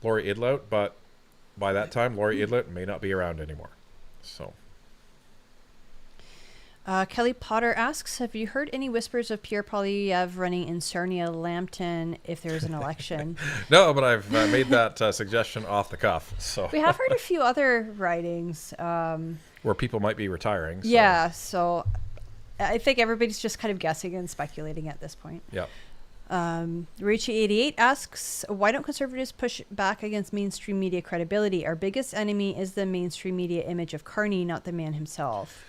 Lori Idlout, but by that time, Lori Idlout may not be around anymore. So. Kelly Potter asks, have you heard any whispers of Pierre Poilievre running in Sarnia-Lambton if there's an election? No, but I've made that suggestion off the cuff. So we have heard a few other writings. Where people might be retiring. So. Yeah, so I think everybody's just kind of guessing and speculating at this point. Yeah. Richie88 asks, why don't conservatives push back against mainstream media credibility? Our biggest enemy is the mainstream media image of Carney, not the man himself.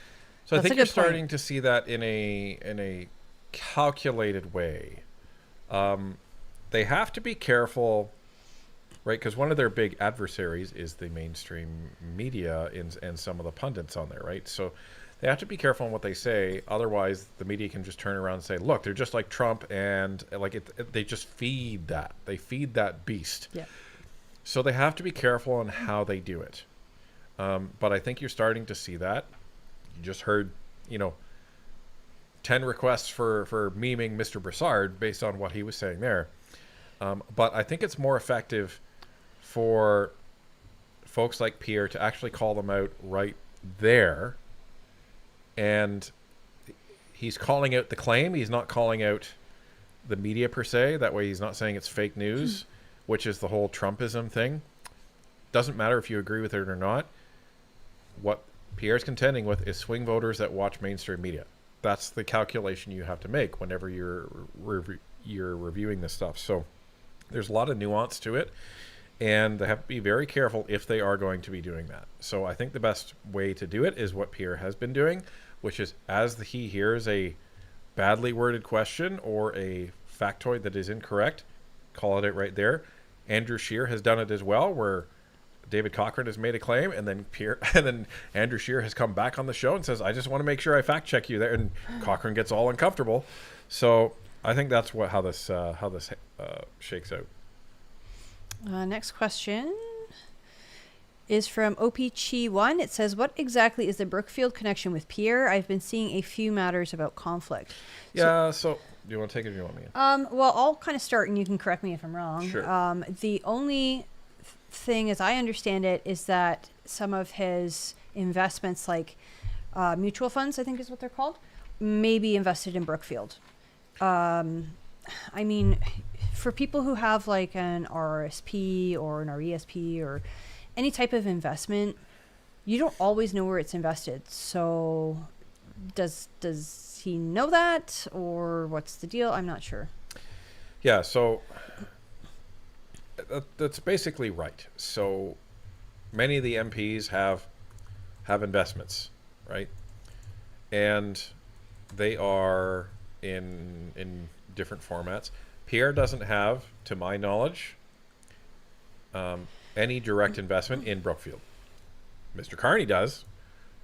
So I think you're starting to see that in a calculated way. They have to be careful, right? Because one of their big adversaries is the mainstream media and some of the pundits on there, right? So they have to be careful on what they say. Otherwise, the media can just turn around and say, look, they're just like Trump, and they just feed that. They feed that beast. Yeah. So they have to be careful on how they do it. But I think you're starting to see that. You just heard, 10 requests for memeing Mr. Broussard based on what he was saying there. But I think it's more effective for folks like Pierre to actually call them out right there. And he's calling out the claim. He's not calling out the media per se. That way he's not saying it's fake news, which is the whole Trumpism thing. Doesn't matter if you agree with it or not. What Pierre's contending with is swing voters that watch mainstream media. That's the calculation you have to make whenever you're reviewing this stuff. So there's a lot of nuance to it, and they have to be very careful if they are going to be doing that. So I think the best way to do it is what Pierre has been doing, which is as he hears a badly worded question or a factoid that is incorrect, call it out right there. Andrew Scheer has done it as well, where David Cochrane has made a claim, and then Andrew Scheer has come back on the show and says, I just want to make sure I fact check you there, and Cochrane gets all uncomfortable. So I think that's how this shakes out. Next question is from OPC1. It says, what exactly is the Brookfield connection with Pierre? I've been seeing a few matters about conflict. Yeah, so do you want to take it or do you want me to? Well, I'll kind of start and you can correct me if I'm wrong. Sure. The only thing, as I understand it, is that some of his investments, like mutual funds, I think is what they're called, may be invested in Brookfield. I mean, for people who have like an RRSP or an RESP or any type of investment, you don't always know where it's invested. So does he know that, or what's the deal? I'm not sure. Yeah, so that's basically right. So many of the MPs have investments, right? And they are in different formats. Pierre doesn't have, to my knowledge, any direct investment in Brookfield. Mr. Carney does,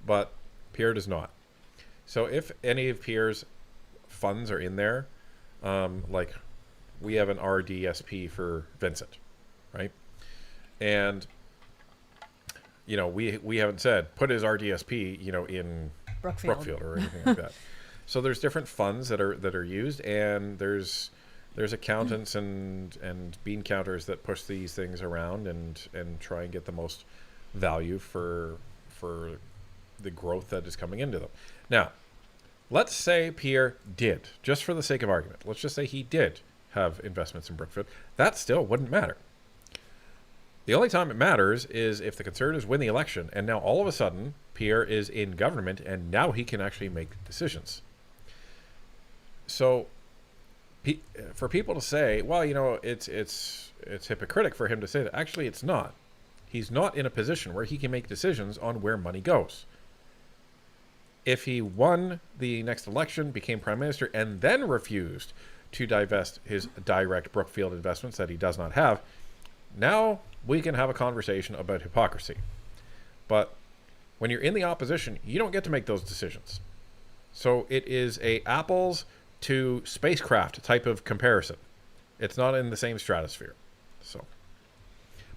but Pierre does not. So if any of Pierre's funds are in there, like we have an RDSP for Vincent, right? And we haven't said put his RDSP, in Brookfield or anything like that. So there's different funds that are used, and there's accountants and bean counters that push these things around and try and get the most value for the growth that is coming into them. Now, let's say Pierre did, just for the sake of argument, let's just say he did have investments in Brookfield. That still wouldn't matter. The only time it matters is if the Conservatives win the election, and now all of a sudden Pierre is in government, and now he can actually make decisions. So for people to say, well, it's hypocritical for him to say that. Actually, it's not. He's not in a position where he can make decisions on where money goes. If he won the next election, became prime minister, and then refused to divest his direct Brookfield investments that he does not have, now we can have a conversation about hypocrisy. But when you're in the opposition, you don't get to make those decisions. So it is a apples to spacecraft type of comparison. It's not in the same stratosphere.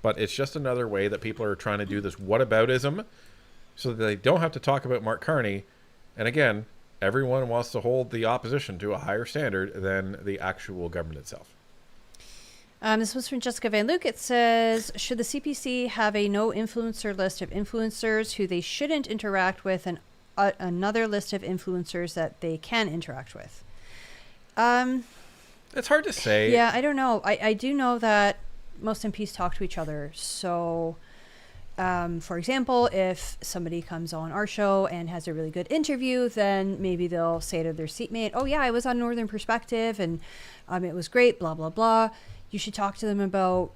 But it's just another way that people are trying to do this whataboutism so that they don't have to talk about Mark Carney. And again, everyone wants to hold the opposition to a higher standard than the actual government itself. This was from Jessica Van Luke. It says, should the CPC have a no influencer list of influencers who they shouldn't interact with, and another list of influencers that they can interact with? It's hard to say. Yeah, I don't know. I do know that most MPs talk to each other. So, for example, if somebody comes on our show and has a really good interview, then maybe they'll say to their seatmate, oh yeah, I was on Northern Perspective and it was great, blah, blah, blah. You should talk to them about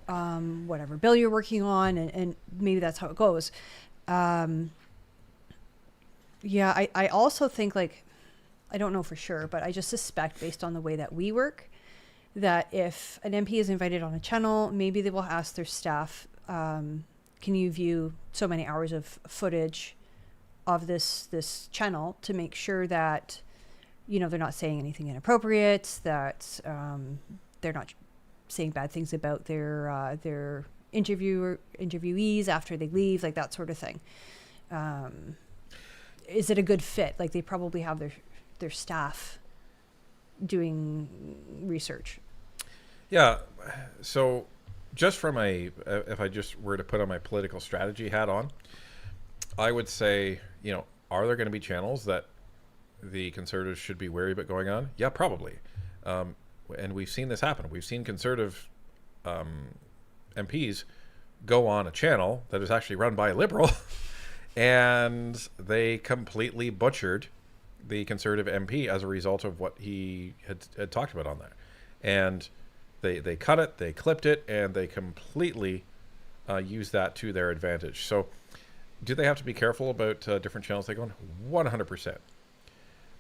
whatever bill you're working on, and maybe that's how it goes. Yeah, I also think, like, I don't know for sure, but I just suspect, based on the way that we work, that if an MP is invited on a channel, maybe they will ask their staff, can you view so many hours of footage of this channel to make sure that, they're not saying anything inappropriate, that they're not saying bad things about their interviewees after they leave, like that sort of thing. Is it a good fit? Like, they probably have their staff doing research. Yeah. So just from if I just were to put on my political strategy hat on, I would say, are there going to be channels that the Conservatives should be wary about going on? Yeah, probably. And we've seen this happen. We've seen Conservative MPs go on a channel that is actually run by a Liberal and they completely butchered the Conservative MP as a result of what he had talked about on there. And they cut it, they clipped it, and they completely used that to their advantage. So do they have to be careful about different channels they go on? 100%.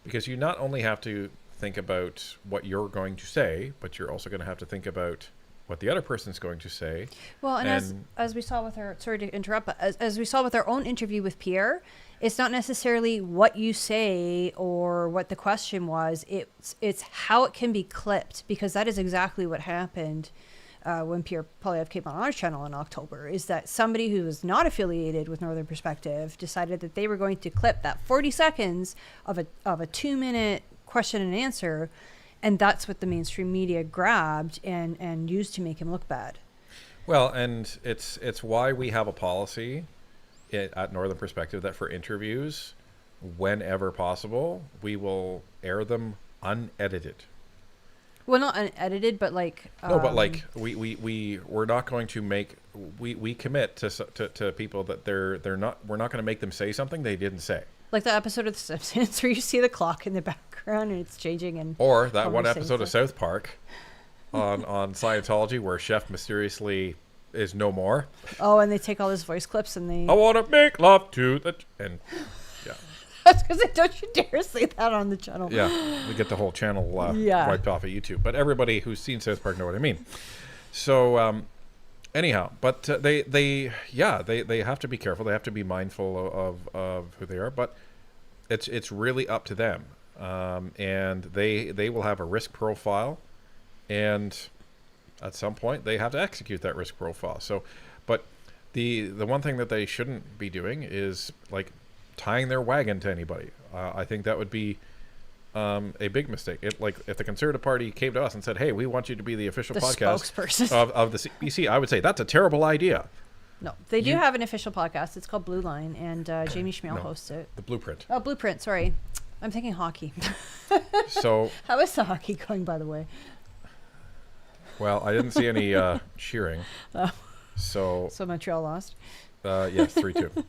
Because you not only have to think about what you're going to say, but you're also going to have to think about what the other person's going to say. Well, and as we saw with our, sorry to interrupt, but as we saw with our own interview with Pierre, it's not necessarily what you say or what the question was. It's how it can be clipped, because that is exactly what happened when Pierre Poilievre came on our channel in October, is that somebody who was not affiliated with Northern Perspective decided that they were going to clip that 40 seconds of a 2-minute question and answer, and that's what the mainstream media grabbed and used to make him look bad. Well, and it's why we have a policy at Northern Perspective that for interviews, whenever possible, we will air them unedited. Well, not unedited, but like no, but like we're not going to make we commit to people that we're not going to make them say something they didn't say. Like the episode of The Simpsons where you see the clock in the background and it's changing, and or that one episode of South Park on Scientology where Chef mysteriously is no more. Oh, and they take all his voice clips and they. I want to make love to the and yeah. That's because don't you dare say that on the channel. Yeah, we get the whole channel wiped off of YouTube. But everybody who's seen South Park know what I mean. So anyhow, but they have to be careful. They have to be mindful of who they are. But it's really up to them, and they will have a risk profile, and at some point they have to execute that risk profile. So, but the one thing that they shouldn't be doing is like tying their wagon to anybody. I think that would be a big mistake. If the Conservative Party came to us and said, "Hey, we want you to be the official podcast of the CBC," I would say that's a terrible idea. No, they do have an official podcast. It's called Blue Line, and Jamie Schmeal hosts it. The Blueprint. Oh, Blueprint. Sorry, I'm thinking hockey. So how is the hockey going, by the way? Well, I didn't see any cheering. Oh. So Montreal lost. Yes, 3-2.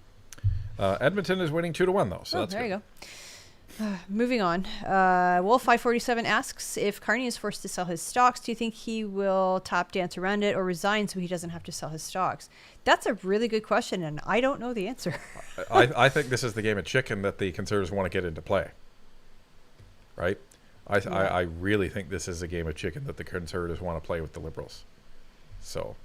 Edmonton is winning 2-1 though, so that's there good. You go. Moving on. Wolf 547 asks, if Carney is forced to sell his stocks, do you think he will tap dance around it or resign so he doesn't have to sell his stocks? That's a really good question, and I don't know the answer. I think this is the game of chicken that the Conservatives want to get into play. Right? I really think this is a game of chicken that the Conservatives want to play with the Liberals. So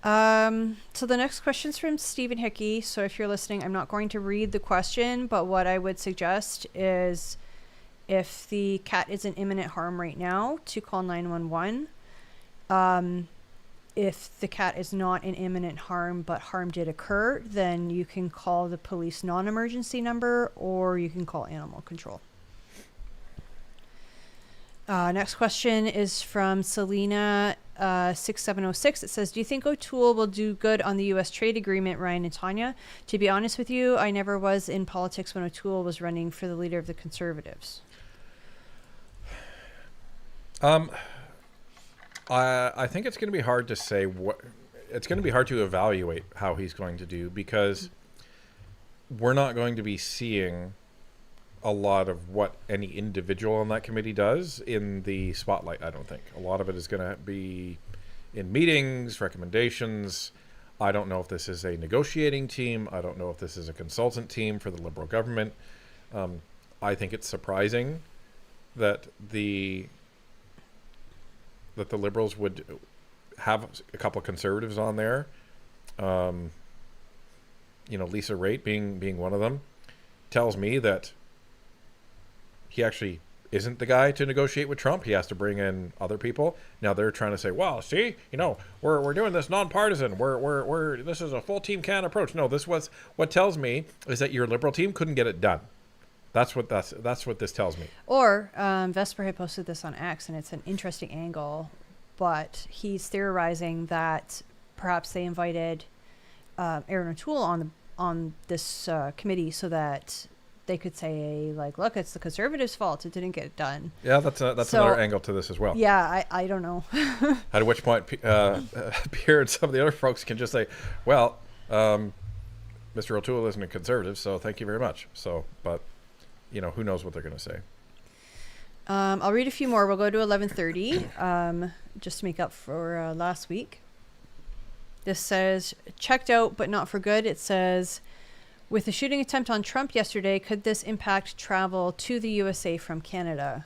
the next question's from Stephen Hickey. So if you're listening, I'm not going to read the question, but what I would suggest is if the cat is in imminent harm right now, to call 911. If the cat is not in imminent harm, but harm did occur, then you can call the police non-emergency number, or you can call animal control. Next question is from Selena 6706. It says, do you think O'Toole will do good on the U.S. trade agreement, Ryan and Tanya? To be honest with you, I never was in politics when O'Toole was running for the leader of the Conservatives. I think it's going to be hard to say it's going to be hard to evaluate how he's going to do, because we're not going to be seeing a lot of what any individual on that committee does in the spotlight. I don't think a lot of it is going to be in meetings, recommendations. I don't know if this is a negotiating team. I don't know if this is a consultant team for the Liberal government. I think it's surprising that the Liberals would have a couple of Conservatives on there. Lisa Raitt being one of them, tells me that he actually isn't the guy to negotiate with Trump. He has to bring in other people. Now they're trying to say, well, see, we're doing this non-partisan. We're this is a full team can approach. No, what tells me is that your Liberal team couldn't get it done. That's what this tells me. Or Vesper had posted this on X, and it's an interesting angle, but he's theorizing that perhaps they invited Aaron O'Toole on this committee so that they could say, like, look, it's the Conservatives' fault it didn't get done. Yeah, that's another angle to this as well. Yeah, I don't know. At which point, Pierre and some of the other folks can just say, well, Mr. O'Toole isn't a Conservative, so thank you very much. So, but who knows what they're going to say. I'll read a few more. We'll go to 11:30, just to make up for last week. This says, checked out but not for good. It says, with the shooting attempt on Trump yesterday, could this impact travel to the USA from Canada?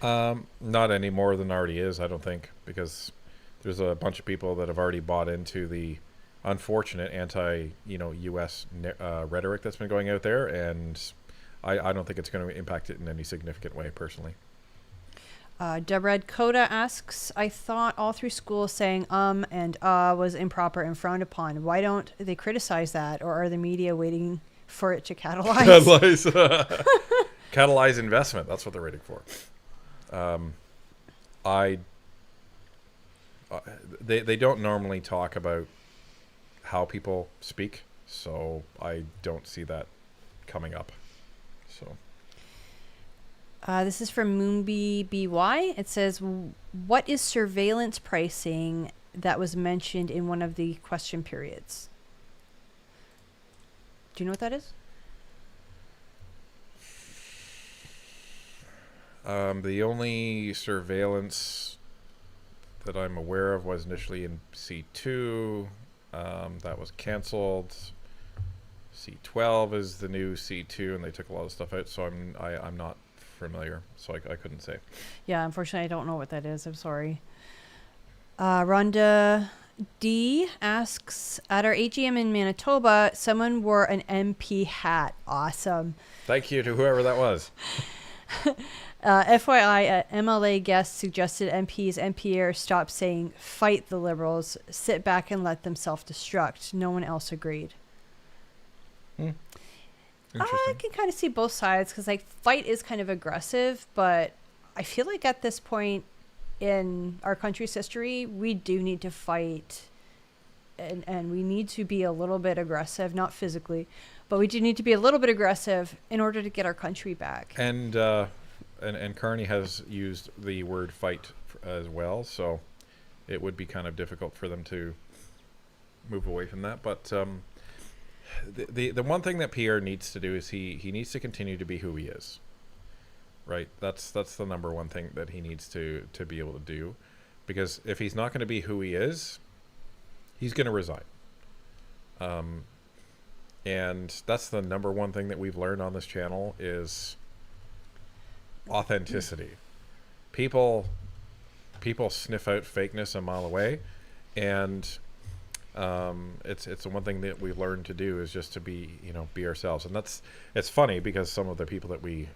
Not any more than already is, I don't think, because there's a bunch of people that have already bought into the unfortunate anti-U.S. Rhetoric that's been going out there, and I don't think it's going to impact it in any significant way, personally. Debred Coda asks, I thought all through school saying and was improper and frowned upon. Why don't they criticize that, or are the media waiting for it to catalyze? Catalyze investment. That's what they're waiting for. They don't normally talk about how people speak, so I don't see that coming up. So this is from Moonbee BY. It says, what is surveillance pricing that was mentioned in one of the question periods? Do you know what that is? The only surveillance that I'm aware of was initially in C2. That was canceled. C12 is the new C2, and they took a lot of stuff out, so I'm not familiar, so I couldn't say. Yeah, unfortunately, I don't know what that is. I'm sorry. Rhonda D asks, at our AGM in Manitoba, someone wore an MP hat. Awesome. Thank you to whoever that was. FYI, MLA guest suggested MPs and Pierre stop saying fight the Liberals, sit back and let them self-destruct. No one else agreed. I can kind of see both sides, because like fight is kind of aggressive, but I feel like at this point in our country's history, we do need to fight, and we need to be a little bit aggressive, not physically, but we do need to be a little bit aggressive in order to get our country back. And Carney has used the word fight as well, so it would be kind of difficult for them to move away from that. But the one thing that Pierre needs to do is he needs to continue to be who he is. Right? That's the number one thing that he needs to be able to do, because if he's not going to be who he is, he's going to resign. And that's the number one thing that we've learned on this channel is authenticity. People sniff out fakeness a mile away, and it's the one thing that we've learned to do is just to be ourselves. And it's funny because some of the people that we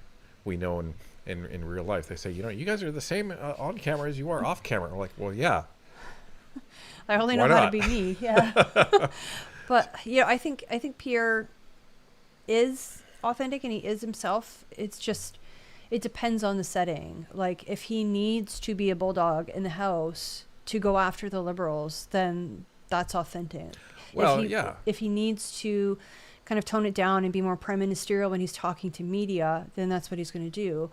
know in real life, they say, you guys are the same on camera as you are off camera. We're like, well, yeah. I only know how to be me. Yeah. But I think Pierre is authentic and he is himself. It's just, it depends on the setting. Like if he needs to be a bulldog in the House to go after the Liberals, then that's authentic. Well, if he needs to kind of tone it down and be more prime ministerial when he's talking to media, then that's what he's going to do.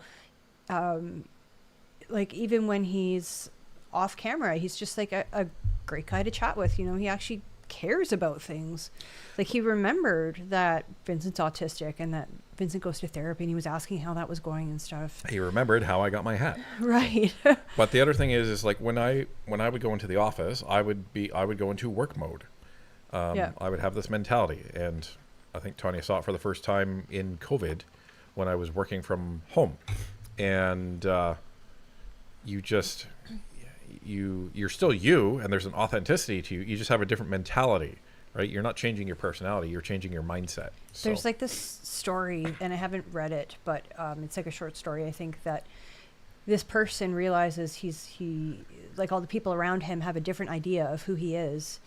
Like even when he's off camera, he's just like a great guy to chat with. He actually cares about things. Like he remembered that Vincent's autistic and that Vincent goes to therapy, and he was asking how that was going and stuff. He remembered how I got my hat. Right. But the other thing is like when I would go into the office, I would go into work mode. I would have this mentality, and I think Tanya saw it for the first time in COVID when I was working from home. And you're still you, and there's an authenticity to you. You just have a different mentality, right? You're not changing your personality, you're changing your mindset. There's like this story, and I haven't read it, but it's like a short story. I think that this person realizes he like all the people around him have a different idea of who he is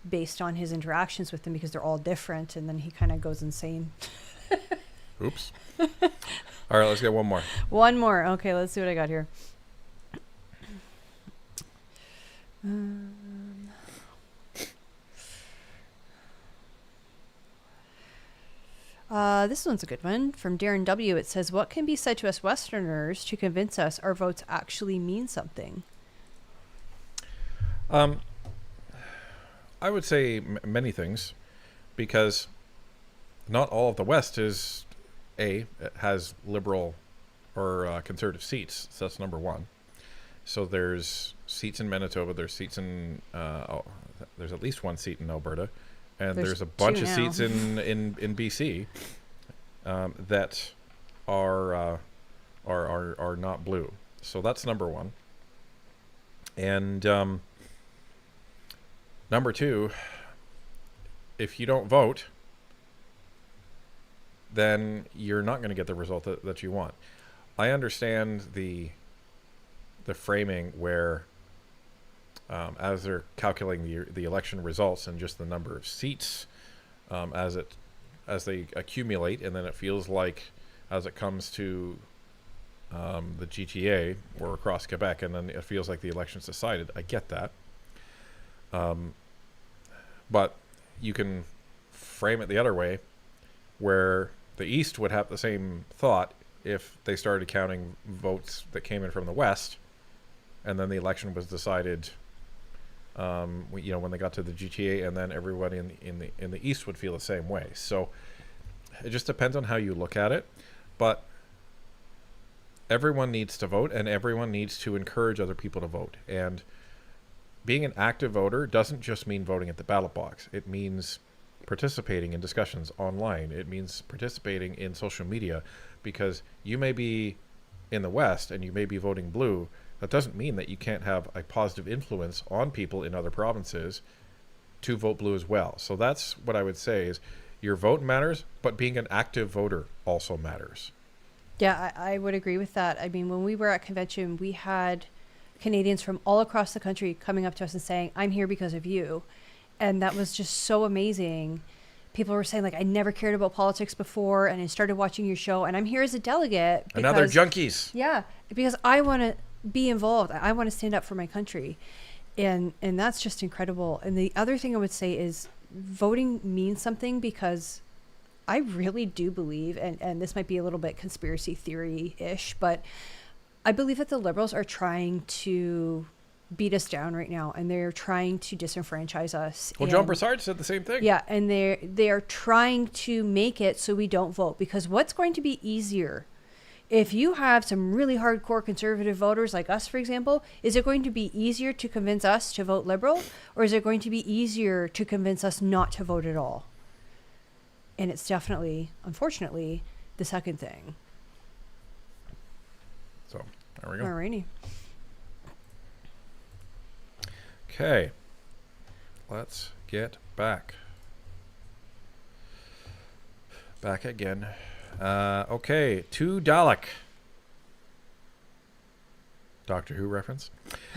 based on his interactions with them, because they're all different, and then he kind of goes insane. Oops. All right, let's get one more. One more. Okay, let's see what I got here. This one's a good one. From Darren W. It says, what can be said to us Westerners to convince us our votes actually mean something? I would say many things, because not all of the West has liberal or conservative seats. So that's number one. So there's seats in Manitoba, there's seats in there's at least one seat in Alberta, and there's a bunch of seats in BC that are not blue. So that's number one. And number two, if you don't vote, then you're not going to get the result that you want. I understand the framing where as they're calculating the election results and just the number of seats as they accumulate, and then it feels like as it comes to the GTA or across Quebec, and then it feels like the election's decided. I get that. But you can frame it the other way, where the East would have the same thought if they started counting votes that came in from the West, and then the election was decided, when they got to the GTA, and then everybody in the East would feel the same way. So it just depends on how you look at it. But everyone needs to vote, and everyone needs to encourage other people to vote. And being an active voter doesn't just mean voting at the ballot box. It means participating in discussions online. It means participating in social media, because you may be in the West and you may be voting blue. That doesn't mean that you can't have a positive influence on people in other provinces to vote blue as well. So that's what I would say is your vote matters, but being an active voter also matters. Yeah, I would agree with that. I mean, when we were at convention, we had Canadians from all across the country coming up to us and saying, I'm here because of you. And that was just so amazing. People were saying, like, I never cared about politics before, and I started watching your show, and I'm here as a delegate. And now they're junkies. Yeah, because I want to be involved. I want to stand up for my country. And that's just incredible. And the other thing I would say is voting means something, because I really do believe, and this might be a little bit conspiracy theory-ish, but I believe that the Liberals are trying to beat us down right now, and they're trying to disenfranchise us. Well, John Brassard said the same thing. Yeah, and they are trying to make it so we don't vote, because what's going to be easier? If you have some really hardcore conservative voters like us, for example, is it going to be easier to convince us to vote Liberal, or is it going to be easier to convince us not to vote at all? And it's definitely, unfortunately, the second thing. So, there we go. Alrighty. Okay. Let's get back. Back again. Okay, to Dalek. Doctor Who reference.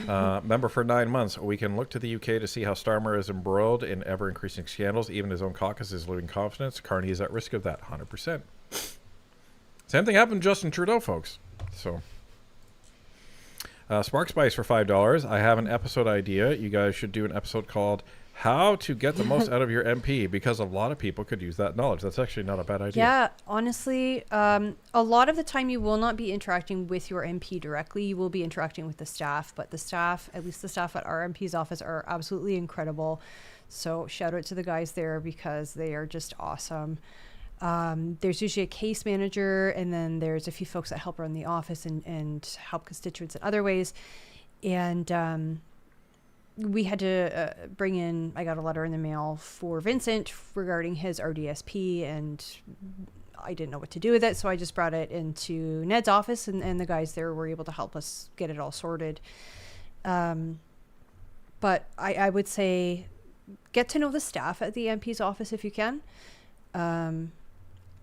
Member for 9 months. We can look to the UK to see how Starmer is embroiled in ever-increasing scandals. Even his own caucus is losing confidence. Carney is at risk of that, 100%. Same thing happened to Justin Trudeau, folks. So, Spark Spice for $5. I have an episode idea. You guys should do an episode called How to Get the Most Out of Your MP, because a lot of people could use that knowledge. That's actually not a bad idea. Yeah, honestly, a lot of the time you will not be interacting with your MP directly. You will be interacting with the staff, but the staff, at least the staff at our MP's office, are absolutely incredible. So shout out to the guys there, because they are just awesome. There's usually a case manager, and then there's a few folks that help run the office and help constituents in other ways. And we had to bring in, I got a letter in the mail for Vincent regarding his RDSP, and I didn't know what to do with it, so I just brought it into Ned's office, and the guys there were able to help us get it all sorted. But I would say get to know the staff at the MP's office if you can.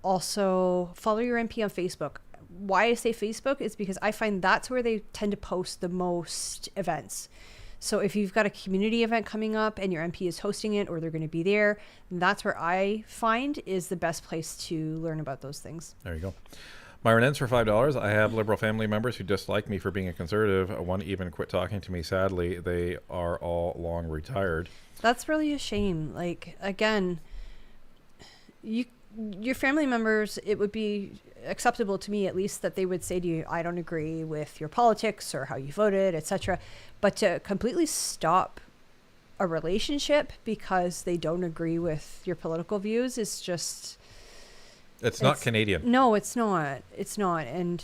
Also, follow your MP on Facebook. Why I say Facebook is because I find that's where they tend to post the most events. So if you've got a community event coming up and your MP is hosting it, or they're going to be there, that's where I find is the best place to learn about those things. There you go. Myron Ends for $5. I have Liberal family members who dislike me for being a conservative. One even quit talking to me. Sadly, they are all long retired. That's really a shame. Like, again, your family members, it would be acceptable to me, at least, that they would say to you, I don't agree with your politics or how you voted, etc. But to completely stop a relationship because they don't agree with your political views is just... It's not Canadian. No, it's not. It's not. And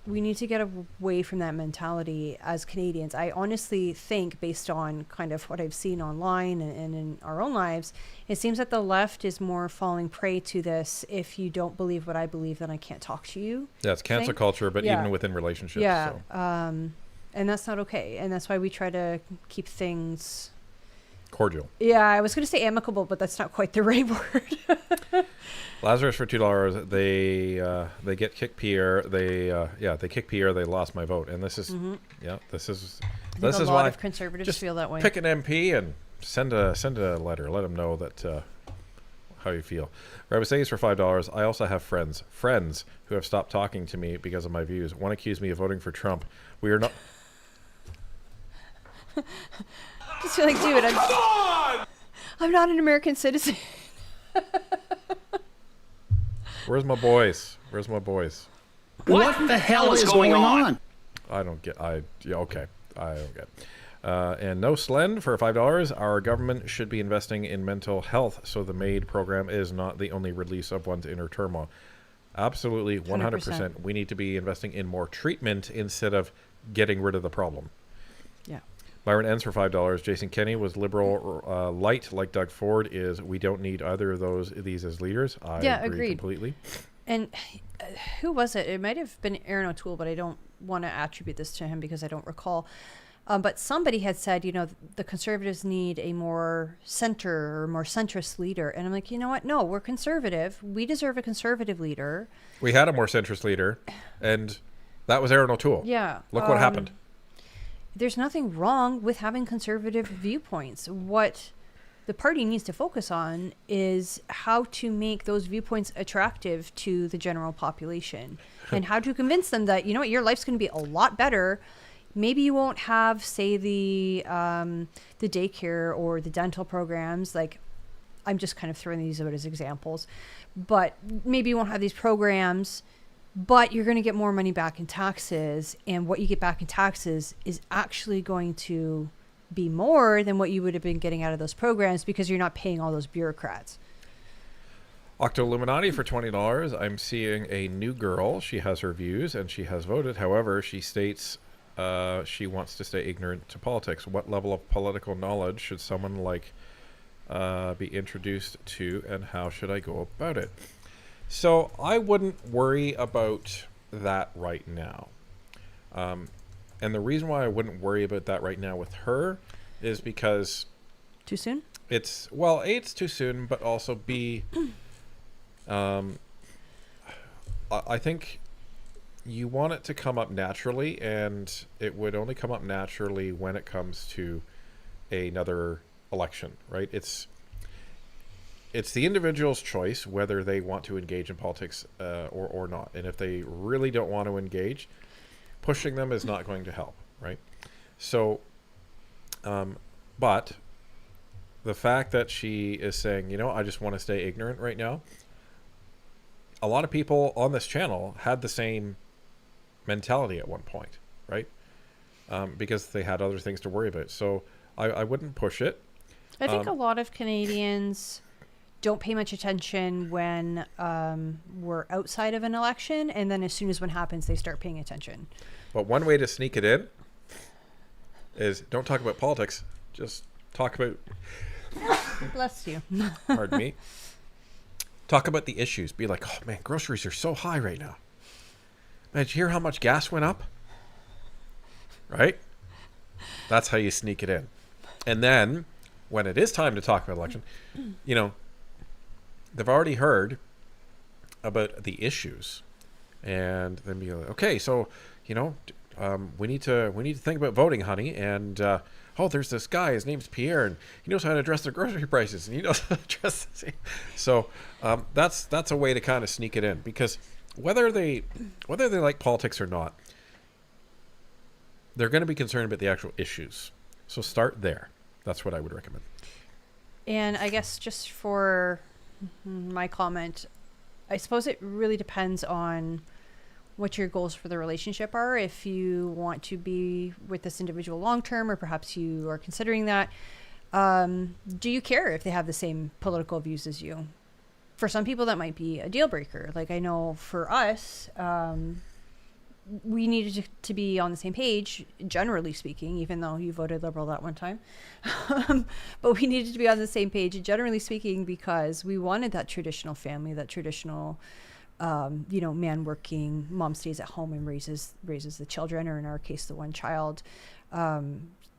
we need to get away from that mentality as Canadians. I honestly think, based on kind of what I've seen online and in our own lives, it seems that the left is more falling prey to this. If you don't believe what I believe, then I can't talk to you. Yeah, it's cancel culture, but even within relationships. Yeah. So. And that's not okay. And that's why we try to keep things cordial. Yeah, I was going to say amicable, but that's not quite the right word. Lazarus for $2. They get kick Pierre. They kick Pierre. They lost my vote, and this is this is a lot why of conservatives just feel that way. Pick an MP and send a letter. Let them know that how you feel. Rabasays for $5. I also have friends who have stopped talking to me because of my views. One accused me of voting for Trump. We are not. Just feel like, dude, I'm not an American citizen. Where's my boys? What the hell is going on? I don't get. I don't get. And no Slend for $5. Our government should be investing in mental health, so the MAID program is not the only release of one's inner turmoil. Absolutely, 100%. We need to be investing in more treatment instead of getting rid of the problem. Yeah. Byron ends for $5. Jason Kenney was liberal light, like Doug Ford is. We don't need either of these as leaders. I agree completely. And who was it? It might have been Aaron O'Toole, but I don't want to attribute this to him because I don't recall. But somebody had said, the Conservatives need a more center or more centrist leader. And I'm like, you know what? No, we're conservative. We deserve a conservative leader. We had a more centrist leader, and that was Aaron O'Toole. Yeah. Look what happened. There's nothing wrong with having conservative viewpoints. What the party needs to focus on is how to make those viewpoints attractive to the general population and how to convince them that, your life's going to be a lot better. Maybe you won't have, say, the daycare or the dental programs. Like, I'm just kind of throwing these out as examples. But maybe you won't have these programs, but you're going to get more money back in taxes. And what you get back in taxes is actually going to be more than what you would have been getting out of those programs because you're not paying all those bureaucrats. Octo-Illuminati for $20. I'm seeing a new girl. She has her views and she has voted. However, she states she wants to stay ignorant to politics. What level of political knowledge should someone like be introduced to, and how should I go about it? So I wouldn't worry about that right now. And the reason why I wouldn't worry about that right now with her is because... Too soon? It's too soon, but also B, I think you want it to come up naturally, and it would only come up naturally when it comes to another election, right? It's the individual's choice whether they want to engage in politics or not. And if they really don't want to engage, pushing them is not going to help, right? So, but the fact that she is saying, I just want to stay ignorant right now, a lot of people on this channel had the same mentality at one point, right? Because they had other things to worry about. So I wouldn't push it. I think a lot of Canadians don't pay much attention when we're outside of an election, and then as soon as one happens, they start paying attention. But one way to sneak it in is don't talk about politics, just talk about... Bless you. Pardon me. Talk about the issues. Be like, oh man, groceries are so high right now. Man, did you hear how much gas went up? Right? That's how you sneak it in. And then, when it is time to talk about election, they've already heard about the issues. And then be like, okay, so, we need to think about voting, honey. And, there's this guy, his name's Pierre, and he knows how to address the grocery prices, and he knows how to address this. So that's a way to kind of sneak it in, because whether they like politics or not, they're going to be concerned about the actual issues. So start there. That's what I would recommend. And I guess just for my comment, I suppose it really depends on what your goals for the relationship are. If you want to be with this individual long term, or perhaps you are considering that, do you care if they have the same political views as you? For some people, that might be a deal breaker. Like, I know for us, we needed to be on the same page, generally speaking, even though you voted Liberal that one time. But we needed to be on the same page, generally speaking, because we wanted that traditional family, that traditional man working, mom stays at home and raises the children, or in our case, the one child.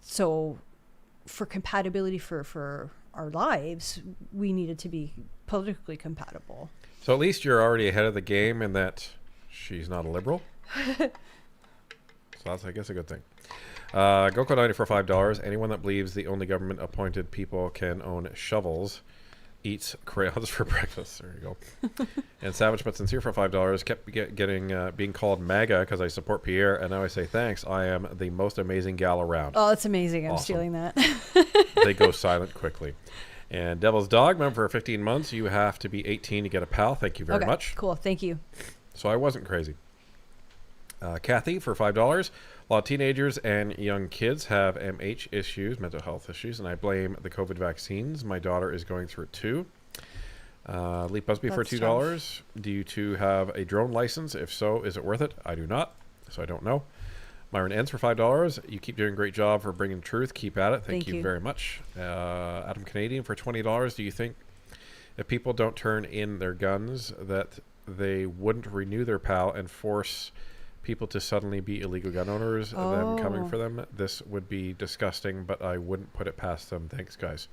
So for compatibility for our lives, we needed to be politically compatible. So at least you're already ahead of the game in that she's not a liberal. So that's, I guess, a good thing. Goko90 for $5. Anyone that believes the only government appointed people can own shovels eats crayons for breakfast. There you go. And Savage but Sincere for $5 kept being called MAGA because I support Pierre, and now I say thanks. I am the most amazing gal around. Oh, that's amazing. I'm Awesome. stealing that. They go silent quickly. And Devil's Dog, member for 15 months. You have to be 18 to get a pal. Thank you very much. Cool. Thank you. So I wasn't crazy. Kathy for $5. A lot of teenagers and young kids have MH issues, mental health issues, and I blame the COVID vaccines. My daughter is going through it too. Lee Busby for $2. Tough. Do you two have a drone license? If so, is it worth it? I do not, so I don't know. Myron Ends for $5. You keep doing a great job for bringing truth. Keep at it. Thank you very much. Adam Canadian for $20. Do you think if people don't turn in their guns that they wouldn't renew their PAL and force people to suddenly be illegal gun owners, them coming for them? This would be disgusting, but I wouldn't put it past them. Thanks, guys.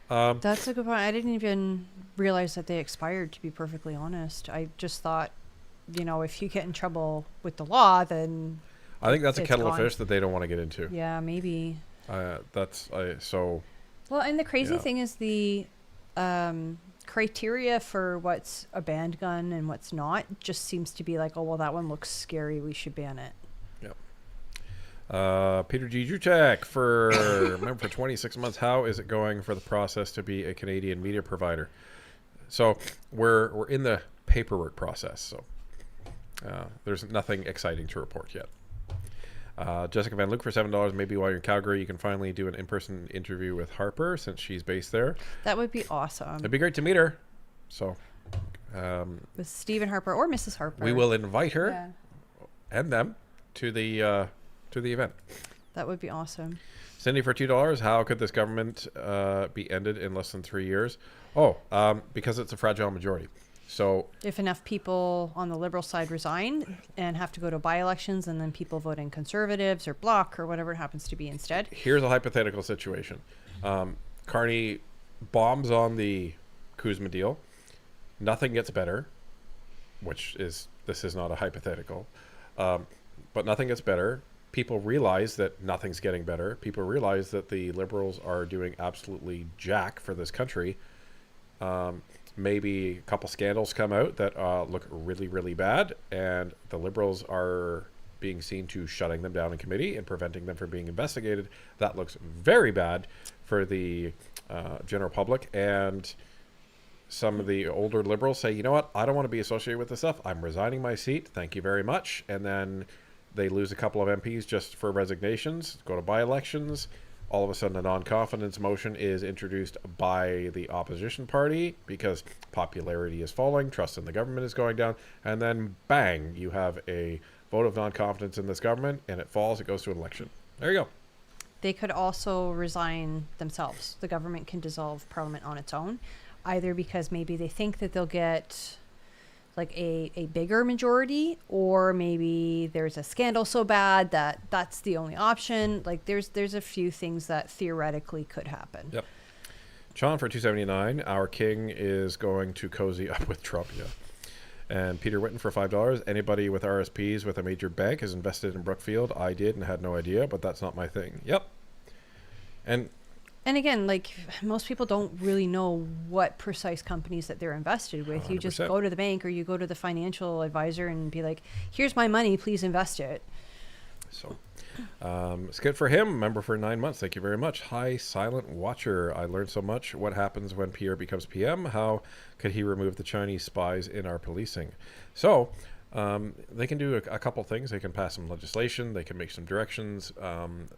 That's a good point. I didn't even realize that they expired, to be perfectly honest. I just thought, if you get in trouble with the law, then I think that's a kettle gone. of fish that they don't want to get into. Yeah, maybe. Well, and the crazy thing is the criteria for what's a banned gun and what's not just seems to be like, oh, well, that one looks scary, we should ban it. Yep. Peter G. Juchak for 26 months. How is it going for the process to be a Canadian media provider? So we're in the paperwork process, so there's nothing exciting to report yet. Jessica Van Luke for $7. Maybe while you're in Calgary, you can finally do an in-person interview with Harper since she's based there. That would be awesome. It'd be great to meet her. So, with Stephen Harper or Mrs. Harper, we will invite her and them to the event. That would be awesome. Cindy for $2. How could this government be ended in less than 3 years? Because it's a fragile majority. So if enough people on the Liberal side resign and have to go to by-elections, and then people vote in Conservatives or Bloc or whatever it happens to be instead. Here's a hypothetical situation. Carney bombs on the Kuzma deal. Nothing gets better, this is not a hypothetical, but nothing gets better. People realize that nothing's getting better. People realize that the Liberals are doing absolutely jack for this country. Maybe a couple scandals come out that look really, really bad, and the Liberals are being seen to shutting them down in committee and preventing them from being investigated. That looks very bad for the general public, and some of the older Liberals say, you know what, I don't want to be associated with this stuff. I'm resigning my seat. Thank you very much. And then they lose a couple of MPs just for resignations, go to by-elections. All of a sudden, a non-confidence motion is introduced by the opposition party because popularity is falling, trust in the government is going down, and then bang, you have a vote of non-confidence in this government, and it falls, it goes to an election. There you go. They could also resign themselves. The government can dissolve Parliament on its own, either because maybe they think that they'll get like a bigger majority, or maybe there's a scandal so bad that that's the only option. Like there's a few things that theoretically could happen. Yep. Sean for $2.79. Our king is going to cozy up with Trump. Yeah. And Peter Witten for $5. Anybody with RSPs with a major bank is invested in Brookfield. I did and had no idea, but that's not my thing. Yep. And again, like most people don't really know what precise companies that they're invested with. 100%. You just go to the bank or you go to the financial advisor and be like, here's my money, please invest it. So it's good for him. Member for 9 months. Thank you very much. Hi, Silent Watcher. I learned so much. What happens when Pierre becomes PM? How could he remove the Chinese spies in our policing? So they can do a couple things. They can pass some legislation. They can make some directions.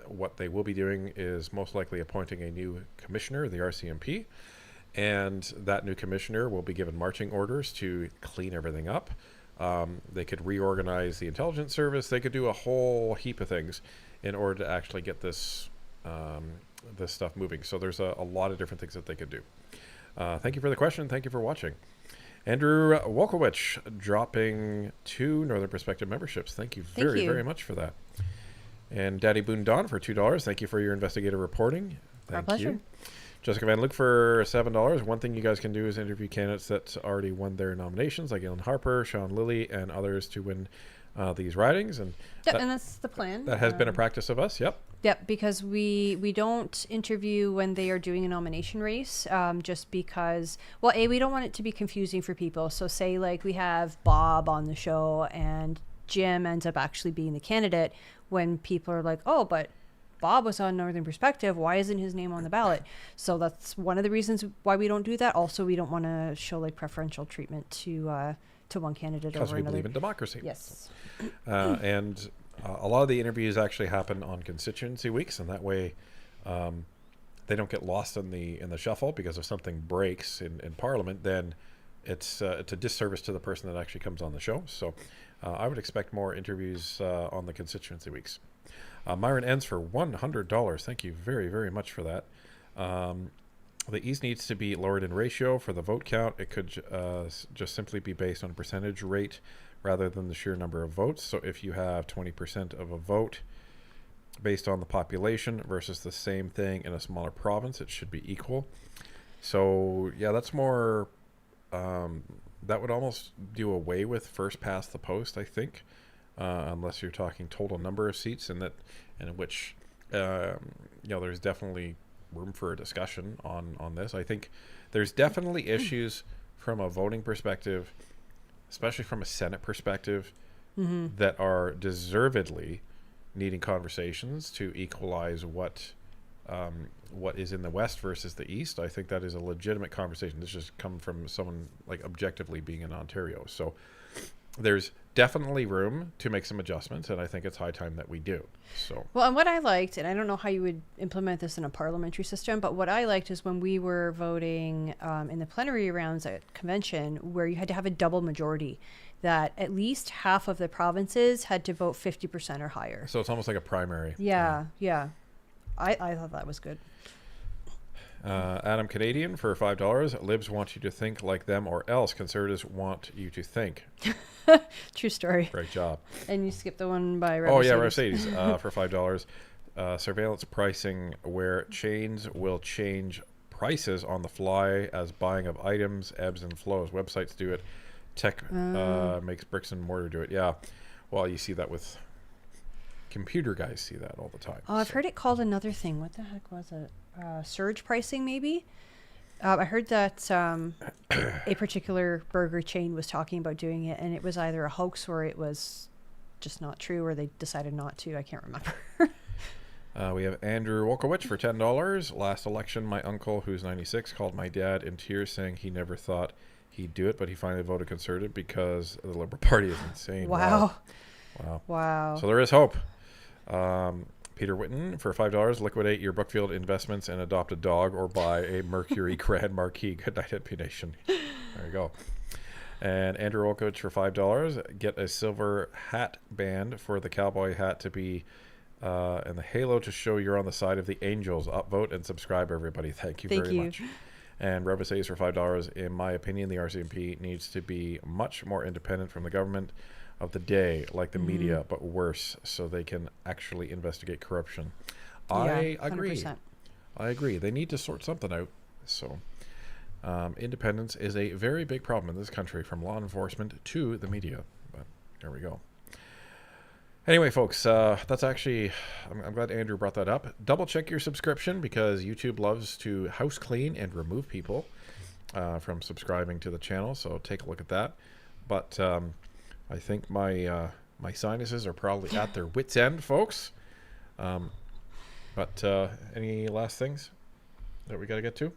What they will be doing is most likely appointing a new commissioner, the RCMP, and that new commissioner will be given marching orders to clean everything up. They could reorganize the intelligence service. They could do a whole heap of things in order to actually get this this stuff moving. So there's a lot of different things that they could do. Thank you for the question. Thank you for watching. Andrew Wolkowicz dropping 2 Northern Perspective memberships. Thank you very much for that. And Daddy Boone Don for $2. Thank you for your investigative reporting. Thank Our pleasure. you. Jessica Van Luke for $7. One thing you guys can do is interview candidates that already won their nominations, like Ellen Harper, Sean Lilly, and others to win these ridings. And and that's the plan. That has been a practice of us. Yep. Yep, because we don't interview when they are doing a nomination race, just because, well, we don't want it to be confusing for people. So say like we have Bob on the show and Jim ends up actually being the candidate, when people are like, oh, but Bob was on Northern Perspective, why isn't his name on the ballot? So that's one of the reasons why we don't do that. Also, we don't want to show like preferential treatment to one candidate over another. Because we believe in democracy. Yes. And a lot of the interviews actually happen on constituency weeks, and that way they don't get lost in the shuffle, because if something breaks in Parliament, then it's a disservice to the person that actually comes on the show. So I would expect more interviews on the constituency weeks. Myron ends for $100. Thank you very much for that. The East needs to be lowered in ratio for the vote count. It could just simply be based on percentage rate rather than the sheer number of votes. So if you have 20% of a vote based on the population versus the same thing in a smaller province, it should be equal. So yeah, that's more, that would almost do away with first past the post, I think, unless you're talking total number of seats, and in which, there's definitely room for a discussion on this. I think there's definitely issues from a voting perspective, especially from a Senate perspective, that are deservedly needing conversations to equalize what is in the West versus the East. I think that is a legitimate conversation. This just come from someone like objectively being in Ontario. So there's definitely room to make some adjustments, and I think it's high time that we do. So well, and what I liked, and I don't know how you would implement this in a parliamentary system, but what I liked is when we were voting in the plenary rounds at convention, where you had to have a double majority, that at least half of the provinces had to vote 50% or higher. So it's almost like a primary. Yeah. I thought that was good. Adam Canadian for $5. Libs want you to think like them, or else conservatives want you to think. True story. Great job. And you skipped the one by Rev Mercedes for $5. Surveillance pricing, where chains will change prices on the fly as buying of items ebbs and flows. Websites do it. Tech makes bricks and mortar do it. Yeah. Well, you see that with computer guys, see that all the time. Oh, I've heard it called another thing. What the heck was it? Surge pricing, maybe? I heard that a particular burger chain was talking about doing it, and it was either a hoax or it was just not true, or they decided not to. I can't remember. We have Andrew Wolkowicz for $10. Last election, my uncle, who's 96, called my dad in tears, saying he never thought he'd do it, but he finally voted Conservative because the Liberal Party is insane. Wow. So there is hope. Peter Whitten for $5. Liquidate your Brookfield investments and adopt a dog, or buy a Mercury Grand Marquis. Good night, NP Nation. There you go. And Andrew Olkowicz for $5. Get a silver hat band for the cowboy hat to be and the halo to show you're on the side of the Angels. Upvote and subscribe, everybody. Thank you very much. And Revis A's for $5. In my opinion, the RCMP needs to be much more independent from the government of the day, like the media, but worse, so they can actually investigate corruption. I agree. 100%. I agree. They need to sort something out. So independence is a very big problem in this country, from law enforcement to the media. But there we go. Anyway, folks, that's actually, I'm glad Andrew brought that up. Double check your subscription, because YouTube loves to house clean and remove people from subscribing to the channel. So take a look at that. But I think my sinuses are probably at their wits' end, folks. But any last things that we got to get to?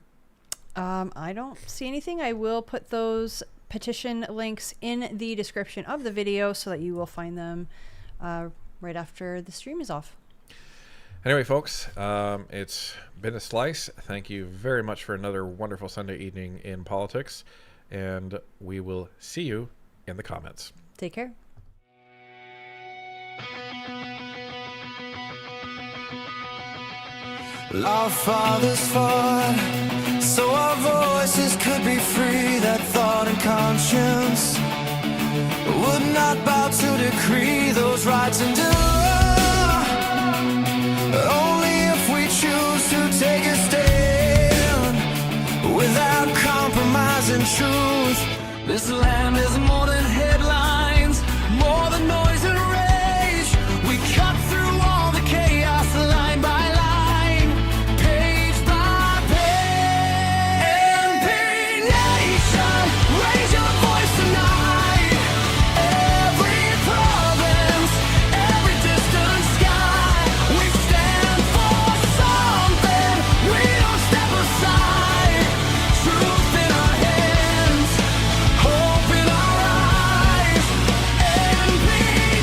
I don't see anything. I will put those petition links in the description of the video so that you will find them right after the stream is off. Anyway, folks, it's been a slice. Thank you very much for another wonderful Sunday evening in politics, and we will see you in the comments. Take care. Our fathers fought so our voices could be free. That thought and conscience would not bow to decree those rights and do. Only if we choose to take a stand without compromising truth. This land is more than headlines, more than noise and rage. We cut through all the chaos line by line, page by page. NP Nation, raise your voice tonight. Every province, every distant sky, we stand for something. We don't step aside. Truth in our hands, hope in our eyes. NP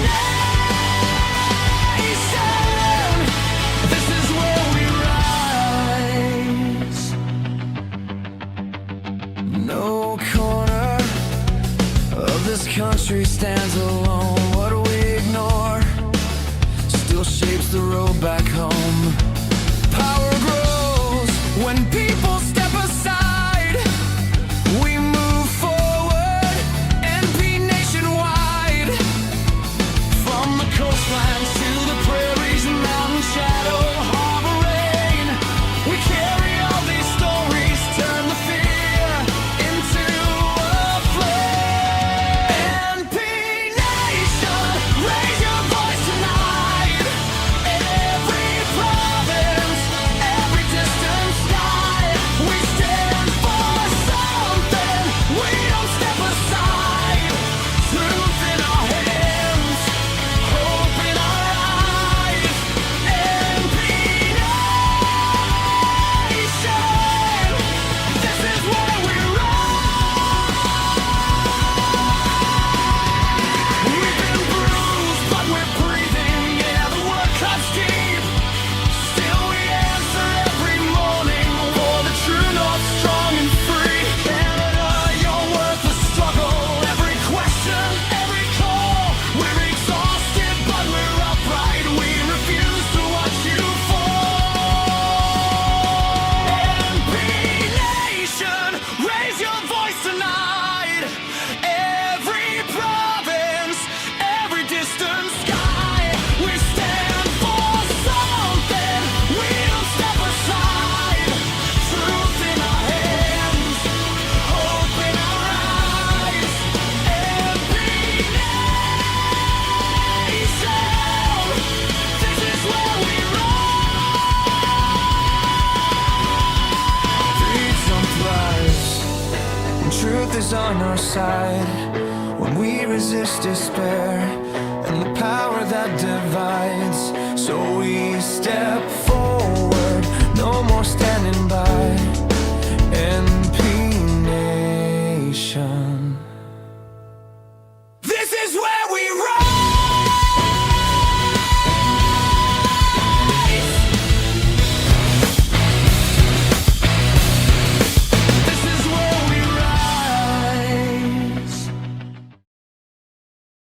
Nation, this is where we rise. No corner of this country stands alone. What we ignore still shapes the road back home. Power grows when people step aside. We move forward, NP nationwide. From the coastline to the prairies, mountain shadow, harbor rain. We carry all these stories, turn the fear into a flame. NP Nation, raise your voice tonight. Every province, every distant sky, we stand for something. We don't step aside. Truth in our hands, hope in our eyes. NP Nation, this is where we rise. We've been bruised, but we're breathing. Yeah, the work cuts deep. Still we answer every morning for the true north, strong and free. Canada, you're worth the struggle. Every question, every call. We're exhausted, but we're upright. We refuse to watch you fall. NP Nation, raise your voice tonight. Every province, every distant sky, we stand for something. We don't step aside. Truth in our hands, hope in our eyes. NP Nation, this is where we rise. Freedom thrives when truth is on our side. When we resist despair and the power that divides, so we step